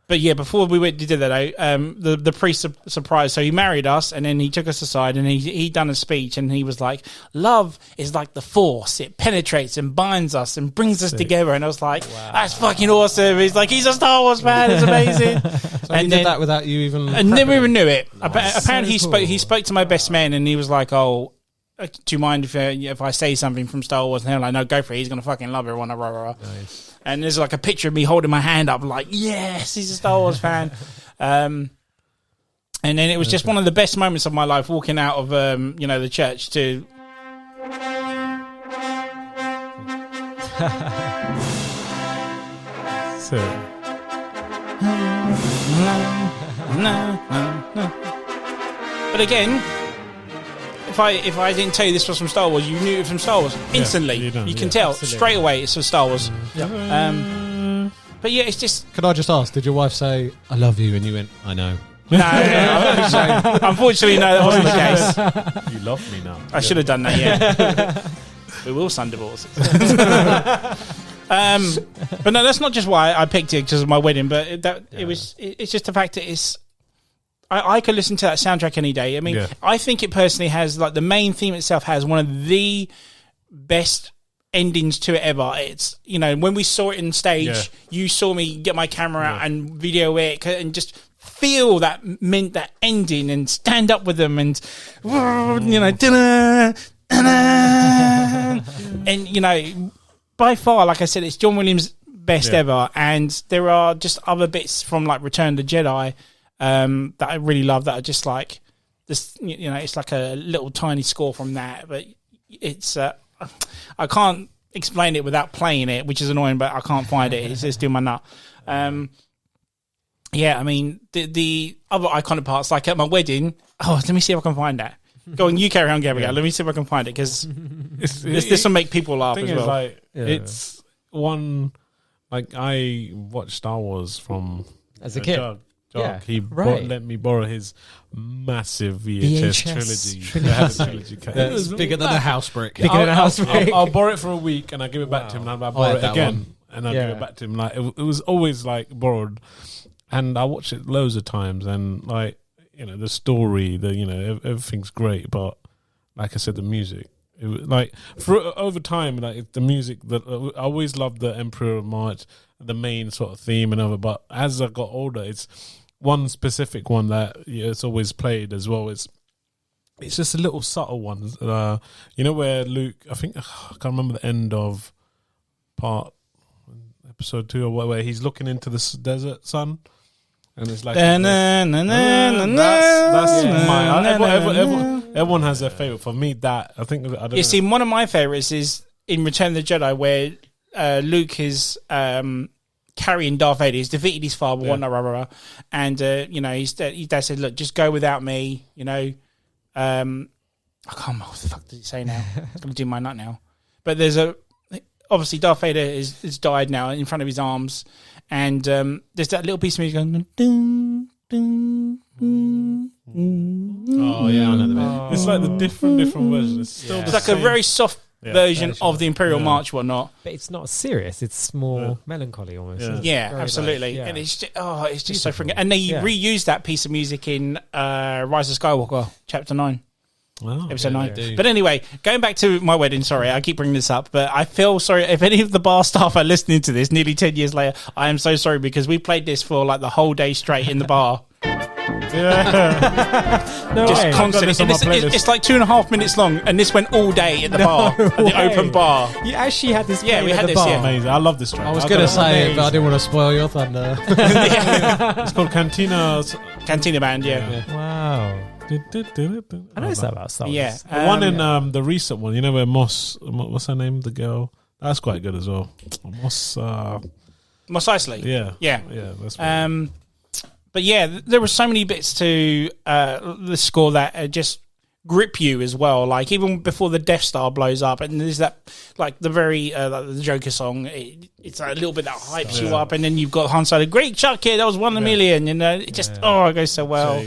But yeah, before we did that, the priest surprised. So he married us, and then he took us aside, and he done a speech, and he was like, "Love is like the Force; it penetrates and binds us and brings us together." And I was like, "That's fucking awesome!" He's like, "He's a Star Wars fan; it's amazing." So he did that without you even. I never even knew it. Apparently, he spoke to my best man, and he was like, "Oh, do you mind if I say something from Star Wars?" And they're like, "No, go for it. He's gonna fucking love everyone." Nice. And there's like a picture of me holding my hand up, like, yes, he's a Star Wars fan. And then it was just one of the best moments of my life, walking out of the church to. But again, if I didn't tell you this was from Star Wars, you knew it was from Star Wars instantly. You can tell straight away it's from Star Wars. But yeah, it's just. Could I just ask? Did your wife say "I love you" and you went, "I know"? No. Unfortunately, no, that wasn't the case. You love me now. I should have done that. Yeah, we will son divorce. But no, that's not just why I picked it because of my wedding. But it's just the fact that it's. I could listen to that soundtrack any day. I mean, I think it personally has, like, the main theme itself has one of the best endings to it ever. It's, when we saw it in stage, you saw me get my camera out and video it and just feel that ending and stand up with them and, and, by far, like I said, it's John Williams' best ever. And there are just other bits from, like, Return of the Jedi that I really love, that are just like this, it's like a little tiny score from that, but it's I can't explain it without playing it, which is annoying, but I can't find it. It's doing my nut. I mean, the other iconic parts, like at my wedding. Oh, let me see if I can find that. Go on, you carry on, Gabriel. Let me see if I can find it, because this will make people laugh as well. It's one, like, I watched Star Wars from as a kid. Jock. He let me borrow his massive VHS trilogy. It was bigger than a house brick. I'll borrow it for a week and I give it back to him, and I borrow it again and I give it back to him. Like, it was always like borrowed, and I watched it loads of times. And, like, the story, everything's great, but like I said, the music. It was, like, for over time, like, the music that I always loved, the Emperor March, the main sort of theme and other. But as I got older, it's one specific one that it's always played as well. It's just a little subtle one. Where Luke, I think, I can't remember the end of episode 2 or where he's looking into the desert sun, and it's like That's my everyone has their favorite. For me, that I think I don't know. See, one of my favorites is in Return of the Jedi, where Luke is carrying Darth Vader. He's defeated his father, whatnot, and his dad said, "Look, just go without me." I can't remember what the fuck did he say now. It's going to do my nut now. But obviously Darth Vader is died now in front of his arms, and there's that little piece of music going. Dun, dun, dun, Oh yeah, I know the bit. It's like the different versions. It's still it's like a very soft version of the Imperial March, whatnot. But it's not serious. It's more melancholy almost. Yeah, Very absolutely. nice. And it's just so freaking. And they reused that piece of music in Rise of Skywalker, Chapter 9. Wow. Episode 9. But anyway, going back to my wedding, sorry, I keep bringing this up, but I feel sorry if any of the bar staff are listening to this nearly 10 years later. I am so sorry because we played this for like the whole day straight in the bar. Just constantly. It's like 2.5 minutes long, and this went all day at the bar, at the open bar. You actually had this. Yeah, we had this. Bar. Yeah. Amazing. I love this track. I was going to say it, but I didn't want to spoil your thunder. It's called Cantina Band. Yeah. Wow. I know it's about Star Wars. Yeah. The one in the recent one, where Moss, what's her name? The girl. That's quite good as well. Moss Eisley. Yeah. That's but yeah, there were so many bits to the score that just grip you as well. Like even before the Death Star blows up, and there's that like the very like the Joker song. It's a little bit that hypes you up, and then you've got Han Solo. Great Chuck kid, that was 1 in a million. It just it goes so well.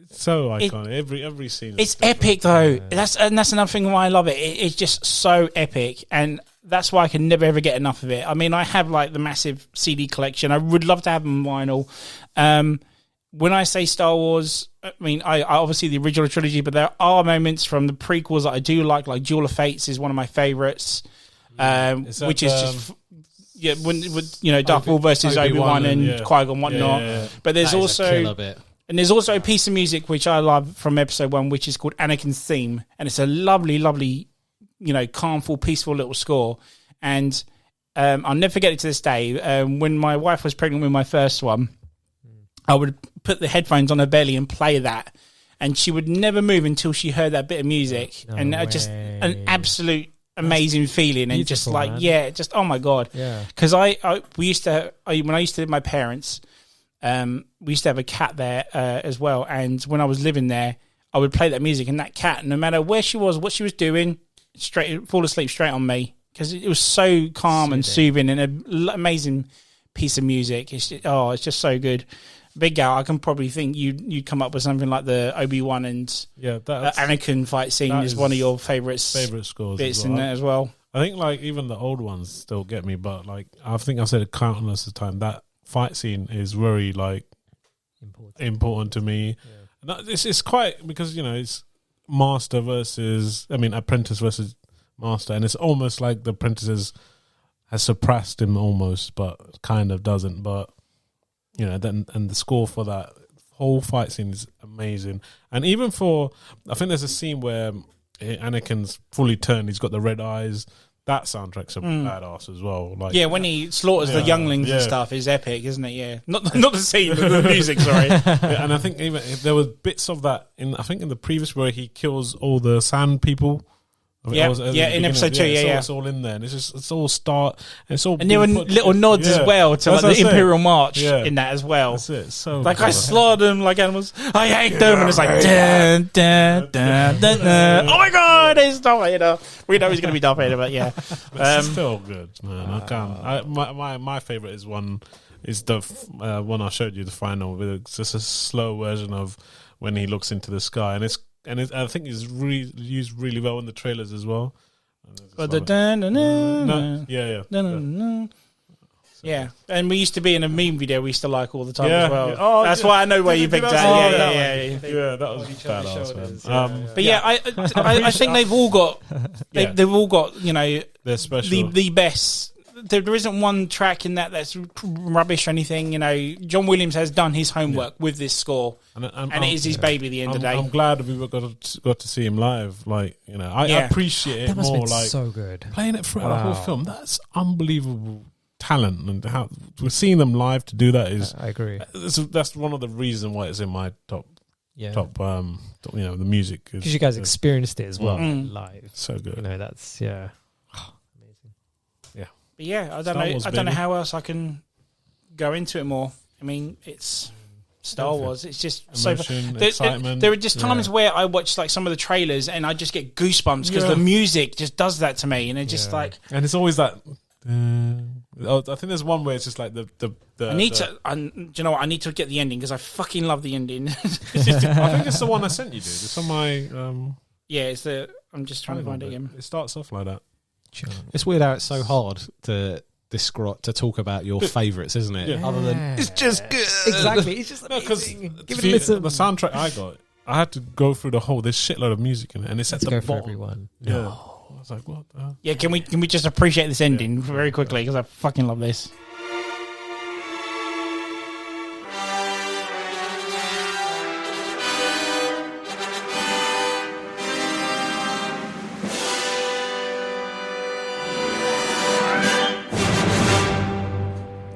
So iconic. Every scene. It's epic though. That's another thing why I love it. It's just so epic, and that's why I can never ever get enough of it. I mean, I have like the massive CD collection. I would love to have them on vinyl. When I say Star Wars, I mean I obviously the original trilogy, but there are moments from the prequels that I do like Duel of Fates is one of my favorites, which is just. Yeah, when Darth Maul versus Obi-Wan and Qui-Gon whatnot. Yeah. But there's there's also a piece of music which I love from Episode 1, which is called Anakin's Theme, and it's a lovely, lovely, calmful, peaceful little score. And I'll never forget it to this day. When my wife was pregnant with my first one, I would put the headphones on her belly and play that, and she would never move until she heard that bit of music, just an absolute amazing feeling, and just like oh my god, because we used to when I used to live with my parents, we used to have a cat there as well, and when I was living there I would play that music, and that cat, no matter where she was, what she was doing, fall asleep straight on me, because it was so calm and soothing, and an amazing piece of music. It's just so good. Big Gal, I can probably think you'd come up with something like the Obi-Wan and Anakin fight scene is one of your favorite scores bits in there as well. I think like even the old ones still get me, but like I think I've said it countless of times, that fight scene is very like important to me. Yeah. And it's quite, because it's master versus apprentice versus master, and it's almost like the apprentice has surpassed him almost, but kind of doesn't. But then and the score for that whole fight scene is amazing. And even I think there's a scene where Anakin's fully turned, he's got the red eyes. That soundtrack's a badass as well. Like, when he slaughters the younglings and stuff is epic, isn't it? Yeah, not the scene, but the music. Sorry. And I think even if there was bits of that in the previous where he kills all the sand people. In episode 2, it's all in there, and it's all and there were little nods as well to the Imperial March in that as well. That's it. So like I slaughter them like animals. I hate them, and it's like dun, dun, dun, dun, dun. Oh my god, it's Darth Vader. We know he's going to be Darth Vader, but yeah, it's still good, man. I can't. My favorite is the one I showed you, the final. It's just a slow version of when he looks into the sky, and I think it's used really well in the trailers as well. And we used to be in a meme video we used to like all the time as well. Oh, that's why I know where you picked that. That was badass, man. But I think they've all got they've all got they're special. The best. There isn't one track in that's rubbish or anything. John Williams has done his homework with this score, and it is his baby at the end of the day. I'm glad we got to see him live. Like, I appreciate it more. Like, so good playing it throughout the whole film. That's unbelievable talent, and how we're seeing them live to do that is. I agree. That's one of the reasons why it's in my top. Yeah. The music because you guys experienced it as well live. So good. That's amazing. Yeah. But yeah, I don't know how else I can go into it more. I mean, it's Star Wars. It's just emotion, excitement. There are just times where I watch like some of the trailers and I just get goosebumps because the music just does that to me, and it's just like. And it's always that. I think there's one where it's just like the I need to. Do you know what? I need to get the ending because I fucking love the ending. I think it's the one I sent you, dude. It's on my. Yeah, it's the. I'm just trying to find it again. It starts off like that. It's weird how it's so hard to talk about your favourites, isn't it? Yeah. Other than it's just good. Exactly, it's just amazing. Give it a listen. The soundtrack I got, I had to go through the whole. There's shitload of music in it, and it's at the bottom. For everyone. Yeah. I was like, what? Yeah, can we just appreciate this ending very quickly because I fucking love this.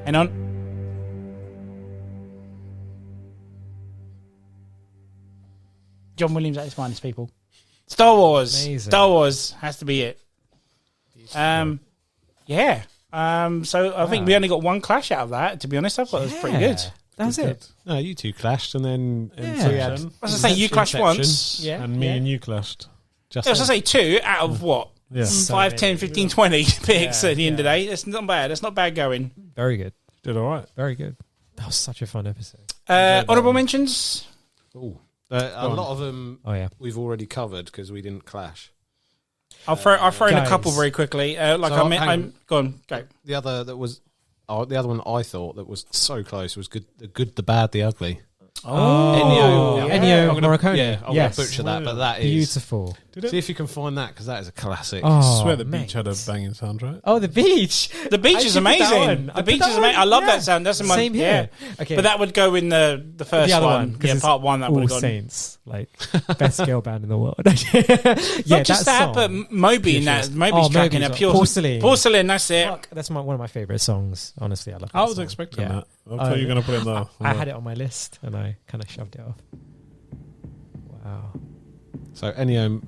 Hang on. John Williams at his finest, people. Star Wars. Amazing. Star Wars has to be it. Yeah. So I think we only got one clash out of that. To be honest, I thought it was pretty good. That's it. No, you two clashed, and then I was saying you clashed once. Yeah. And me and you clashed. I was say 2 out of what? Yeah. 5, 10, 15, 20 picks at the end of the day. That's not bad. That's not bad going. Very good. Did all right. Very good. That was such a fun episode. Honourable mentions? Ooh. A lot of them we've already covered because we didn't clash. I'll throw in a couple very quickly. Go on. Go. The other one I thought that was so close was the good, the bad, the ugly. Ennio Morricone. Yeah, I'm going to butcher that, but that is beautiful. See if you can find that because that is a classic. I swear the beach had a banging soundtrack. Oh, the beach! The beach is amazing. The beach is amazing. I love that sound. That's in my same here. Okay, but that would go in the first the other one. Yeah, part 1 that would have gone. Saints, like best girl band in the world. Not just that, but Moby in that. Moby's track in a pure porcelain. That's it. Fuck, that's one of my favorite songs. Honestly, I love. I was expecting that. I thought you were going to put it in there. I had it on my list and I kind of shoved it off. Wow. So Ennio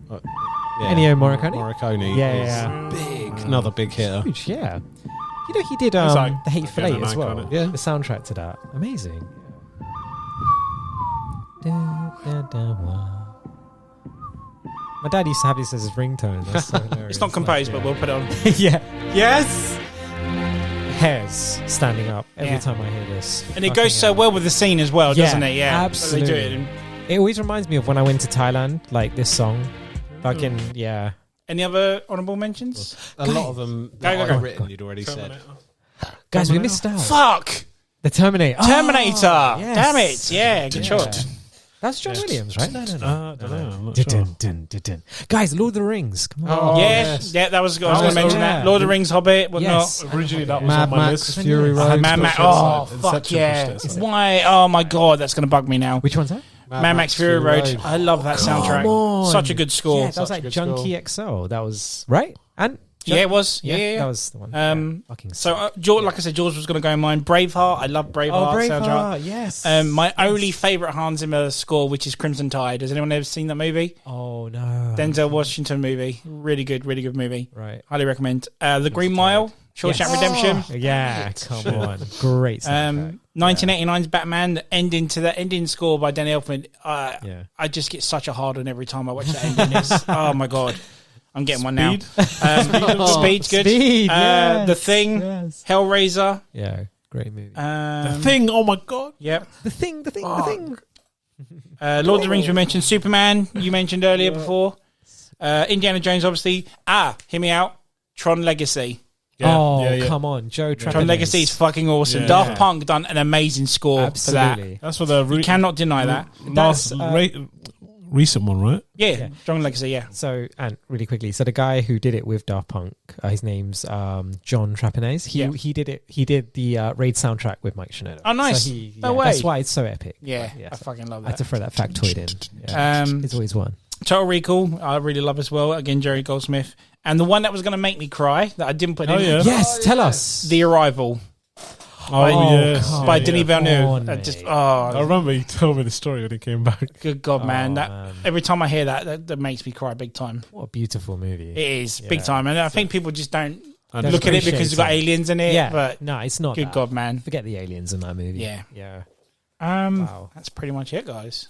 Morricone. Yeah. Big. Another big hitter. Huge, yeah. You know, he did The Hateful Eight as well. Yeah. The soundtrack to that. Amazing. My dad used to have this as his ringtone. That's so hilarious. It's not composed, but we'll put it on. Yeah. Yes! Hairs standing up every time I hear this. And it goes so well with the scene as well, doesn't it? Yeah, absolutely. They do it. It always reminds me of when I went to Thailand, like this song. Fucking, yeah. Any other honourable mentions? A lot of them that I've written, you'd already said. Guys, we missed out. Fuck! The Terminator. Yes. Damn it. Yeah, good shot. That's John Williams, right? No. I don't know. I'm not sure. Guys, Lord of the Rings. Come on. Yeah, that was. I was going to mention that. Lord of the Rings, Hobbit, whatnot. Originally, that was Mad on my Max, list. Fury Road. Mad Max. Oh, fuck yeah. Why? Oh, my God, that's going to bug me now. Which one's that? Mad Max Fury Road. I love that soundtrack. Such a good score. Yeah, that was like Junkie XL. That was right. And it was. Yeah. That was the one. So, George, like I said, George was going to go in mine. Braveheart. I love Braveheart soundtrack. Yes. My only favourite Hans Zimmer score, which is Crimson Tide. Has anyone ever seen that movie? Oh no. Denzel Washington movie. Really good movie. Right. Highly recommend. The Green Mile. Shawshank Redemption. Yeah, come on. Great soundtrack. 1989's Batman, the ending score by Danny Elfman. I just get such a hard on every time I watch that ending. Oh my God. I'm getting one now. Speed's good. Speed, yes. The Thing, Hellraiser. Yeah, great movie. The Thing, oh my God. Yep. The Thing. Lord of the Rings we mentioned. Superman, you mentioned earlier before. Indiana Jones, obviously. Hear me out. Tron Legacy. Yeah. Come on, Joe Trapanese. Tron Legacy is fucking awesome. Yeah. Daft Punk done an amazing score for that. That's what the you cannot deny that. That's recent one, right? Yeah, Tron Legacy. Yeah. So, and really quickly, so the guy who did it with Daft Punk, his name's John Trapanese. He did it. He did the Raid soundtrack with Mike Shinoda. Oh, nice. So no way. That's why it's so epic. Yeah, I fucking love that. I had to throw that factoid in. Yeah. It's always one. Total Recall, I really love as well. Again, Jerry Goldsmith. and the one that was going to make me cry that I didn't put in. yeah. Yes, tell us. The Arrival. Yes. By Denis Villeneuve. on, That just, I remember you told me the story when he came back. good God, man. man. Every time I hear that makes me cry big time. What a beautiful movie. It is big time, and I think people just don't Don't look at it because appreciate you've got it. aliens in it. Yeah, but no, it's not. good that. God, man. Forget the aliens in that movie. Yeah. Yeah. Wow. That's pretty much it, guys.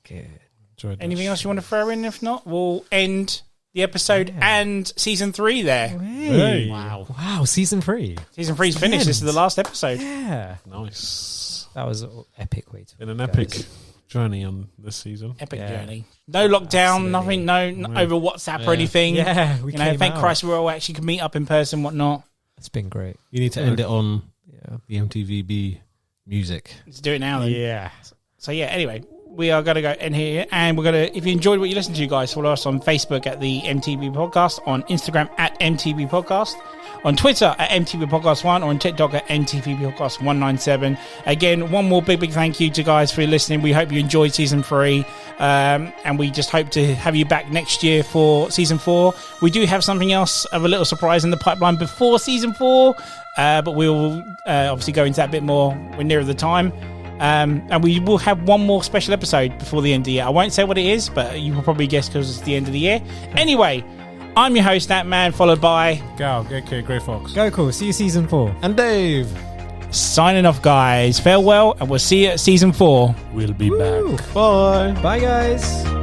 Good. Enjoyed that. Anything else you want to throw in? If not, we'll end the episode and season 3 there. Hey. Wow, season 3. Season 3's finished. This is the last episode. Yeah. Nice. That was an epic way to Been an guys. epic journey on this season. Epic Yeah. journey. No lockdown, Absolutely. nothing, no over WhatsApp or anything. Yeah, we You know, came thank out. Christ we all actually could meet up in person, whatnot. It's been great. You need to end it on Yeah. the M.T.V.B music. Let's do it now then. Yeah. So yeah, anyway, we are going to go in here, and we're going to, if you enjoyed what you listened to, guys, follow us on Facebook at the M.T.V.B Podcast, on Instagram at M.T.V.B Podcast, on Twitter at M.T.V.B Podcast 1, or on TikTok at M.T.V.B Podcast 197. Again, one more big thank you to guys for listening. We hope you enjoyed season 3, and we just hope to have you back next year for season 4. We do have something else of a little surprise in the pipeline before season 4, but we will obviously go into that a bit more when nearer the time. And we will have one more special episode before the end of the year. I won't say what it is, but you will probably guess because it's the end of the year. Anyway, I'm your host, That Man, followed by Gal, AK, Grey Fox. Go cool. See you season 4. And Dave. signing off, guys. Farewell, and we'll see you at season 4. We'll be back. Bye. Bye, guys.